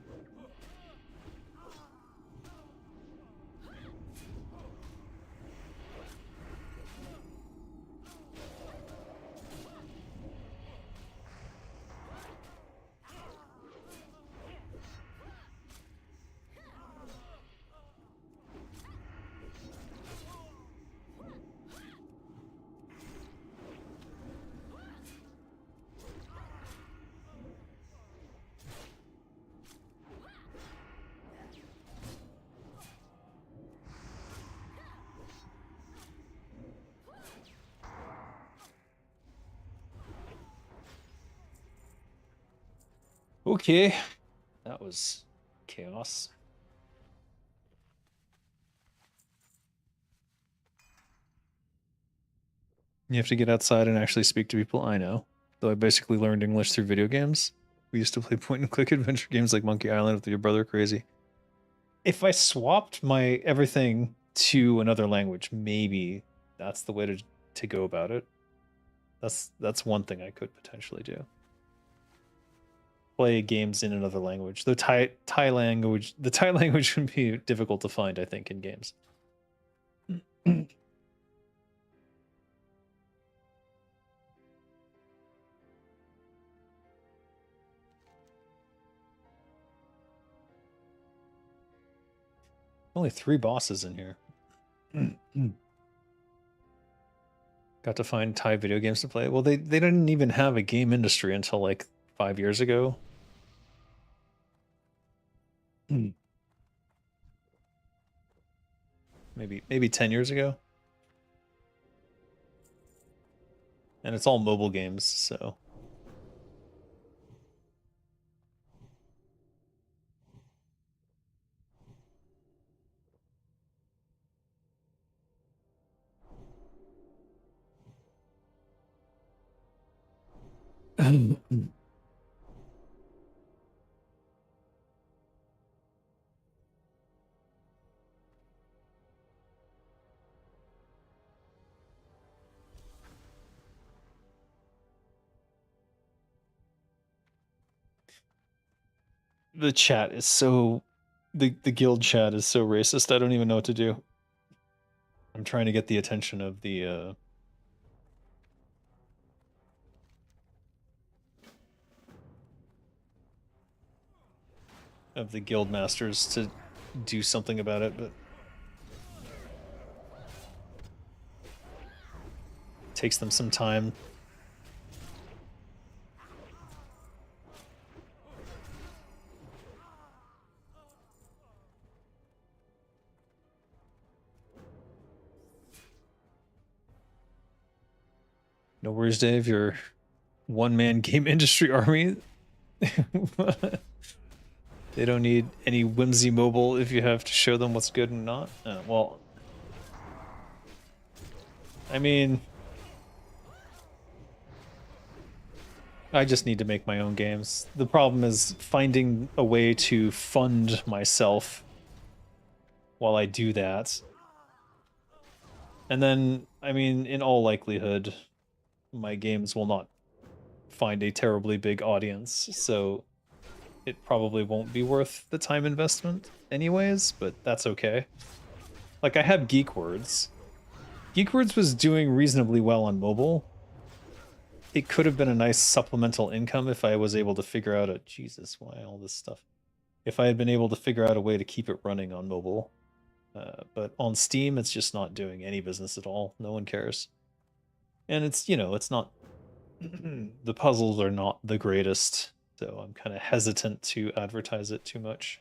Okay, that was chaos. You have to get outside and actually speak to people. I know. Though I basically learned English through video games. We used to play point and click adventure games like Monkey Island with your brother. Crazy. If I swapped my everything to another language, maybe that's the way to go about it. That's one thing I could potentially do. Play games in another language. The Thai language would be difficult to find, I think, in games. Only 3 bosses in here. Got to find Thai video games to play. Well, they didn't even have a game industry until like 5 years ago. Maybe 10 years ago. And it's all mobile games, so. The chat is so the guild chat is so racist. I don't even know what to do. I'm trying to get the attention of the guild masters to do something about it, but it takes them some time. No worries, Dave. Your one-man game industry army. They don't need any whimsy mobile if you have to show them what's good and not. Well, I mean, I just need to make my own games. The problem is finding a way to fund myself while I do that. And then, I mean, in all likelihood, my games will not find a terribly big audience, so it probably won't be worth the time investment anyways, but that's okay. Like, I have Geek Words. Geek Words was doing reasonably well on mobile. It could have been a nice supplemental income if I was able to figure out a... Jesus, why all this stuff? If I had been able to figure out a way to keep it running on mobile. But on Steam, it's just not doing any business at all. No one cares. And it's, you know, it's not... the puzzles are not the greatest, so I'm kind of hesitant to advertise it too much.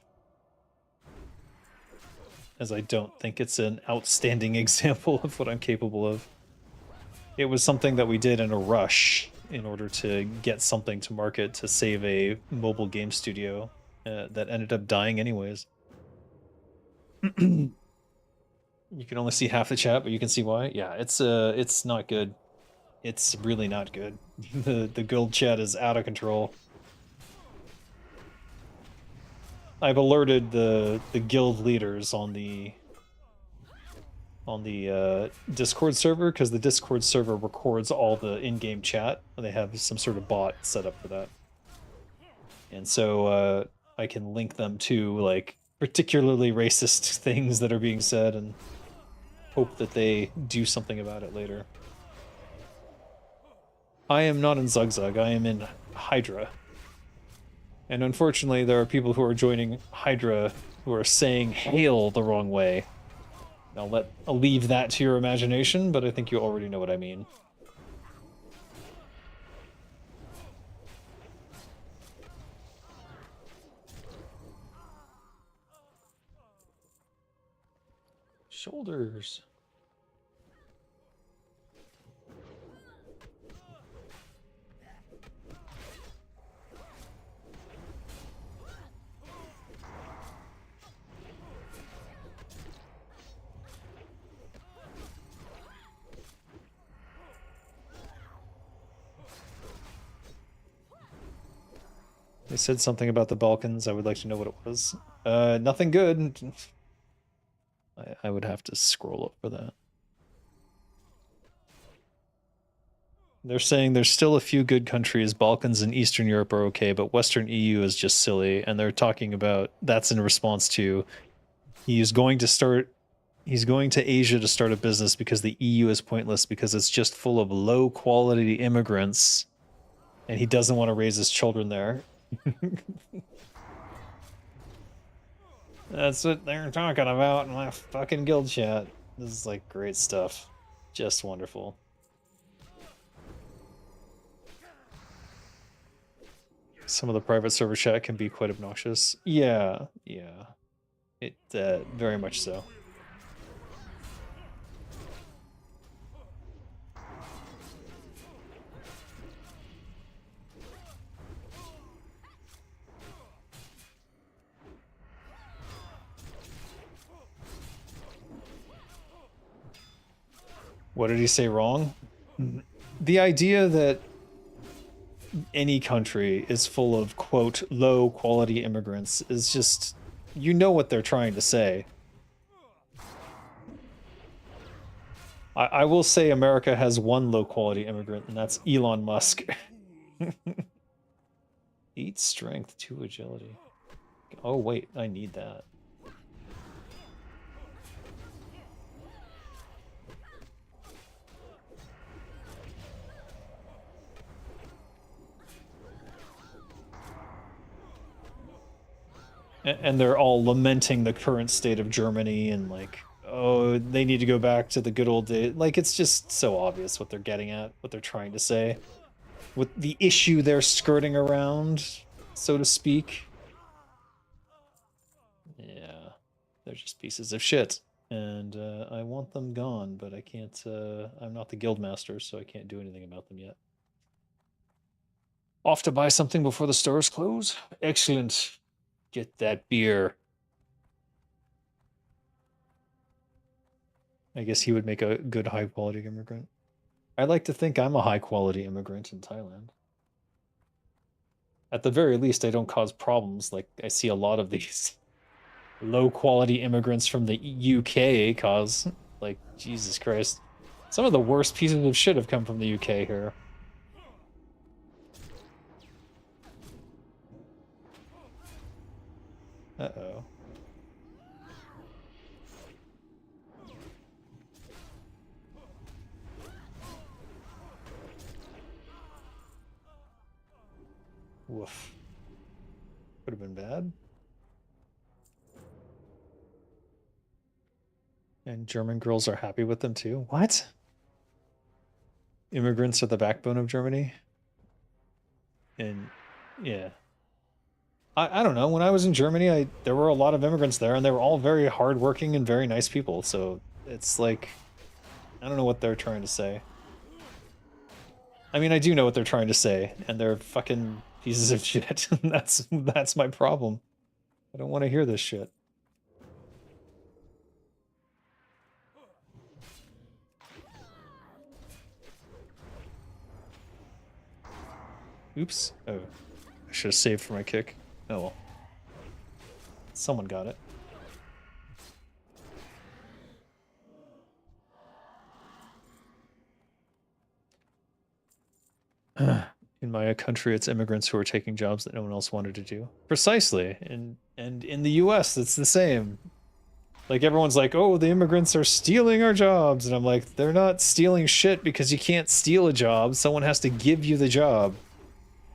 As I don't think it's an outstanding example of what I'm capable of. It was something that we did in a rush in order to get something to market to save a mobile game studio that ended up dying anyways. You can only see half the chat, but you can see why. Yeah, it's not good. It's really not good. The guild chat is out of control. I've alerted the guild leaders on the Discord server, because the Discord server records all the in-game chat. They have some sort of bot set up for that. And so I can link them to, like, particularly racist things that are being said and hope that they do something about it later. I am not in Zugzug, I am in Hydra. And unfortunately, there are people who are joining Hydra who are saying hail the wrong way. I'll leave that to your imagination, but I think you already know what I mean. Shoulders. They said something about the Balkans. I would like to know what it was. Nothing good. I would have to scroll up for that. They're saying there's still a few good countries. Balkans and Eastern Europe are okay, but Western EU is just silly. And they're talking about that's in response to he's going to Asia to start a business because the EU is pointless because it's just full of low quality immigrants, and he doesn't want to raise his children there. That's what they're talking about in my fucking guild chat. This is like great stuff. Just wonderful. Some of the private server chat can be quite obnoxious. Yeah. It very much so. What did he say wrong? The idea that any country is full of, quote, low quality immigrants is just, you know what they're trying to say. I will say America has one low quality immigrant, and that's Elon Musk. 8 strength, 2 agility. Oh wait, I need that. And they're all lamenting the current state of Germany and like, oh, they need to go back to the good old days. Like, it's just so obvious what they're getting at, what they're trying to say. With the issue they're skirting around, so to speak. Yeah, they're just pieces of shit. And I want them gone, but I can't, I'm not the guild master, so I can't do anything about them yet. Off to buy something before the stores close? Excellent. Get that beer. I guess he would make a good high-quality immigrant. I like to think I'm a high-quality immigrant in Thailand. At the very least, I don't cause problems like I see a lot of these low-quality immigrants from the UK cause. Like, Jesus Christ. Some of the worst pieces of shit have come from the UK here. Uh-oh. Woof. Would have been bad. And German girls are happy with them too? What? Immigrants are the backbone of Germany? And yeah. I don't know. When I was in Germany, there were a lot of immigrants there, and they were all very hardworking and very nice people. So it's like, I don't know what they're trying to say. I mean, I do know what they're trying to say, and they're fucking pieces of shit. That's my problem. I don't want to hear this shit. Oops. Oh, I should have saved for my kick. Oh well. Someone got it. In my country, it's immigrants who are taking jobs that no one else wanted to do. Precisely. And in the US, it's the same. Like, everyone's like, oh, the immigrants are stealing our jobs. And I'm like, they're not stealing shit because you can't steal a job. Someone has to give you the job.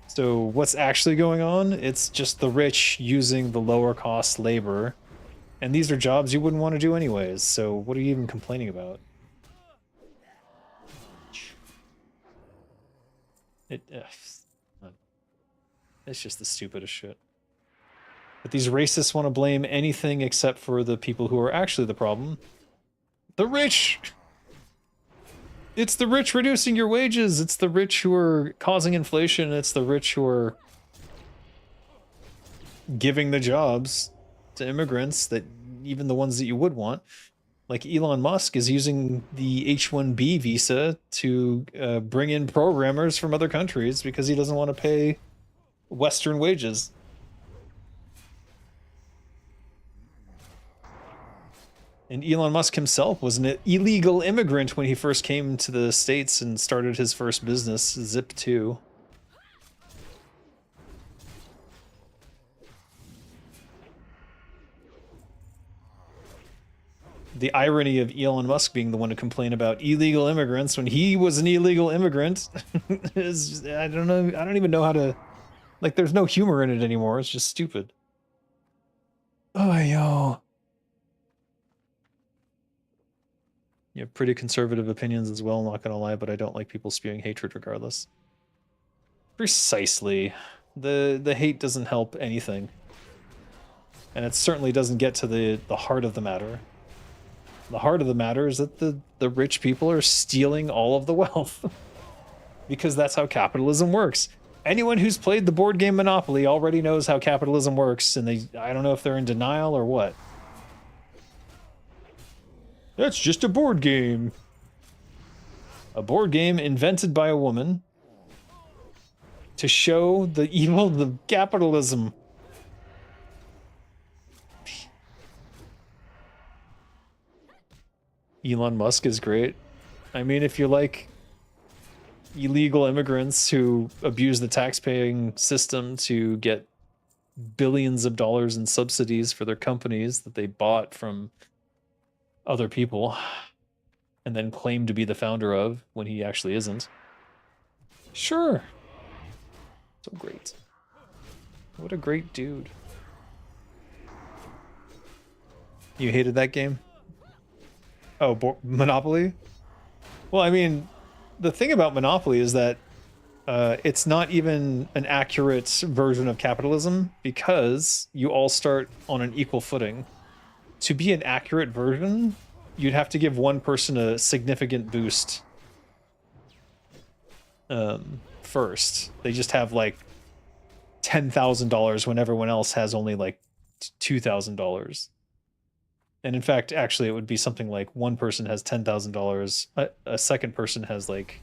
So what's actually going on? It's just the rich using the lower cost labor. And these are jobs you wouldn't want to do anyways. So what are you even complaining about? It's just the stupidest shit. But these racists want to blame anything except for the people who are actually the problem. The rich! It's the rich reducing your wages. It's the rich who are causing inflation. It's the rich who are giving the jobs to immigrants, that even the ones that you would want. Like Elon Musk is using the H-1B visa to bring in programmers from other countries because he doesn't want to pay Western wages. And Elon Musk himself was an illegal immigrant when he first came to the States and started his first business, Zip2. The irony of Elon Musk being the one to complain about illegal immigrants when he was an illegal immigrant is, I don't know, I don't even know how to, like, there's no humor in it anymore. It's just stupid. Oh, yo. You have pretty conservative opinions as well, not gonna lie, but I don't like people spewing hatred regardless. Precisely. The hate doesn't help anything. And it certainly doesn't get to the heart of the matter. The heart of the matter is that the rich people are stealing all of the wealth. Because that's how capitalism works. Anyone who's played the board game Monopoly already knows how capitalism works, and I don't know if they're in denial or what. That's just a board game. A board game invented by a woman to show the evil of capitalism. Elon Musk is great. I mean, if you like illegal immigrants who abuse the tax-paying system to get billions of dollars in subsidies for their companies that they bought from other people and then claim to be the founder of when he actually isn't. Sure. So great. What a great dude. You hated that game? Oh, Monopoly? Well, I mean, the thing about Monopoly is that it's not even an accurate version of capitalism because you all start on an equal footing. To be an accurate version, you'd have to give one person a significant boost first. They just have like $10,000 when everyone else has only like $2,000. And in fact, actually, it would be something like one person has $10,000, a second person has like,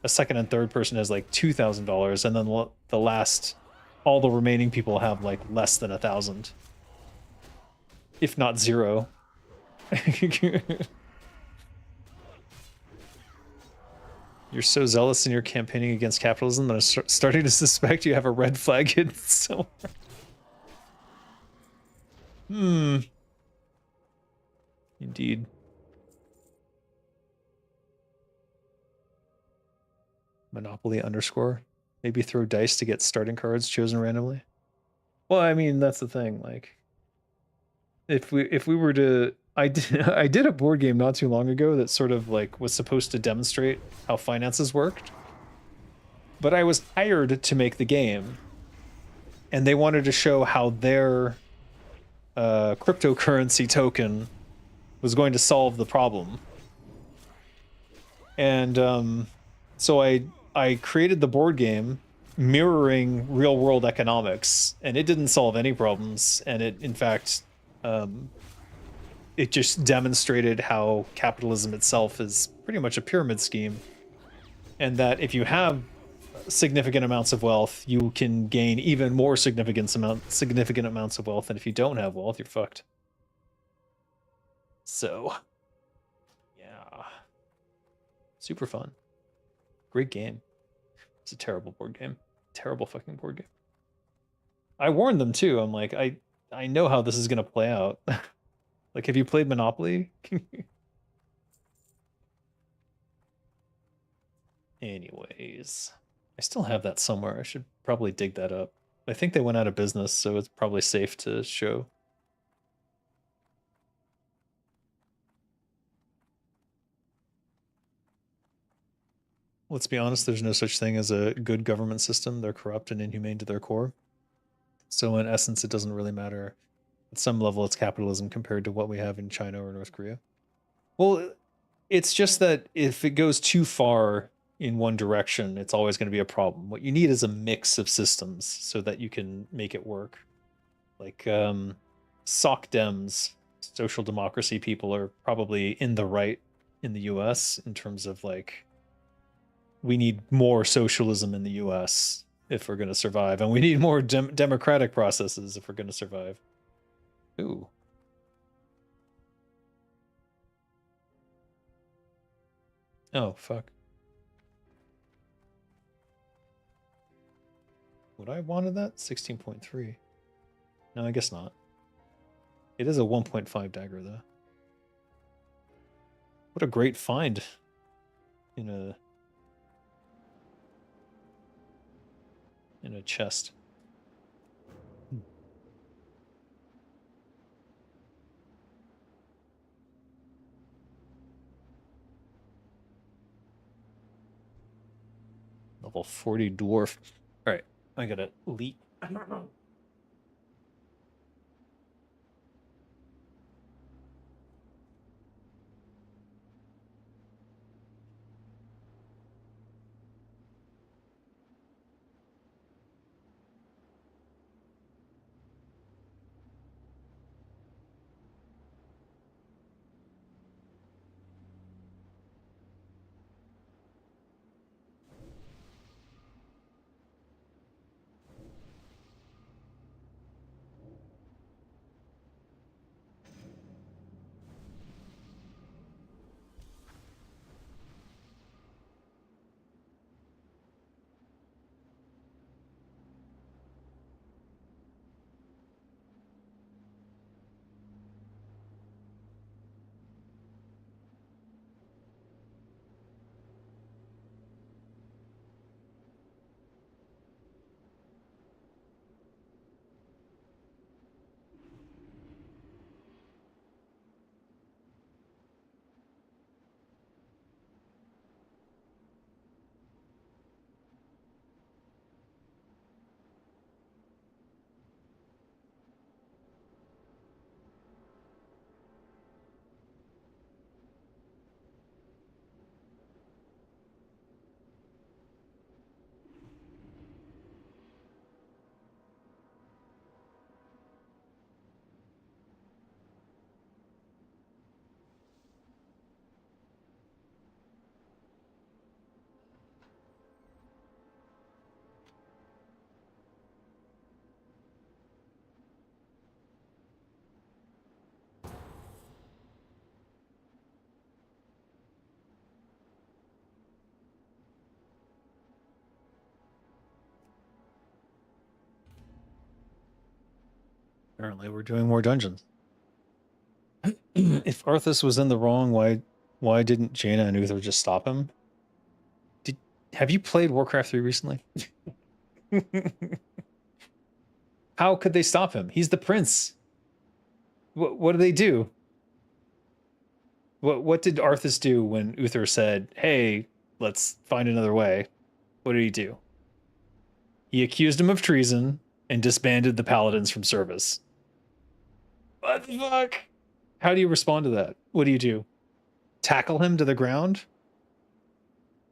a second and third person has like $2,000, and then the last, all the remaining people have like less than 1,000, if not zero. You're so zealous in your campaigning against capitalism that I'm starting to suspect you have a red flag hidden somewhere. Indeed. Monopoly underscore. Maybe throw dice to get starting cards chosen randomly. Well, I mean, that's the thing. Like, if we were to, I did a board game not too long ago that sort of like was supposed to demonstrate how finances worked, but I was hired to make the game, and they wanted to show how their cryptocurrency token was going to solve the problem. And so I created the board game mirroring real world economics, and it didn't solve any problems, and it in fact it just demonstrated how capitalism itself is pretty much a pyramid scheme, and that if you have significant amounts of wealth, you can gain even more significant amounts of wealth, and if you don't have wealth, you're fucked. So yeah, super fun, great game. It's a terrible board game, terrible fucking board game. I warned them too. I'm like, I know how this is gonna play out. Like, have you played Monopoly? Anyways, I still have that somewhere. I should probably dig that up. I think they went out of business, so it's probably safe to show. Let's be honest, there's no such thing as a good government system. They're corrupt and inhumane to their core. So in essence, it doesn't really matter. At some level, it's capitalism compared to what we have in China or North Korea. Well, it's just that if it goes too far in one direction, it's always going to be a problem. What you need is a mix of systems so that you can make it work. Like Soc Dems, social democracy people, are probably in the right in the US in terms of like, we need more socialism in the US if we're going to survive, and we need more democratic processes if we're going to survive. Ooh. Oh, fuck. Would I have wanted that? 16.3. No, I guess not. It is a 1.5 dagger, though. What a great find in a chest. Level 40 dwarf. All right, I gotta leap. Apparently, we're doing more dungeons. If Arthas was in the wrong, why didn't Jaina and Uther just stop him? Have you played Warcraft 3 recently? How could they stop him? He's the prince. What do they do? What did Arthas do when Uther said, "Hey, let's find another way"? What did he do? He accused him of treason and disbanded the paladins from service. What the fuck? How do you respond to that? What do you do? Tackle him to the ground?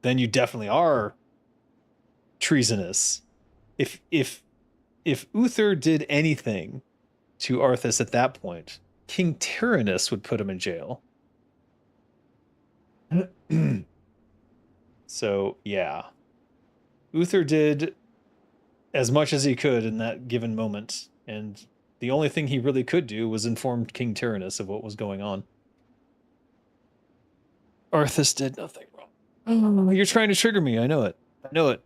Then you definitely are treasonous. If Uther did anything to Arthas at that point, King Tyrannus would put him in jail. So, yeah. Uther did as much as he could in that given moment, and the only thing he really could do was inform King Tyrannus of what was going on. Arthas did nothing wrong. Oh, you're trying to trigger me. I know it. I know it.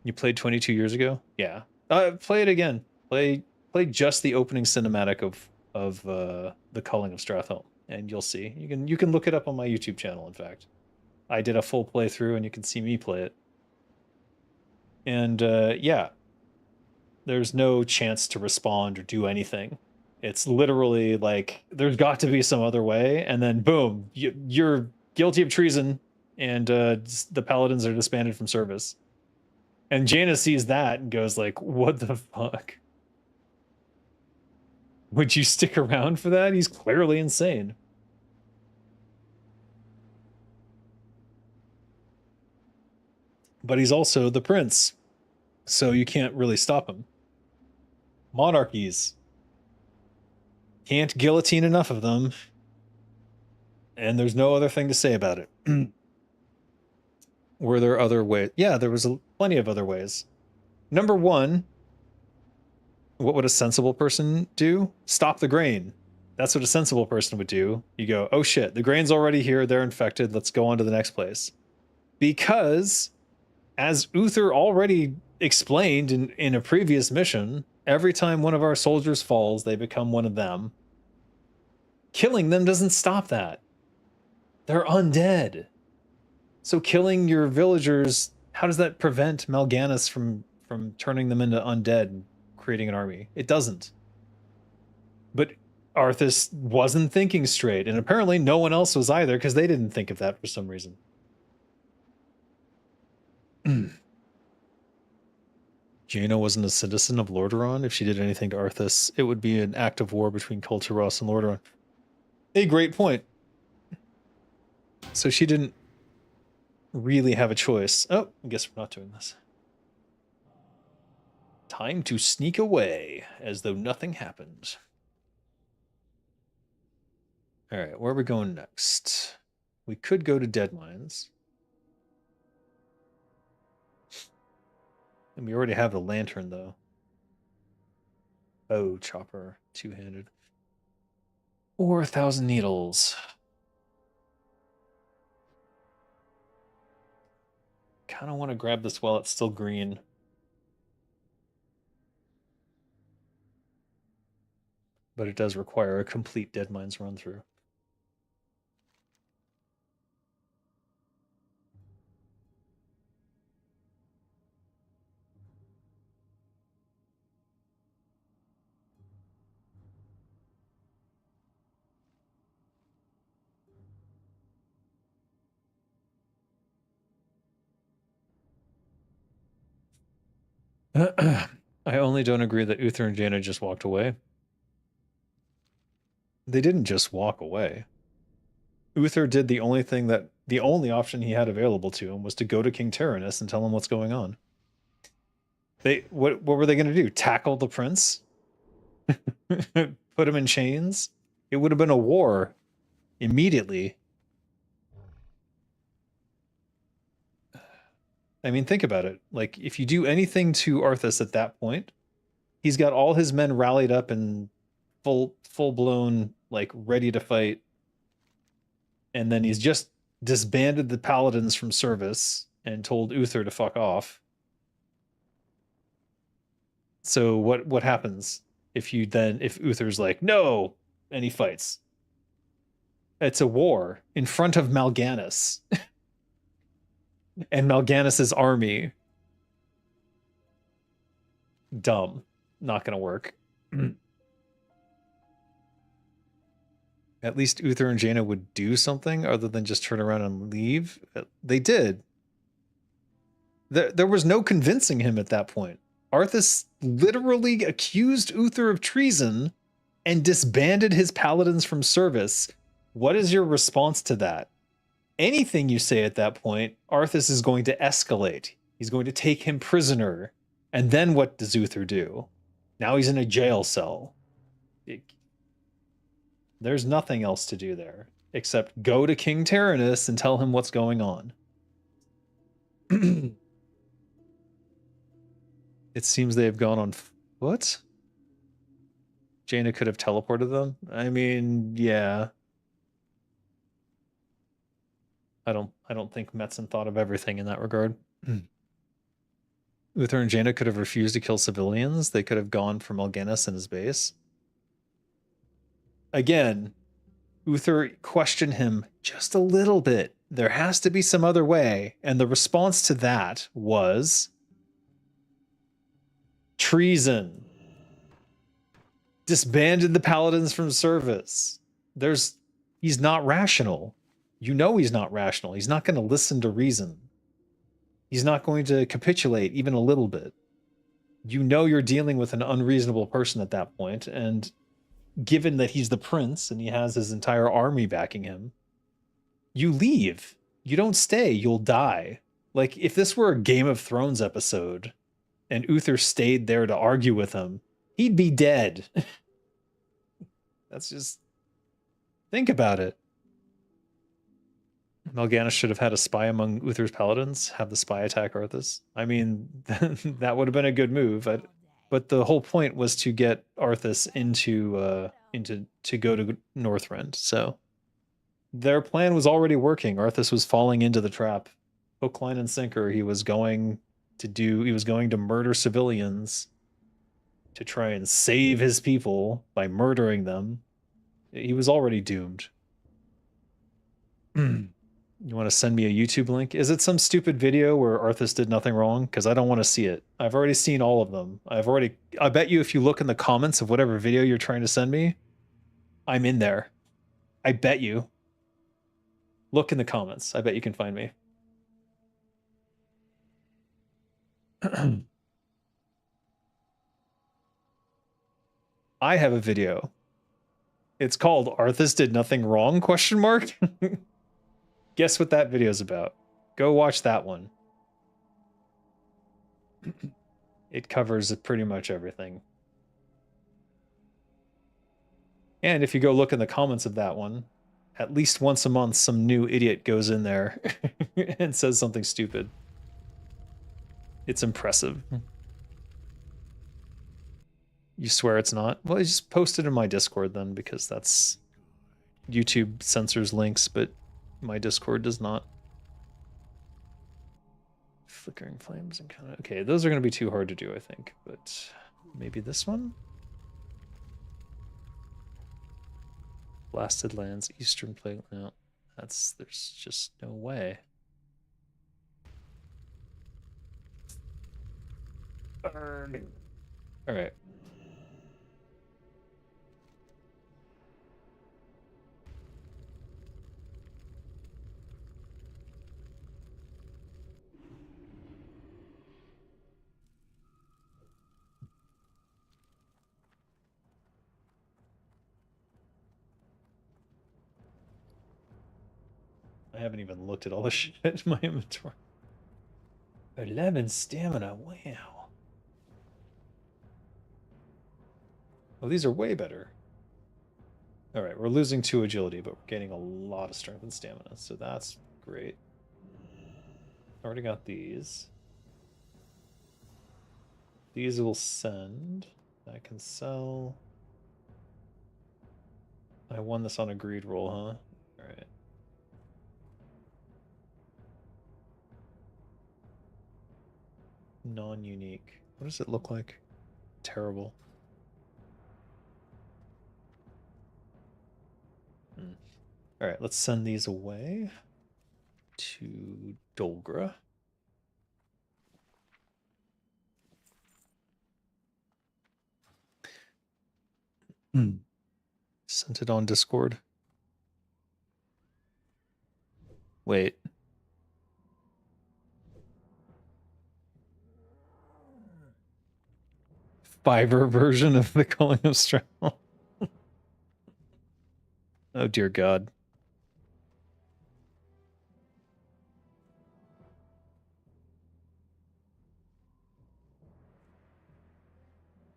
You played 22 years ago? Yeah. Play it again. Play just the opening cinematic of the Culling of Stratholme, and you'll see. You can look it up on my YouTube channel. In fact, I did a full playthrough, and you can see me play it. And yeah, there's no chance to respond or do anything. It's literally like there's got to be some other way, and then boom, you're guilty of treason, and the paladins are disbanded from service. And Jaina sees that and goes like, "What the fuck? Would you stick around for that? He's clearly insane." But he's also the prince, so you can't really stop him. Monarchies. Can't guillotine enough of them. And there's no other thing to say about it. Were there other ways? Yeah, there was plenty of other ways. Number one, what would a sensible person do? Stop the grain. That's what a sensible person would do. You go, oh shit, the grain's already here, they're infected, let's go on to the next place. Because, as Uther already explained in a previous mission, every time one of our soldiers falls, they become one of them. Killing them doesn't stop that. They're undead. So killing your villagers, how does that prevent Mal'Ganis from turning them into undead and creating an army? It doesn't. But Arthas wasn't thinking straight, and apparently no one else was either, because they didn't think of that for some reason. Jaina wasn't a citizen of Lordaeron. If she did anything to Arthas, it would be an act of war between Kul Tiras and Lordaeron. A great point. So she didn't really have a choice. Oh, I guess we're not doing this. Time to sneak away, as though nothing happened. All right, where are we going next? We could go to Deadmines. And we already have the lantern, though. Oh, chopper, two-handed. Or 1,000 needles. Kind of want to grab this while it's still green. But it does require a complete Deadmines run through. I only don't agree that Uther and Jaina just walked away. They didn't just walk away. Uther did the only option he had available to him was to go to King Tyrannus and tell him what's going on. What were they going to do? Tackle the prince? Put him in chains? It would have been a war immediately. I mean, think about it. Like, if you do anything to Arthas at that point, he's got all his men rallied up and full-blown, like, ready to fight. And then he's just disbanded the paladins from service and told Uther to fuck off. So what happens? if Uther's like, no, and he fights. It's a war in front of Mal'Ganis and Mal'Ganis's army. Dumb. Not gonna work. At least Uther and Jaina would do something other than just turn around and leave. They did. There was no convincing him at that point. Arthas literally accused Uther of treason and disbanded his paladins from service. What is your response to that? Anything you say at that point, Arthas is going to escalate. He's going to take him prisoner. And then what does Uther do? Now he's in a jail cell. There's nothing else to do there except go to King Tyrannus and tell him what's going on. It seems they have gone on foot. Jaina could have teleported them. I mean, yeah. I don't think Metzen thought of everything in that regard. Uther and Jaina could have refused to kill civilians. They could have gone for Mal'Ganis and his base. Again, Uther questioned him just a little bit. There has to be some other way. And the response to that was treason. Disbanded the paladins from service. He's not rational. You know he's not rational. He's not going to listen to reason. He's not going to capitulate even a little bit. You know you're dealing with an unreasonable person at that point, and given that he's the prince and he has his entire army backing him, you leave. You don't stay. You'll die. Like, if this were a Game of Thrones episode and Uther stayed there to argue with him, he'd be dead. That's just... Think about it. Mal'Ganis should have had a spy among Uther's paladins, have the spy attack Arthas. I mean, that would have been a good move. But the whole point was to get Arthas to go to Northrend. So their plan was already working. Arthas was falling into the trap. Hook, line, and sinker. He was going to murder civilians to try and save his people by murdering them. He was already doomed. You want to send me a YouTube link? Is it some stupid video where Arthas did nothing wrong? Because I don't want to see it. I've already seen all of them. I bet you if you look in the comments of whatever video you're trying to send me, I'm in there. I bet you. Look in the comments. I bet you can find me. I have a video. It's called Arthas Did Nothing Wrong? ? Guess what that video's about. Go watch that one. It covers pretty much everything. And if you go look in the comments of that one, at least once a month, some new idiot goes in there and says something stupid. It's impressive. You swear it's not? Well, I just post it in my Discord then, because that's... YouTube censors links, but my Discord does not. Flickering flames and kind of... Okay, those are going to be too hard to do, I think, but maybe this one? Blasted Lands, Eastern Plague... No, there's just no way. Burn. All right. I haven't even looked at all the shit in my inventory. 11 stamina, wow. Oh, these are way better. All right, we're losing 2 agility, but we're gaining a lot of strength and stamina, so that's great. Already got these. These will send. I can sell. I won this on a greed roll, huh? All right. Non-unique. What does it look like? Terrible. All right, let's send these away to Dolgra. Sent it on Discord. Wait. Fiverr version of the Calling of Strahl. Oh dear God.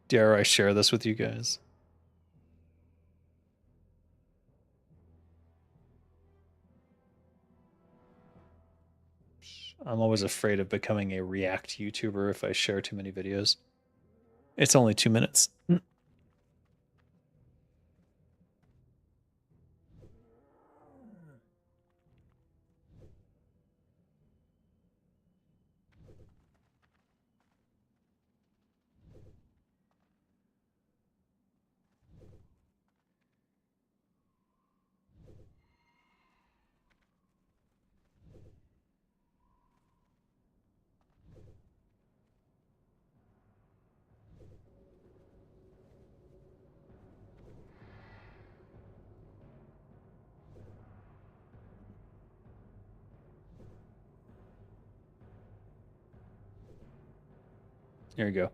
Dare I share this with you guys? I'm always afraid of becoming a React YouTuber if I share too many videos. It's only 2 minutes. Here you go.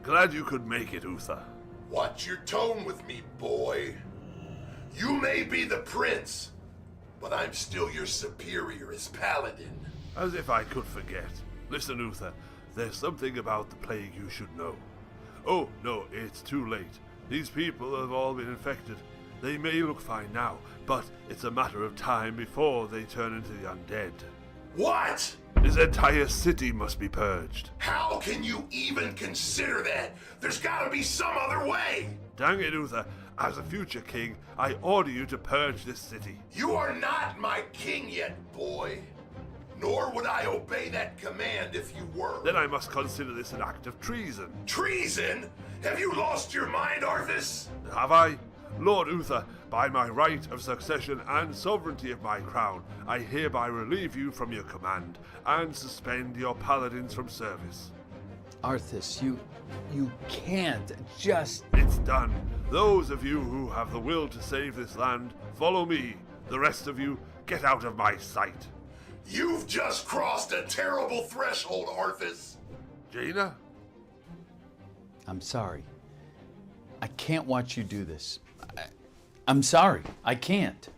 Glad you could make it, Uther. Watch your tone with me, boy. You may be the prince, but I'm still your superior as paladin. As if I could forget. Listen, Uther, there's something about the plague you should know. Oh, no, it's too late. These people have all been infected. They may look fine now, but it's a matter of time before they turn into the undead. What? This entire city must be purged. How can you even consider that? There's gotta be some other way. Dang it, Uther. As a future king, I order you to purge this city. You are not my king yet, boy. Nor would I obey that command if you were. Then I must consider this an act of treason. Treason? Have you lost your mind, Arthas? Have I? Lord Uther, by my right of succession and sovereignty of my crown, I hereby relieve you from your command and suspend your paladins from service. Arthas, you can't just... It's done. Those of you who have the will to save this land, follow me. The rest of you, get out of my sight. You've just crossed a terrible threshold, Arthas. Jaina? I'm sorry. I can't watch you do this. I'm sorry. I can't.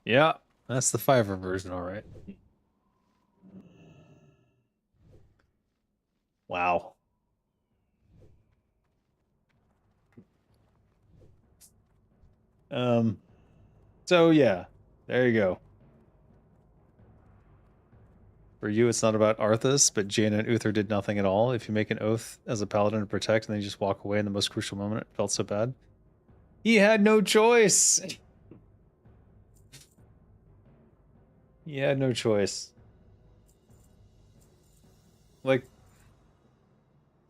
Yeah, that's the Fiverr version, all right. Wow. So yeah, there you go. For you, it's not about Arthas, but Jaina and Uther did nothing at all. If you make an oath as a paladin to protect and then you just walk away in the most crucial moment, it felt so bad. He had no choice. He had no choice. Like,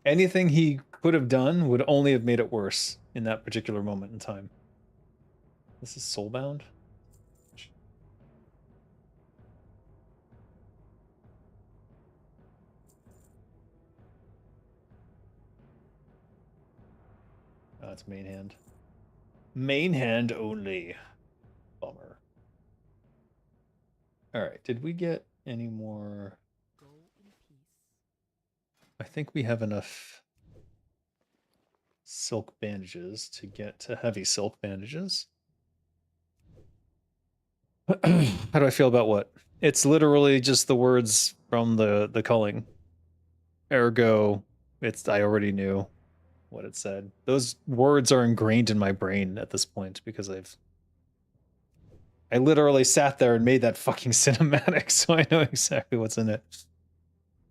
anything he could have done would only have made it worse in that particular moment in time. This is soulbound? Oh, it's main hand. Main hand only. Bummer. Alright, did we get any more? I think we have enough silk bandages to get to heavy silk bandages. How do I feel about what? It's literally just the words from the culling. Ergo, I already knew what it said. Those words are ingrained in my brain at this point because I literally sat there and made that fucking cinematic, so I know exactly what's in it.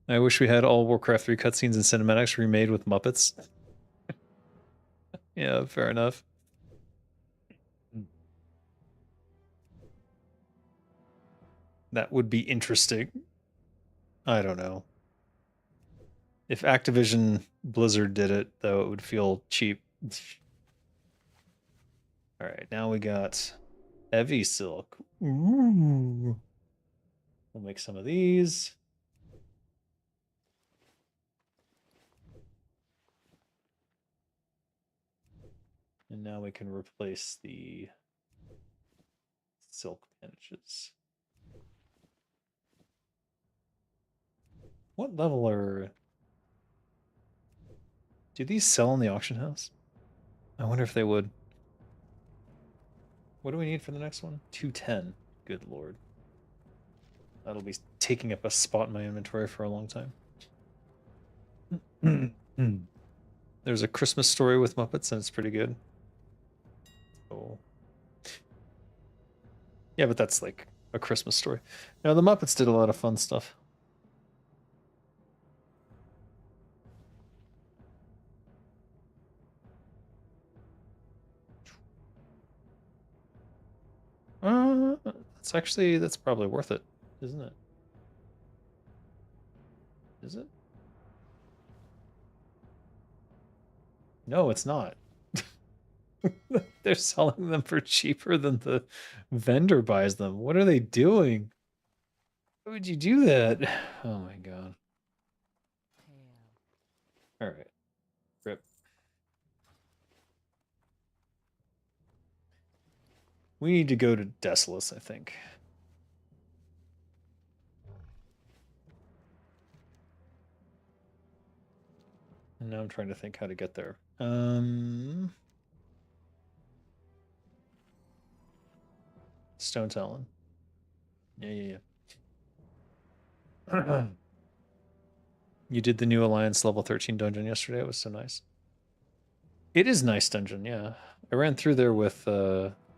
I wish we had all Warcraft 3 cutscenes and cinematics remade with Muppets. Yeah, fair enough. That would be interesting. I don't know. If Activision Blizzard did it, though, it would feel cheap. All right, now we got Heavy Silk. Ooh. We'll make some of these. And now we can replace the silk bandages. What level are... Do these sell in the auction house? I wonder if they would. What do we need for the next one? 210. Good lord. That'll be taking up a spot in my inventory for a long time. There's a Christmas Story with Muppets, and it's pretty good. Oh. Yeah, but that's like a Christmas story. Now, the Muppets did a lot of fun stuff. That's probably worth it, isn't it? Is it? No, it's not. They're selling them for cheaper than the vendor buys them. What are they doing? Why would you do that? Oh my god. All right. Rip. We need to go to Desolus, I think. And now I'm trying to think how to get there. Stone Talon. Yeah. You did the new Alliance level 13 dungeon yesterday. It was so nice. It is nice dungeon, yeah. I ran through there with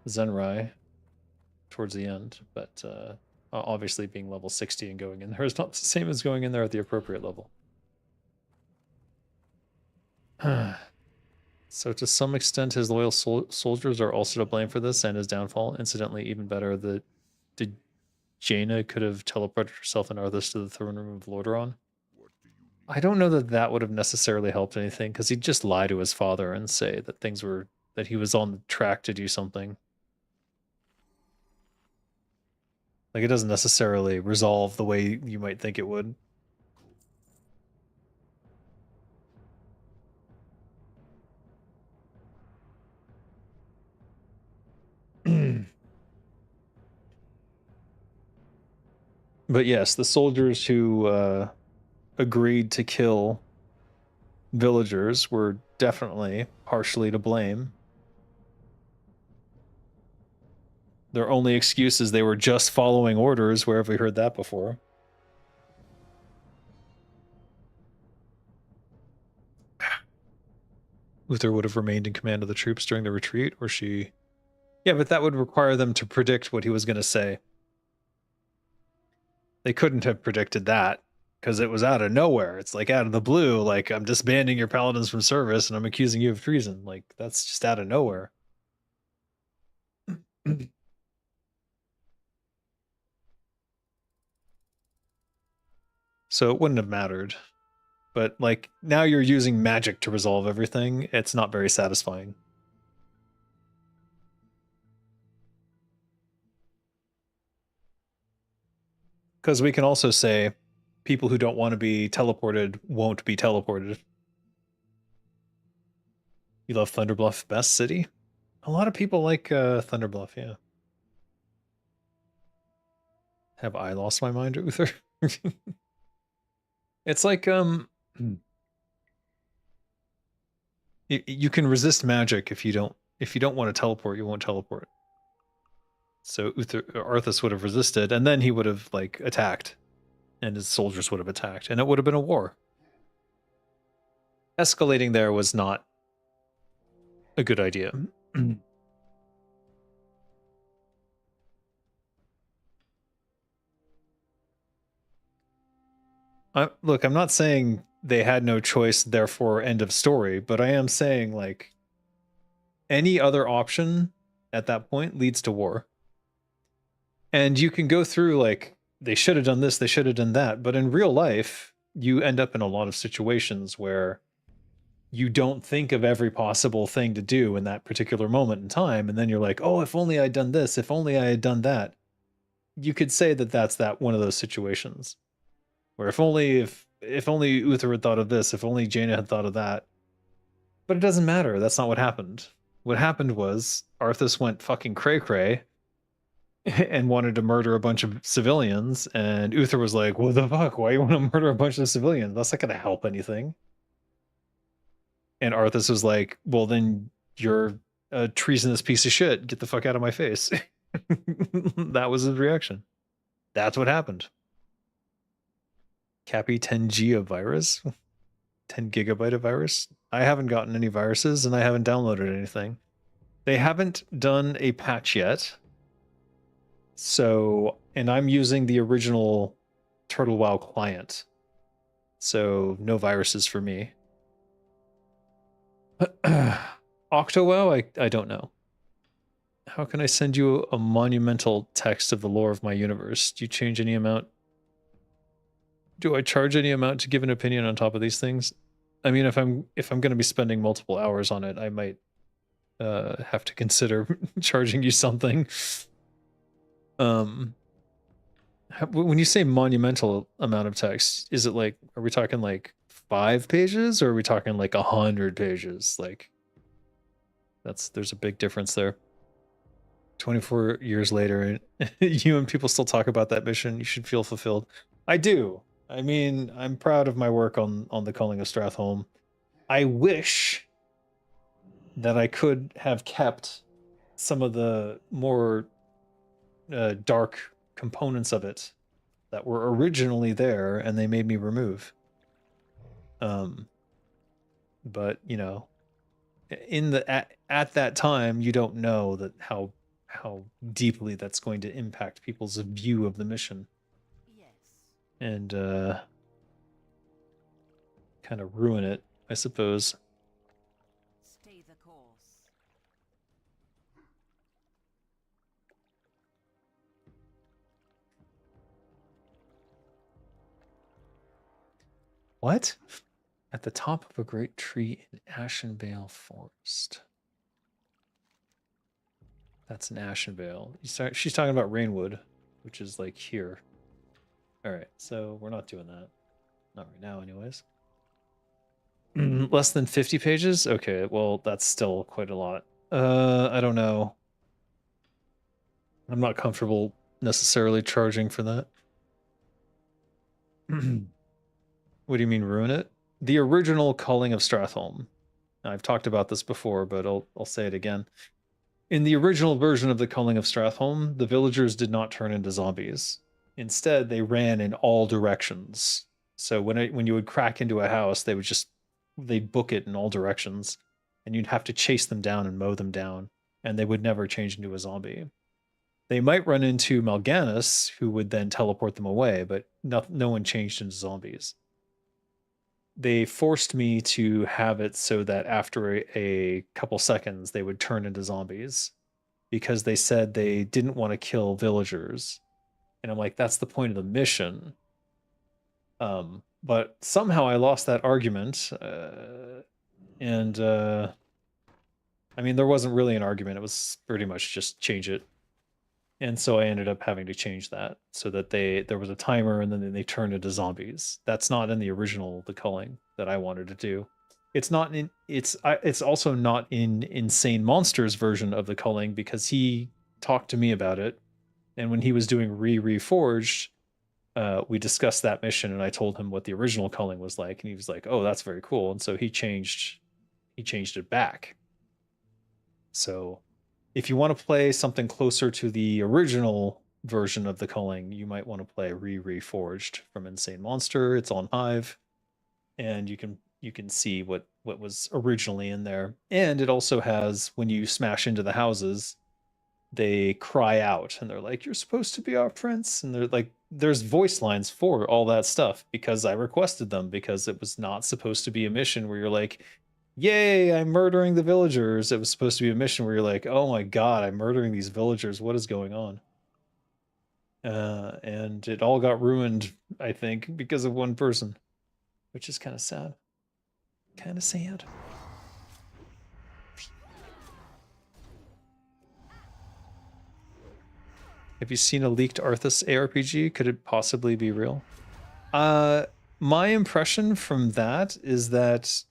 Zenrai towards the end, but obviously being level 60 and going in there is not the same as going in there at the appropriate level. So to some extent, his loyal soldiers are also to blame for this and his downfall. Incidentally, even better, that Jaina could have teleported herself and Arthas to the throne room of Lordaeron. I don't know that that would have necessarily helped anything, because he'd just lie to his father and say that that he was on the track to do something. Like, it doesn't necessarily resolve the way you might think it would. But yes, the soldiers who agreed to kill villagers were definitely partially to blame. Their only excuse is they were just following orders. Where have we heard that before? Uther would have remained in command of the troops during the retreat, or she... Yeah, but that would require them to predict what he was going to say. They couldn't have predicted that, because it was out of nowhere. It's like out of the blue, like, I'm disbanding your paladins from service and I'm accusing you of treason. Like, that's just out of nowhere. So it wouldn't have mattered. But, like, now you're using magic to resolve everything. It's not very satisfying. Because we can also say people who don't want to be teleported won't be teleported. You love Thunderbluff best city? A lot of people like Thunderbluff, yeah. Have I lost my mind, Uther? It's like you can resist magic if you don't want to teleport, you won't teleport. So Arthas would have resisted, and then he would have like attacked, and his soldiers would have attacked, and it would have been a war. Escalating there was not a good idea. look, I'm not saying they had no choice, therefore end of story, but I am saying like any other option at that point leads to war. And you can go through like they should have done this, they should have done that, but in real life, you end up in a lot of situations where you don't think of every possible thing to do in that particular moment in time, and then you're like, "Oh, if only I'd done this, if only I had done that." You could say that that's that one of those situations where if only Uther had thought of this, if only Jaina had thought of that. But it doesn't matter. That's not what happened. What happened was Arthas went fucking cray cray and wanted to murder a bunch of civilians, and Uther was like, "What the fuck? Why you want to murder a bunch of civilians? That's not going to help anything." And Arthas was like, "Well, then you're a treasonous piece of shit. Get the fuck out of my face." That was his reaction. That's what happened. Cappy 10G of virus? 10 gigabyte of virus? I haven't gotten any viruses and I haven't downloaded anything. They haven't done a patch yet. So, and I'm using the original Turtle WoW client. So, no viruses for me. OctoWoW, I don't know. How can I send you a monumental text of the lore of my universe? Do you change any amount? Do I charge any amount to give an opinion on top of these things? I mean, if I'm going to be spending multiple hours on it, I might have to consider charging you something. When you say monumental amount of text, is it like, are we talking like 5 pages or are we talking like 100 pages? Like, there's a big difference there. 24 years later, and you and people still talk about that mission. You should feel fulfilled. I do. I mean, I'm proud of my work on the Culling of Stratholme. I wish that I could have kept some of the more dark components of it that were originally there, and they made me remove. But you know, at that time, you don't know that how deeply that's going to impact people's view of the mission. Yes. And kind of ruin it, I suppose. Stay the course. What? At the top of a great tree in Ashenvale Forest. That's an Ashenvale. She's talking about Rainwood, which is like here. All right, so we're not doing that. Not right now, anyways. Less than 50 pages? Okay, well, that's still quite a lot. I don't know. I'm not comfortable necessarily charging for that. What do you mean ruin it? The original Culling of Stratholme. I've talked about this before, but I'll say it again. In the original version of the Culling of Stratholme, the villagers did not turn into zombies. Instead, they ran in all directions. So when you would crack into a house, they'd book it in all directions, and you'd have to chase them down and mow them down, and they would never change into a zombie. They might run into Mal'Ganis, who would then teleport them away, but no one changed into zombies. They forced me to have it so that after a couple seconds, they would turn into zombies because they said they didn't want to kill villagers. And I'm like, that's the point of the mission. But somehow I lost that argument. I mean, there wasn't really an argument. It was pretty much just change it. And so I ended up having to change that so that there was a timer and then they turned into zombies. That's not in the original The Culling that I wanted to do. It's also not in Insane Monsters version of The Culling because he talked to me about it. And when he was doing Reforged, we discussed that mission and I told him what the original Culling was like. And he was like, "Oh, that's very cool." And so he changed it back. So if you want to play something closer to the original version of The Culling, you might want to play Reforged from Insane Monster. It's on Hive, and you can see what was originally in there. And it also has, when you smash into the houses, they cry out and they're like, "You're supposed to be our prince," and they're like, there's voice lines for all that stuff because I requested them because it was not supposed to be a mission where you're like, "Yay, I'm murdering the villagers." It was supposed to be a mission where you're like, "Oh my god, I'm murdering these villagers. What is going on?" And it all got ruined, I think, because of one person, which is kind of sad. Kind of sad. Have you seen a leaked Arthas ARPG? Could it possibly be real? My impression from that is that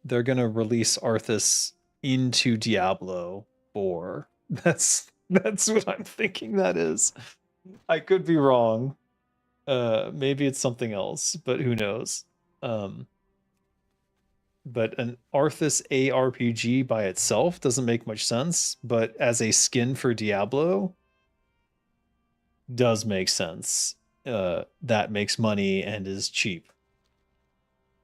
they're gonna release Arthas into Diablo 4. That's what I'm thinking that is. I could be wrong. Maybe it's something else, but who knows? But an Arthas ARPG by itself doesn't make much sense, but as a skin for Diablo does make sense. That makes money and is cheap.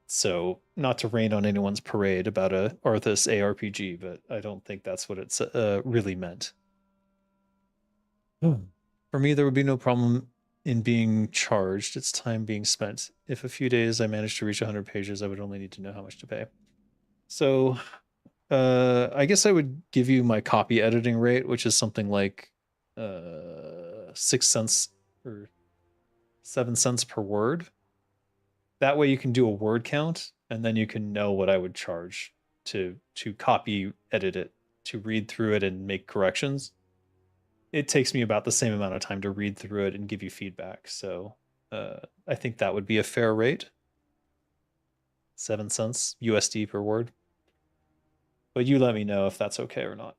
So, not to rain on anyone's parade about a Arthas ARPG, but I don't think that's what it's really meant. For me, there would be no problem in being charged. It's time being spent. If a few days I manage to reach 100 pages, I would only need to know how much to pay. So, I guess I would give you my copy editing rate, which is something like 6 cents or 7 cents per word. That way you can do a word count and then you can know what I would charge to copy edit it, to read through it and make corrections. It takes me about the same amount of time to read through it and give you feedback. So I think that would be a fair rate. 7 cents USD per word. But you let me know if that's okay or not.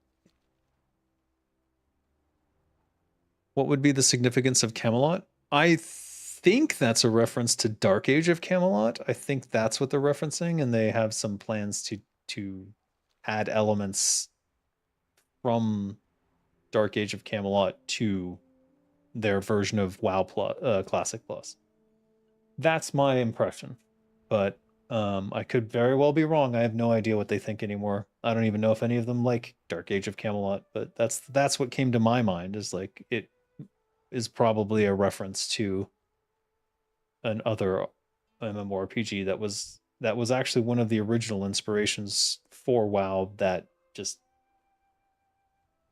What would be the significance of Camelot? I think that's a reference to Dark Age of Camelot. I think that's what they're referencing, and they have some plans to add elements from Dark Age of Camelot to their version of WoW Plus, Classic Plus. That's my impression, but I could very well be wrong. I have no idea what they think anymore. I don't even know if any of them like Dark Age of Camelot, but that's what came to my mind. Is like it is probably a reference to an other MMORPG that was actually one of the original inspirations for WoW.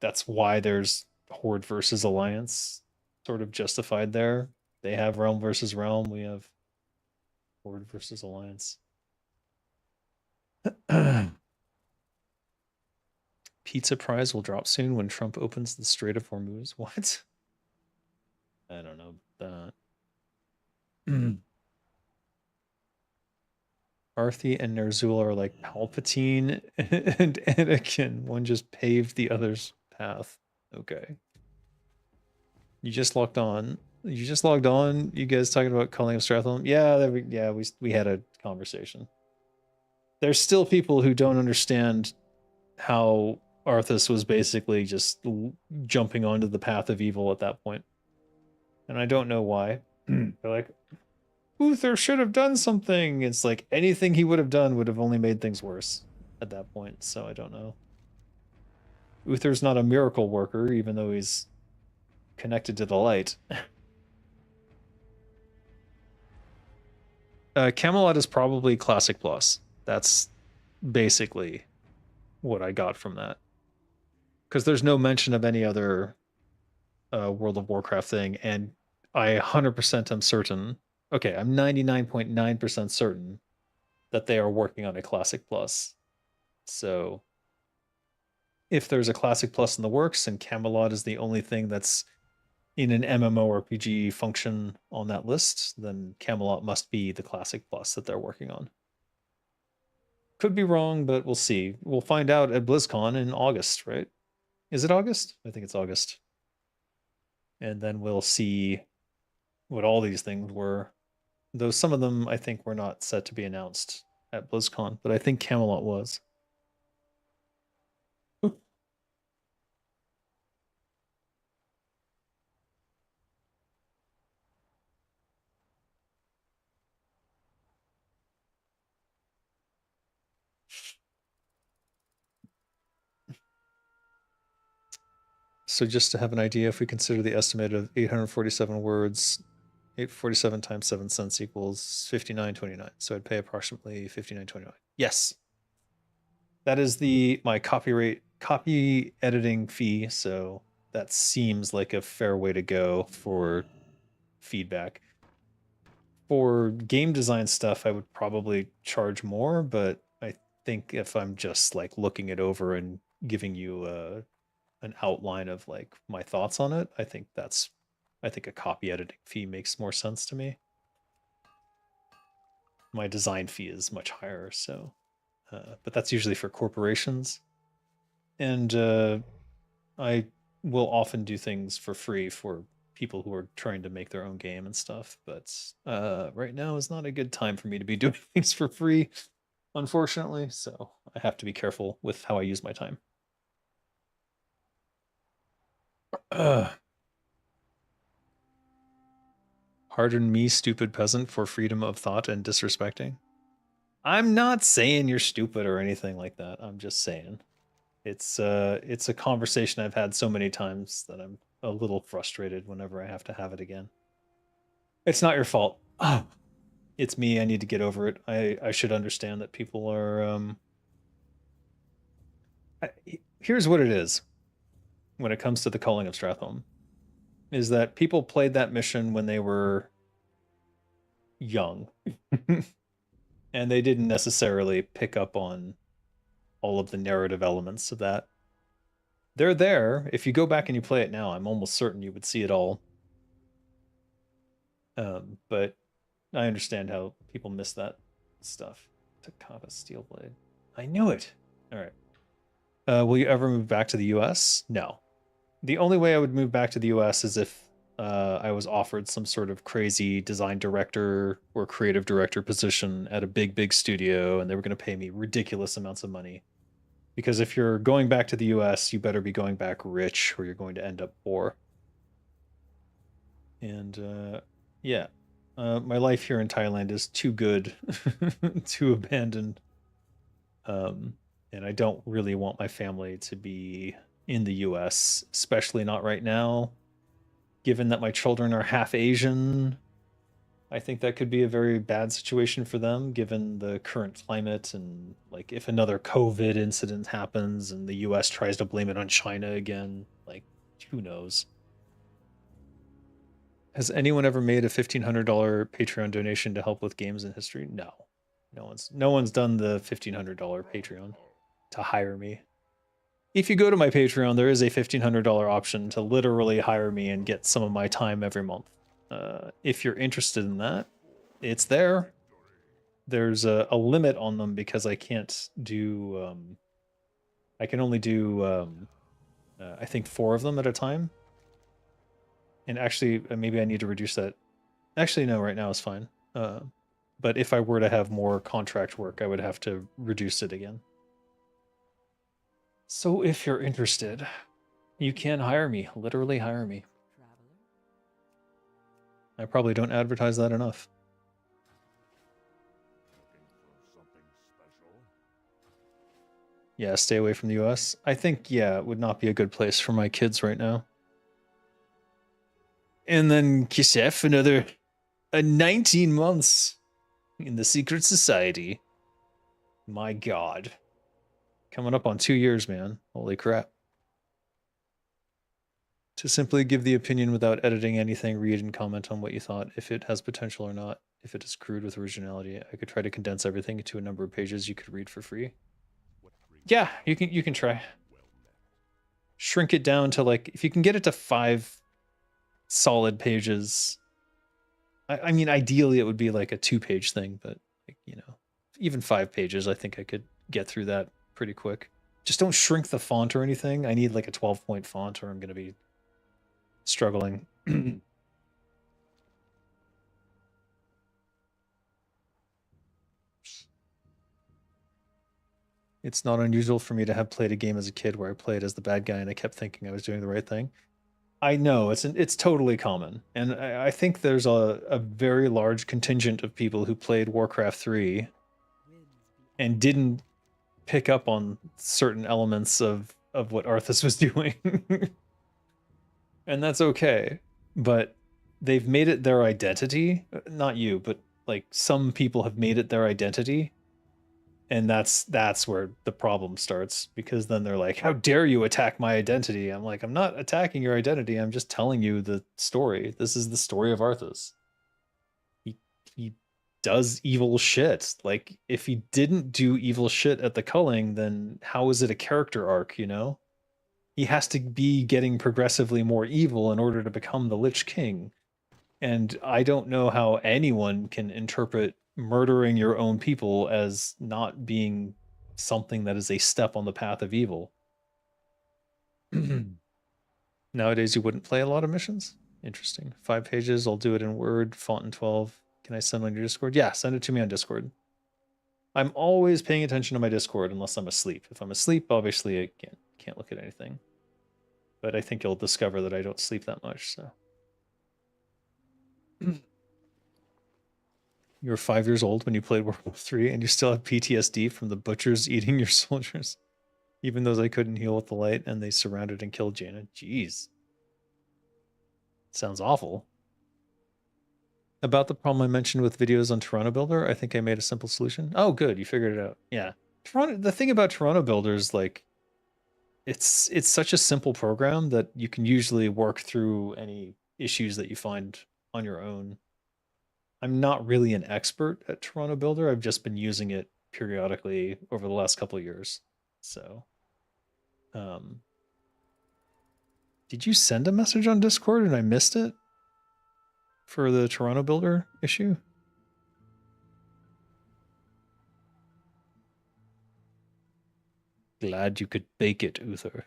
That's why there's Horde versus Alliance sort of justified there. They have Realm versus Realm. We have Horde versus Alliance. Pizza prize will drop soon when Trump opens the Strait of Hormuz. What? I don't know that. Arthi and Ner'zhul are like Palpatine and Anakin. One just paved the other's path. Okay. You just logged on. You just logged on. You guys talking about calling of Stratholme? Yeah, we had a conversation. There's still people who don't understand how Arthas was basically just jumping onto the path of evil at that point. And I don't know why. They're like, Uther should have done something. It's like anything he would have done would have only made things worse at that point. So I don't know. Uther's not a miracle worker, even though he's connected to the light. Camelot is probably Classic Plus. That's basically what I got from that. Because there's no mention of any other World of Warcraft thing, and I 100% am certain. Okay, I'm 99.9% certain that they are working on a Classic Plus. So if there's a Classic Plus in the works and Camelot is the only thing that's in an MMORPG function on that list, then Camelot must be the Classic Plus that they're working on. Could be wrong, but we'll see. We'll find out at BlizzCon in August, right? Is it August? I think it's August. And then we'll see what all these things were. Though some of them I think were not set to be announced at BlizzCon, but I think Camelot was. So just to have an idea, if we consider the estimate of 847 words, 847 times 7 cents equals 59.29. So I'd pay approximately 59.29. Yes. That is my copy editing fee, so that seems like a fair way to go for feedback. For game design stuff, I would probably charge more, but I think if I'm just like looking it over and giving you an outline of like my thoughts on it, I think a copy editing fee makes more sense to me. My design fee is much higher, so but that's usually for corporations, and I will often do things for free for people who are trying to make their own game and stuff. But right now is not a good time for me to be doing things for free, unfortunately. So I have to be careful with how I use my time. Pardon me, stupid peasant, for freedom of thought and disrespecting. I'm not saying you're stupid or anything like that. I'm just saying it's a conversation I've had so many times that I'm a little frustrated whenever I have to have it again. It's not your fault. Oh, it's me. I need to get over it. I should understand that people are here's what it is when it comes to the Calling of Stratholme is that people played that mission when they were young. And they didn't necessarily pick up on all of the narrative elements of that. They're there. If you go back and you play it now, I'm almost certain you would see it all. But I understand how people miss that stuff. Takata Steelblade. I knew it. All right. Will you ever move back to the US? No. The only way I would move back to the US is if I was offered some sort of crazy design director or creative director position at a big studio and they were going to pay me ridiculous amounts of money. Because if you're going back to the US, you better be going back rich or you're going to end up poor. And yeah, my life here in Thailand is too good to abandon. And I don't really want my family to be in the US, especially not right now. Given that my children are half Asian, I think that could be a very bad situation for them, given the current climate. And like, if another COVID incident happens and the US tries to blame it on China again, like, who knows? Has anyone ever made a $1,500 Patreon donation to help with games in history? No. No one's done the $1,500 Patreon to hire me. If you go to my Patreon, there is a $1,500 option to literally hire me and get some of my time every month. If you're interested in that, it's there. There's a limit on them because I can't do. I can only do, I think, 4 of them at a time. And actually, maybe I need to reduce that. Actually, no, right now is fine. But if I were to have more contract work, I would have to reduce it again. So if you're interested, you can hire me. Literally hire me. I probably don't advertise that enough. Yeah, stay away from the US. I think, yeah, it would not be a good place for my kids right now. And then Kisef, another 19 months in the secret society. My God. Coming up on 2 years, man. Holy crap. To simply give the opinion without editing anything, read and comment on what you thought, if it has potential or not, if it is crude with originality. I could try to condense everything into a number of pages you could read for free. Yeah, you can try. Shrink it down to, like, if you can get it to 5 solid pages. I mean, ideally it would be like a 2-page thing, but like, even 5 pages, I think I could get through that pretty quick. Just don't shrink the font or anything. I need like a 12-point font or I'm going to be struggling. It's not unusual for me to have played a game as a kid where I played as the bad guy and I kept thinking I was doing the right thing. I know, it's totally common. And I think there's a very large contingent of people who played Warcraft 3 and didn't pick up on certain elements of what Arthas was doing. and that's okay. But they've made it their identity. Not you, but like some people have made it their identity, and that's where the problem starts, because then they're like, how dare you attack my identity? I'm like, I'm not attacking your identity, I'm just telling you the story. This is the story of Arthas. He does evil shit. Like, if he didn't do evil shit at the culling, then how is it a character arc, you know? He has to be getting progressively more evil in order to become the Lich King. And I don't know how anyone can interpret murdering your own people as not being something that is a step on the path of evil. Nowadays, you wouldn't play a lot of missions? Interesting. 5 pages, I'll do it in Word, font in 12. Can I send on your Discord? Yeah, send it to me on Discord. I'm always paying attention to my Discord unless I'm asleep. If I'm asleep, obviously I can't look at anything. But I think you'll discover that I don't sleep that much, so. You were 5 years old when you played World War III, and you still have PTSD from the butchers eating your soldiers, even though they couldn't heal with the light and they surrounded and killed Jaina. Jeez. Sounds awful. About the problem I mentioned with videos on Toronto Builder, I think I made a simple solution. Oh, good, you figured it out. Yeah. The thing about Toronto Builder is, like, it's such a simple program that you can usually work through any issues that you find on your own. I'm not really an expert at Toronto Builder. I've just been using it periodically over the last couple of years. So, did you send a message on Discord and I missed it for the Toronto Builder issue? Glad you could bake it, Uther.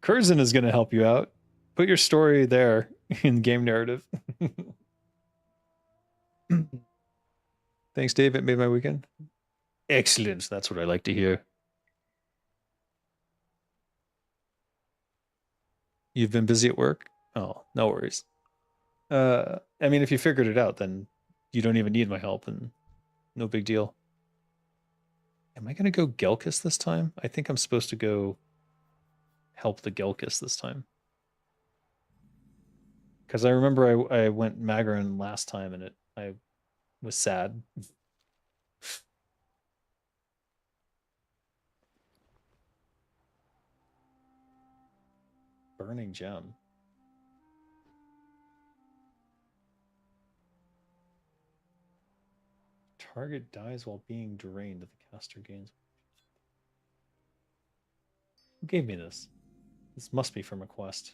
Curzon is going to help you out. Put your story there in game narrative. Thanks, Dave. It made my weekend. Excellent. That's what I like to hear. You've been busy at work? Oh, no worries. I mean, if you figured it out, then you don't even need my help, and no big deal. Am I going to go Gelkis this time? I think I'm supposed to go help the Gelkis this time. Because I remember I went Magarin last time, and I was sad. Burning gem. Target dies while being drained. The caster gains. Who gave me this? This must be from a quest.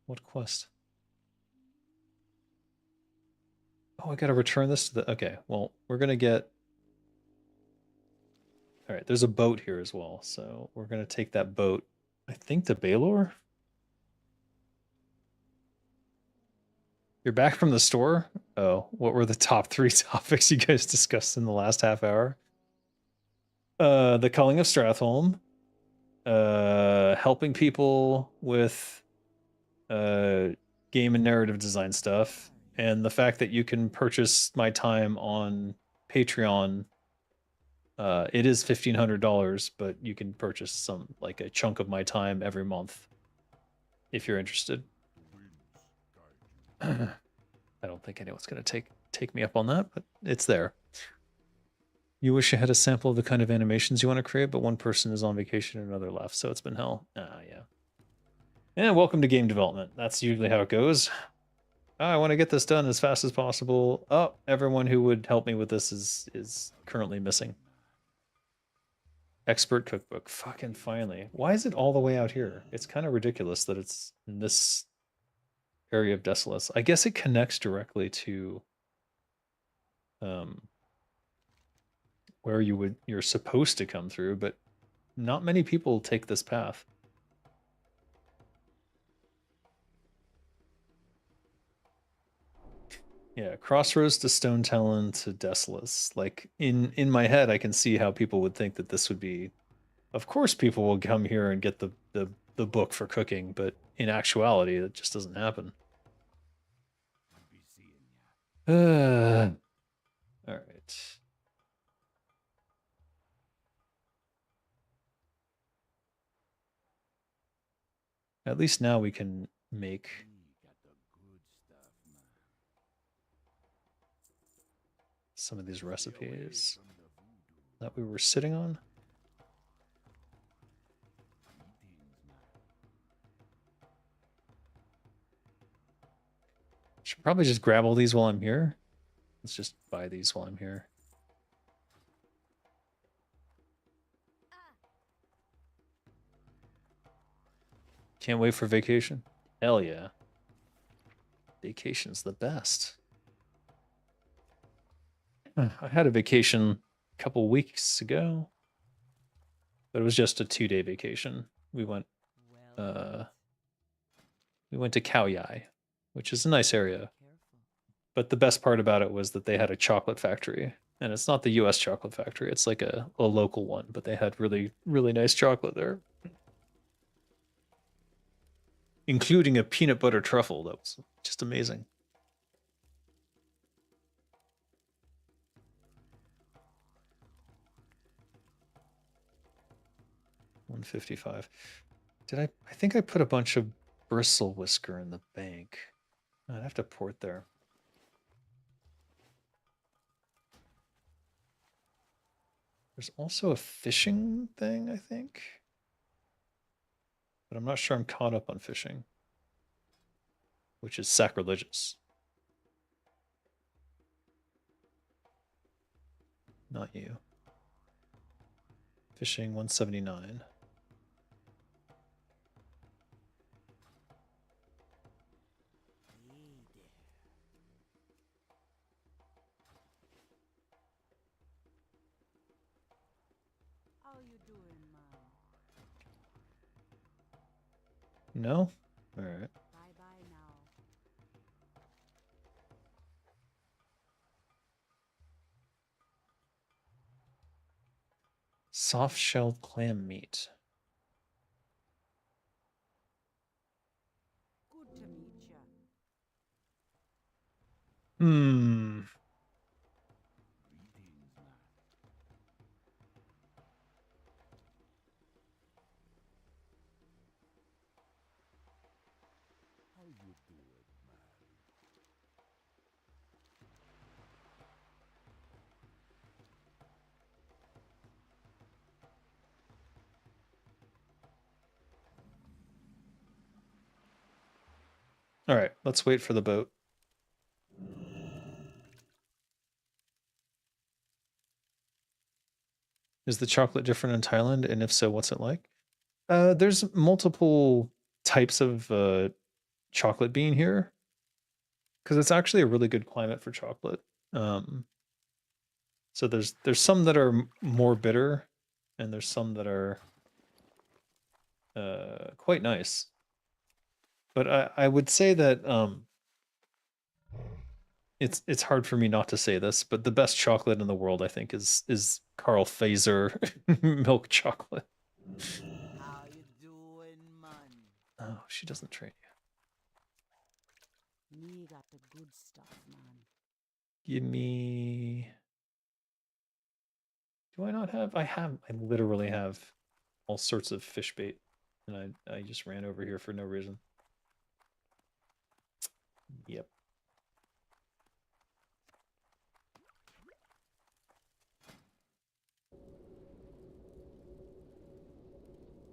What quest? Oh, I gotta return this to the... Okay, well, we're gonna get... Alright, there's a boat here as well, so we're gonna take that boat, I think, to Baelor? You're back from the store? Oh, what were the top 3 topics you guys discussed in the last half hour? The culling of Stratholme, helping people with game and narrative design stuff, and the fact that you can purchase my time on Patreon. It is $1,500, but you can purchase some, like, a chunk of my time every month if you're interested. I don't think anyone's gonna take me up on that, but it's there. You wish you had a sample of the kind of animations you want to create, but one person is on vacation and another left, so it's been hell. Yeah. And welcome to game development. That's usually how it goes. I want to get this done as fast as possible. Oh, everyone who would help me with this is currently missing. Expert cookbook. Fucking finally. Why is it all the way out here? It's kind of ridiculous that it's in this area of Desolace. I guess it connects directly to where you're supposed to come through, but not many people take this path. Yeah, Crossroads to Stone Talon to Desolace. Like, in my head, I can see how people would think that this would be... Of course people will come here and get the book for cooking, but in actuality, it just doesn't happen. At least now we can make some of these recipes that we were sitting on. Should probably just grab all these while I'm here. Let's just buy these while I'm here. Can't wait for vacation. Hell yeah. Vacation's the best. I had a vacation a couple weeks ago, but it was just a 2-day vacation. We went to Khao Yai, which is a nice area. But the best part about it was that they had a chocolate factory. And it's not the US chocolate factory, it's like a local one, but they had really, really nice chocolate there. Including a peanut butter truffle that was just amazing. $155. I think I put a bunch of bristle whisker in the bank. I'd have to port there. There's also a fishing thing, I think. But I'm not sure I'm caught up on fishing, which is sacrilegious. Not you. Fishing 179. How you doing, man? No? All right. Bye-bye now. Soft-shelled clam meat. Good to meet ya. Hmm. How you doing, man? All right, let's wait for the boat. Is the chocolate different in Thailand? And if so, what's it like? There's multiple types of chocolate bean here because it's actually a really good climate for chocolate. So there's some that are more bitter, and there's some that are quite nice. But I would say that it's hard for me not to say this, but the best chocolate in the world, I think, is Carl Fazer milk chocolate. How you doing, man? Oh, she doesn't train you. Me got the good stuff, man. Give me. Do I not have? I literally have all sorts of fish bait, and I just ran over here for no reason. Yep.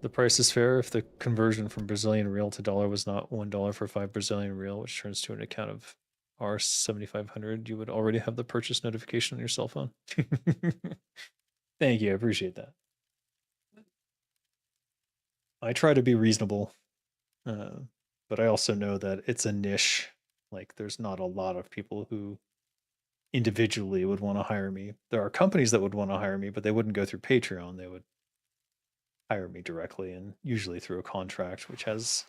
The price is fair if the conversion from Brazilian real to dollar was not $1 for 5 Brazilian real, which turns to an account of R$7,500. You would already have the purchase notification on your cell phone. Thank you. I appreciate that. I try to be reasonable, but I also know that it's a niche. Like, there's not a lot of people who individually would want to hire me. There are companies that would want to hire me, but they wouldn't go through Patreon. They would hire me directly, and usually through a contract, which has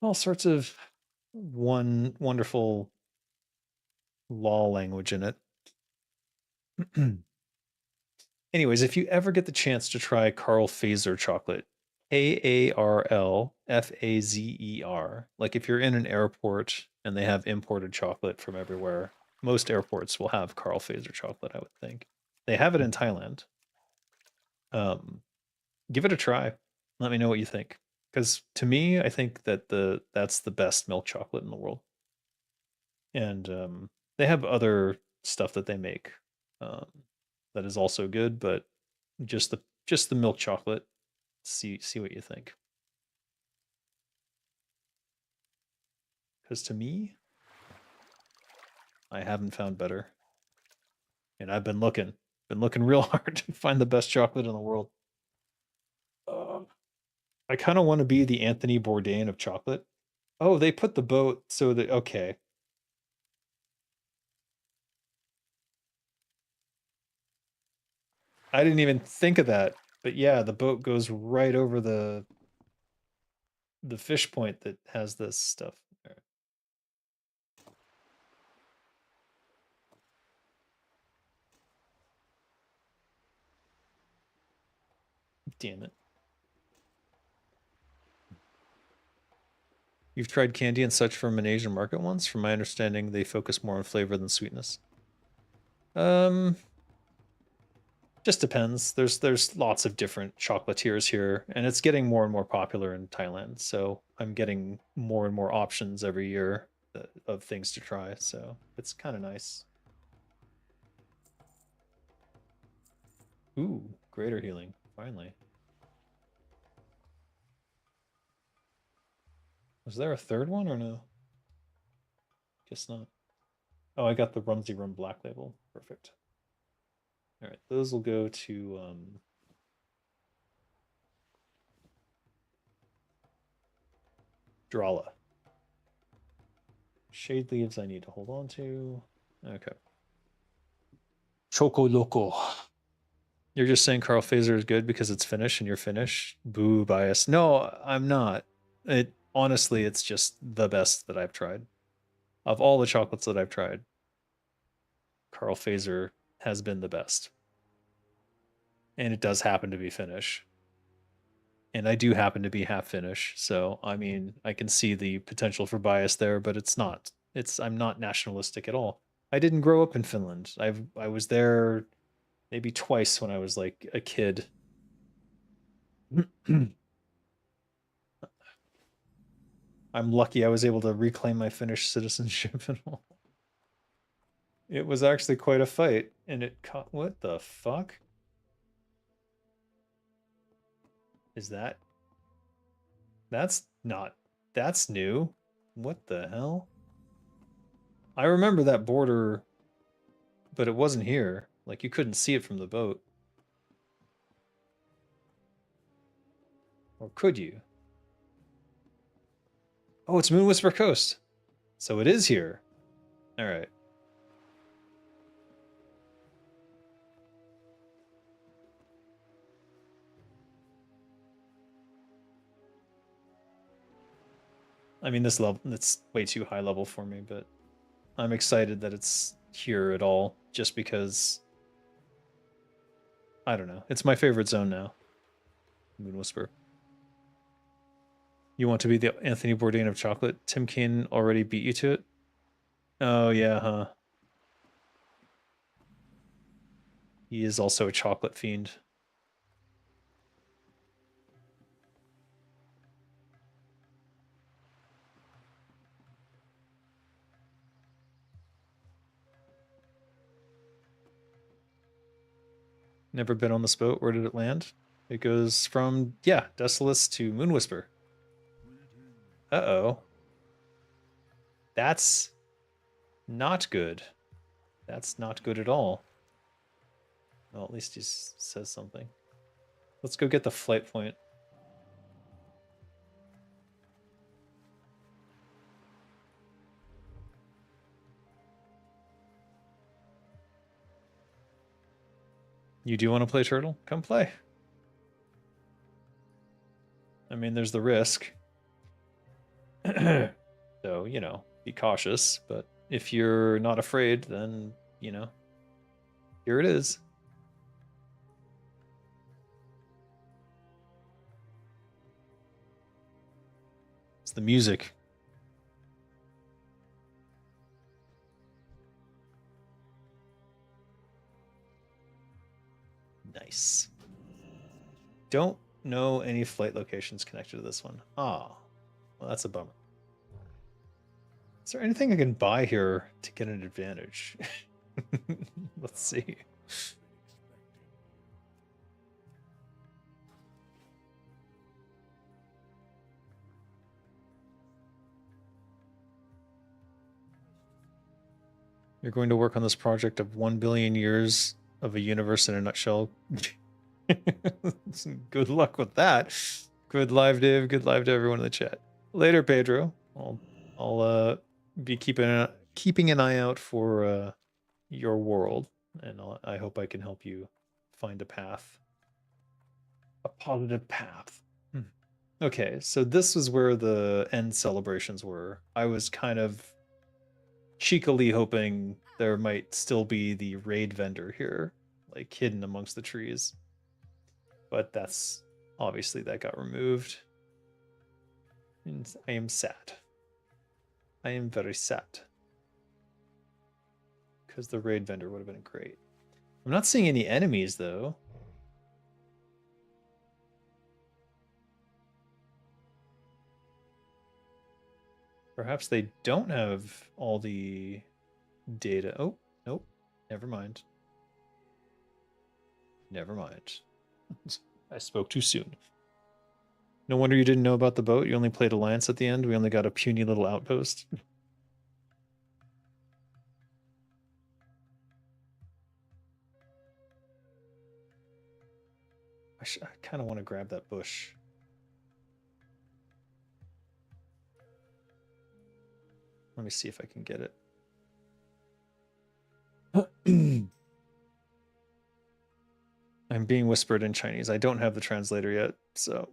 all sorts of wonderful law language in it. Anyways, if you ever get the chance to try Carl Fazer chocolate, Karlfazer, like if you're in an airport and they have imported chocolate from everywhere, most airports will have Carl Fazer chocolate, I would think. They have it in Thailand. Give it a try. Let me know what you think. Because to me, I think that that's the best milk chocolate in the world. And they have other stuff that they make um, that is also good, but just the milk chocolate. See what you think. Because to me, I haven't found better, and I've been looking real hard to find the best chocolate in the world. I kind of want to be the Anthony Bourdain of chocolate. Oh, they put the boat so that okay. I didn't even think of that. But yeah, the boat goes right over the fish point that has this stuff. All right. Damn it. You've tried candy and such from an Asian market once? From my understanding, they focus more on flavor than sweetness. Um, just depends. There's lots of different chocolatiers here, and it's getting more and more popular in Thailand. So I'm getting more and more options every year of things to try. So it's kind of nice. Ooh, greater healing. Finally. Was there a third one or no? Guess not. Oh, I got the Rumsey Rum Black Label. Perfect. All right, those will go to Drala. Shade leaves I need to hold on to. Okay. Choco Loco. You're just saying Carl Fazer is good because it's Finnish and you're Finnish? Boo bias. No, I'm not. It honestly, it's just the best that I've tried. Of all the chocolates that I've tried, Carl Fazer has been the best. And it does happen to be Finnish. And I do happen to be half Finnish, so I mean, I can see the potential for bias there, but it's not. I'm not nationalistic at all. I didn't grow up in Finland. I was there maybe twice when I was like a kid. I'm lucky I was able to reclaim my Finnish citizenship and all. It was actually quite a fight, and it caught. What the fuck is that? That's not. That's new. What the hell? I remember that border, but it wasn't here. Like you couldn't see it from the boat. Or could you? Oh, it's Moon Whisper Coast. So it is here. All right. I mean, this level, it's way too high level for me, but I'm excited that it's here at all just because I don't know. It's my favorite zone now. Moon Whisper. You want to be the Anthony Bourdain of chocolate? Tim Kaine already beat you to it? Oh, yeah, huh? He is also a chocolate fiend. Never been on this boat. Where did it land? It goes from, yeah, Desolace to Moon Whisper. Uh-oh. That's not good. That's not good at all. Well, at least he says something. Let's go get the flight point. You do want to play Turtle? Come play. I mean, there's the risk. So, you know, be cautious. But if you're not afraid, then, you know, here it is. It's the music. Nice. Don't know any flight locations connected to this one. Ah, well, that's a bummer. Is there anything I can buy here to get an advantage? Let's see. You're going to work on this project of 1 billion years of a universe in a nutshell. Good luck with that. Good live, Dave. Good live to everyone in the chat. Later, Pedro. I'll be keeping an eye out for your world, and I hope I can help you find a path, a positive path. Okay, so this was where the end celebrations were. I was kind of cheekily hoping there might still be the raid vendor here, like hidden amongst the trees. But that's obviously that got removed. And I am sad. I am very sad. Because the raid vendor would have been great. I'm not seeing any enemies though. Perhaps they don't have all the data. Oh, nope. Never mind. Never mind. I spoke too soon. No wonder you didn't know about the boat. You only played a lance at the end. We only got a puny little outpost. I kind of want to grab that bush. Let me see if I can get it. I'm being whispered in Chinese. I don't have the translator yet, so.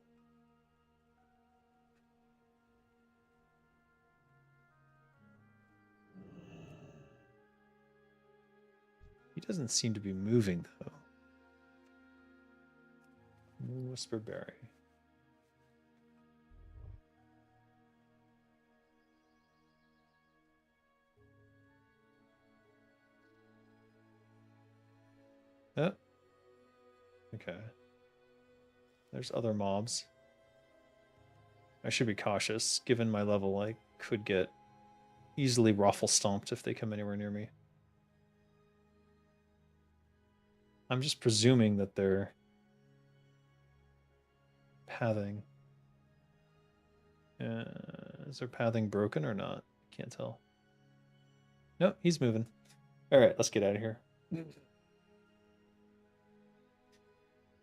He doesn't seem to be moving, though. Whisper berry. Oh. Okay. There's other mobs. I should be cautious. Given my level, I could get easily raffle stomped if they come anywhere near me. I'm just presuming that they're pathing. Is their pathing broken or not? Can't tell. Nope, he's moving. All right, let's get out of here.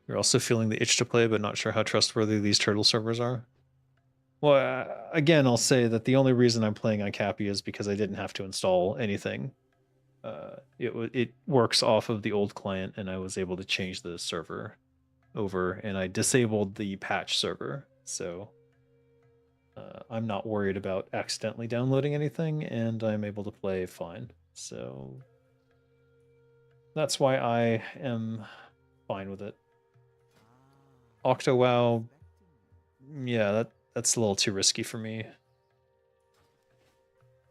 You're also feeling the itch to play, but not sure how trustworthy these turtle servers are. Well, again, I'll say that the only reason I'm playing on Cappy is because I didn't have to install anything. It works off of the old client, and I was able to change the server over, and I disabled the patch server, so I'm not worried about accidentally downloading anything, and I'm able to play fine. So that's why I am fine with it. OctoWow, yeah, that's a little too risky for me.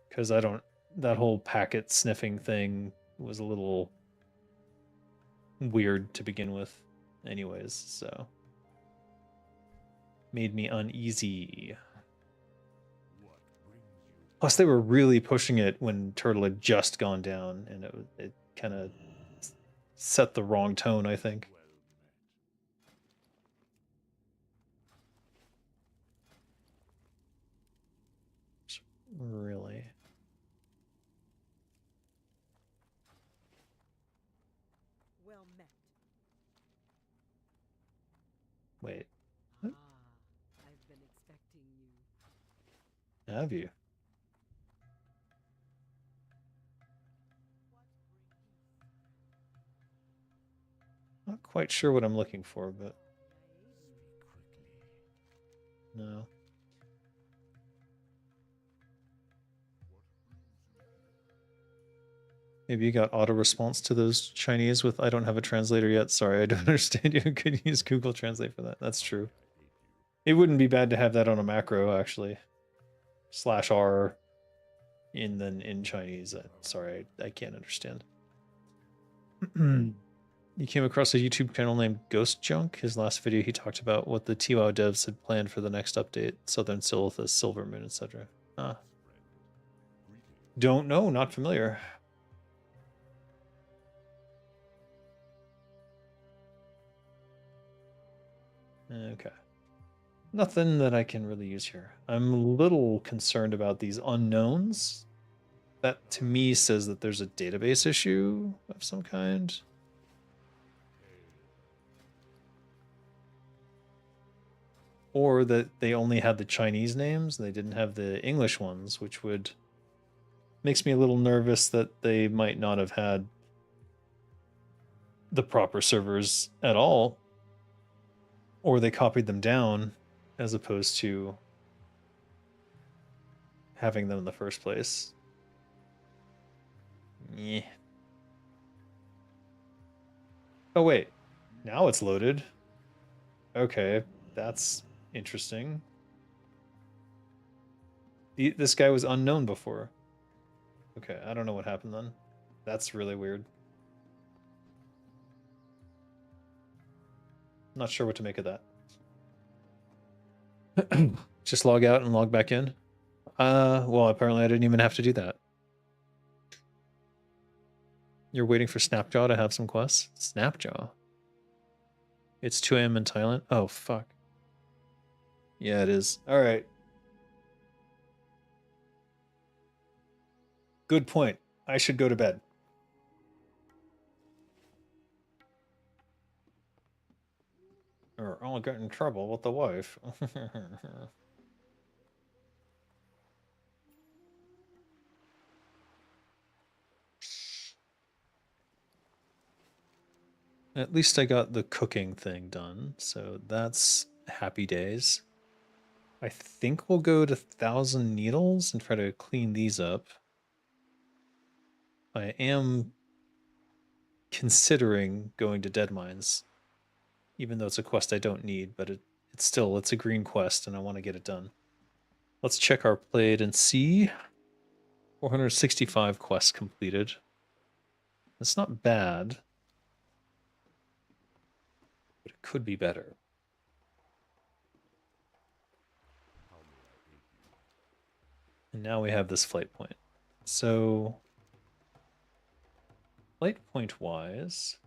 Because that whole packet sniffing thing was a little weird to begin with anyways, so made me uneasy. Plus they were really pushing it when Turtle had just gone down, and it kind of set the wrong tone, I think. Really? Well met. Wait. Ah, I've been expecting you. Have you? Not quite sure what I'm looking for, but no. Maybe you got auto response to those Chinese with I don't have a translator yet. Sorry, I don't understand you. Could use Google Translate for that. That's true. It wouldn't be bad to have that on a macro, actually. /R in Chinese. Sorry, I can't understand. You came across a YouTube channel named Ghost Junk. His last video, he talked about what the TWoW devs had planned for the next update, Southern Silithus, Silvermoon, etc. Ah. Don't know, not familiar. Okay. Nothing that I can really use here. I'm a little concerned about these unknowns. That to me says that there's a database issue of some kind. Or that they only had the Chinese names, they didn't have the English ones, which would makes me a little nervous that they might not have had the proper servers at all, or they copied them down as opposed to having them in the first place. Yeah. Oh wait, now it's loaded. Okay, that's interesting. This guy was unknown before. Okay, I don't know what happened then. That's really weird. Not sure what to make of that. Just log out and log back in. Well, apparently I didn't even have to do that. You're waiting for Snapjaw to have some quests? Snapjaw? It's 2 a.m. in Thailand? Oh, fuck. Yeah, it is. Alright. Good point. I should go to bed. Or I'll get in trouble with the wife. At least I got the cooking thing done, so that's happy days. I think we'll go to 1,000 Needles and try to clean these up. I am considering going to Dead Mines, even though it's a quest I don't need, but it's a green quest and I want to get it done. Let's check our plate and see. 465 quests completed. That's not bad, but it could be better. And now we have this flight point. So, flight point wise,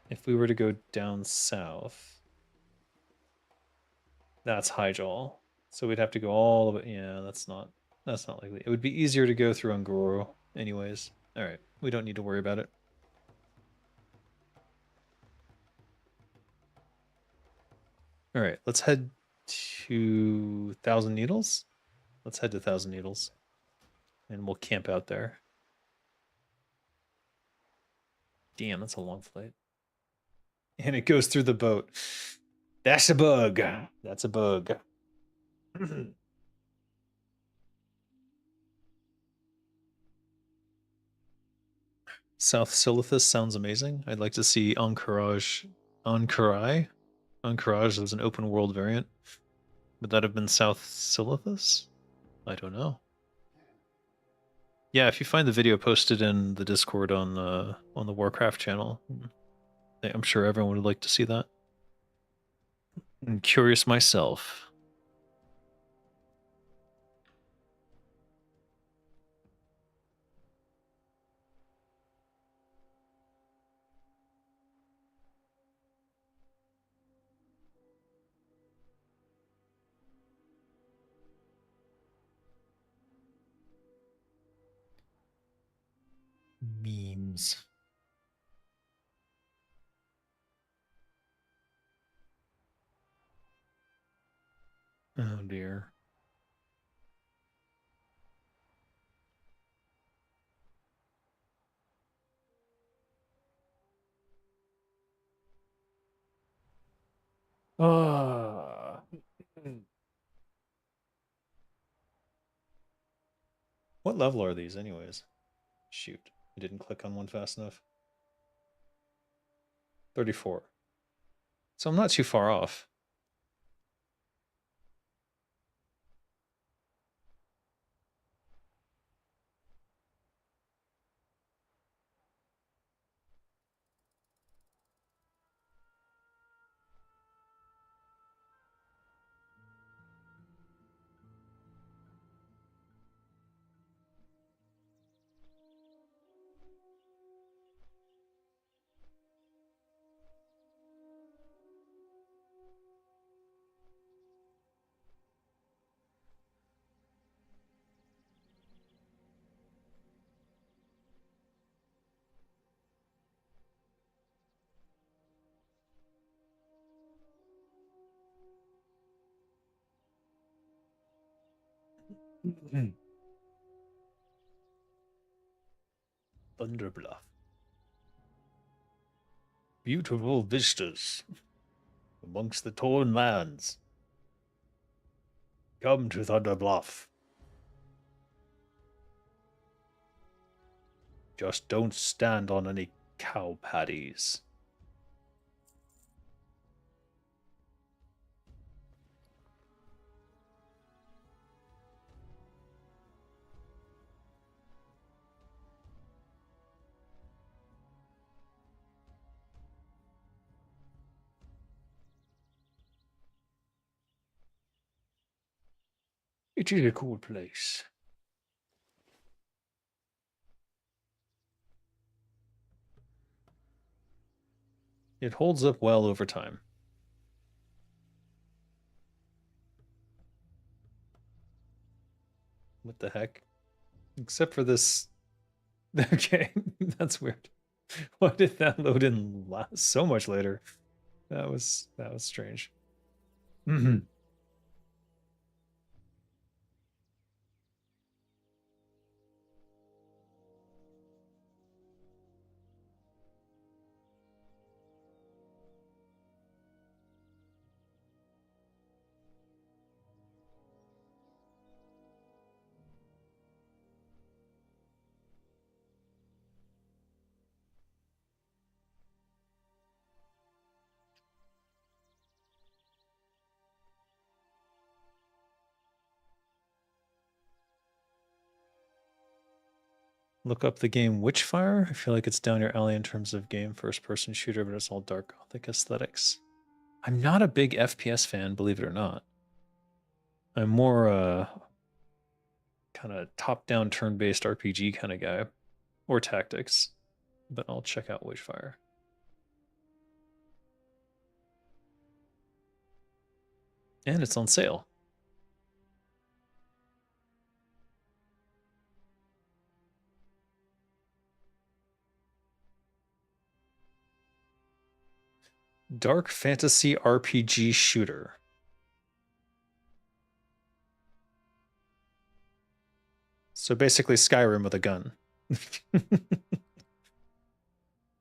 if we were to go down south, that's Hyjal. So we'd have to go all the way. Yeah, that's not likely. It would be easier to go through Ungoro anyways. All right, we don't need to worry about it. All right, let's head to 1,000 Needles. Let's head to 1,000 Needles, and we'll camp out there. Damn, that's a long flight. And it goes through the boat. That's a bug. That's a bug. South Silithus sounds amazing. I'd like to see Ankaraj. Ankaraj is an open world variant. Would that have been South Silithus? I don't know. Yeah, if you find the video posted in the Discord on the Warcraft channel, I'm sure everyone would like to see that. I'm curious myself. Memes. Oh dear. Ah. What level are these anyways? Shoot, I didn't click on one fast enough. 34. So I'm not too far off. Thunderbluff. Beautiful vistas amongst the torn lands. Come to Thunderbluff. Just don't stand on any cow patties. It is a cool place. It holds up well over time. What the heck? Except for this. Okay, that's weird. Why did that load in so much later? That was strange. Look up the game Witchfire. I feel like it's down your alley in terms of game, first-person shooter, but it's all dark gothic aesthetics. I'm not a big FPS fan, believe it or not. I'm more kind of top-down turn-based RPG kind of guy, or tactics. But I'll check out Witchfire. And it's on sale. Dark fantasy RPG shooter. So basically Skyrim with a gun. It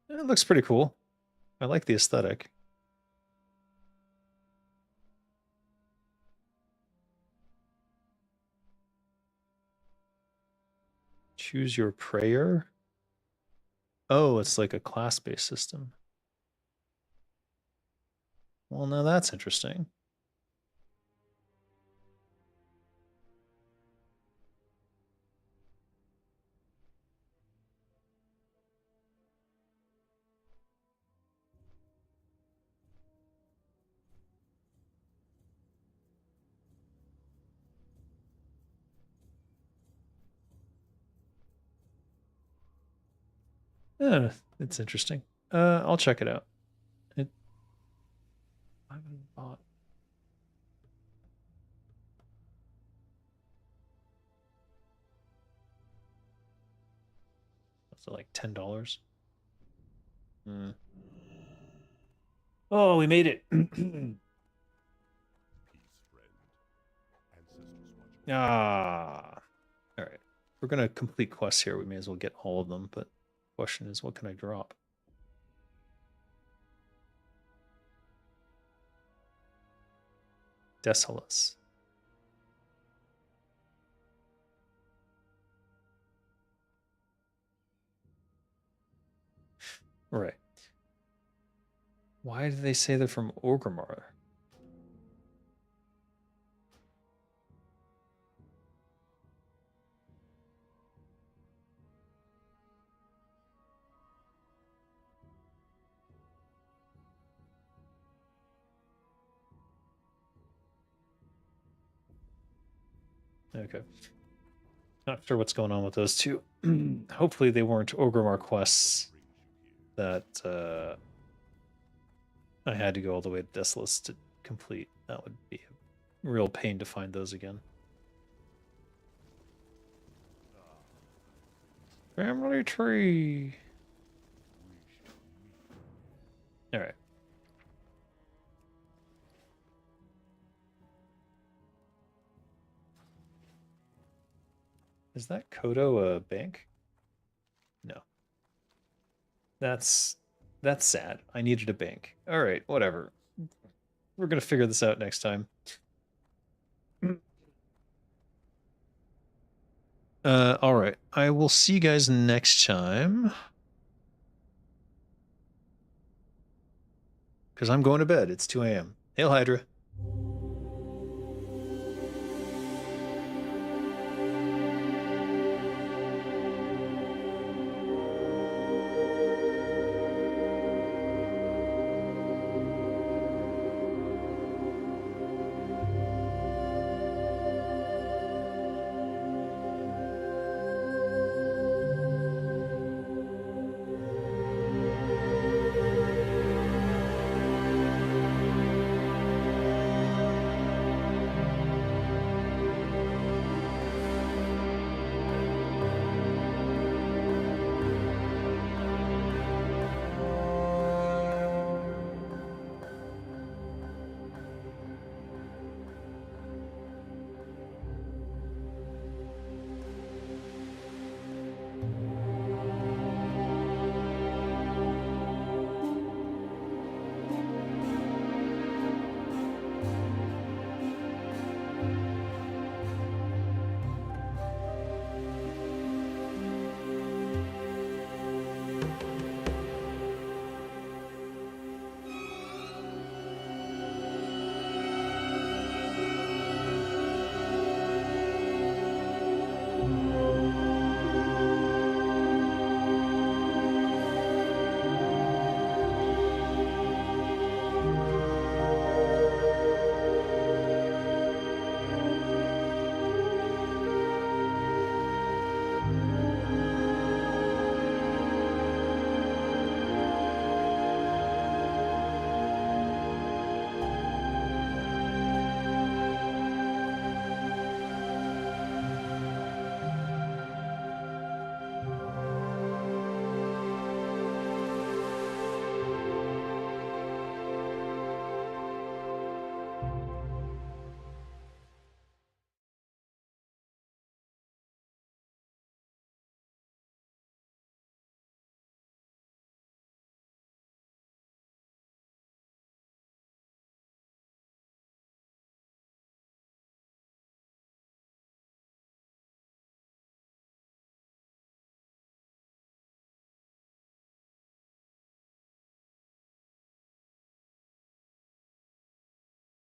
looks pretty cool. I like the aesthetic. Choose your prayer. Oh, it's like a class-based system. Well, now that's interesting. It's interesting. I'll check it out. I haven't bought. Was it like $10? Oh, we made it. Ah. All right. We're going to complete quests here. We may as well get all of them, but the question is, what can I drop? Desolus. Right. Why do they say they're from Orgrimmar? Okay. Not sure what's going on with those two. Hopefully they weren't Orgrimmar quests that I had to go all the way to Desolus to complete. That would be a real pain to find those again. Family tree. All right. Is that Kodo a bank? No. That's sad. I needed a bank. All right, whatever. We're gonna figure this out next time. All right. I will see you guys next time. Because I'm going to bed. It's 2 a.m. Hail Hydra.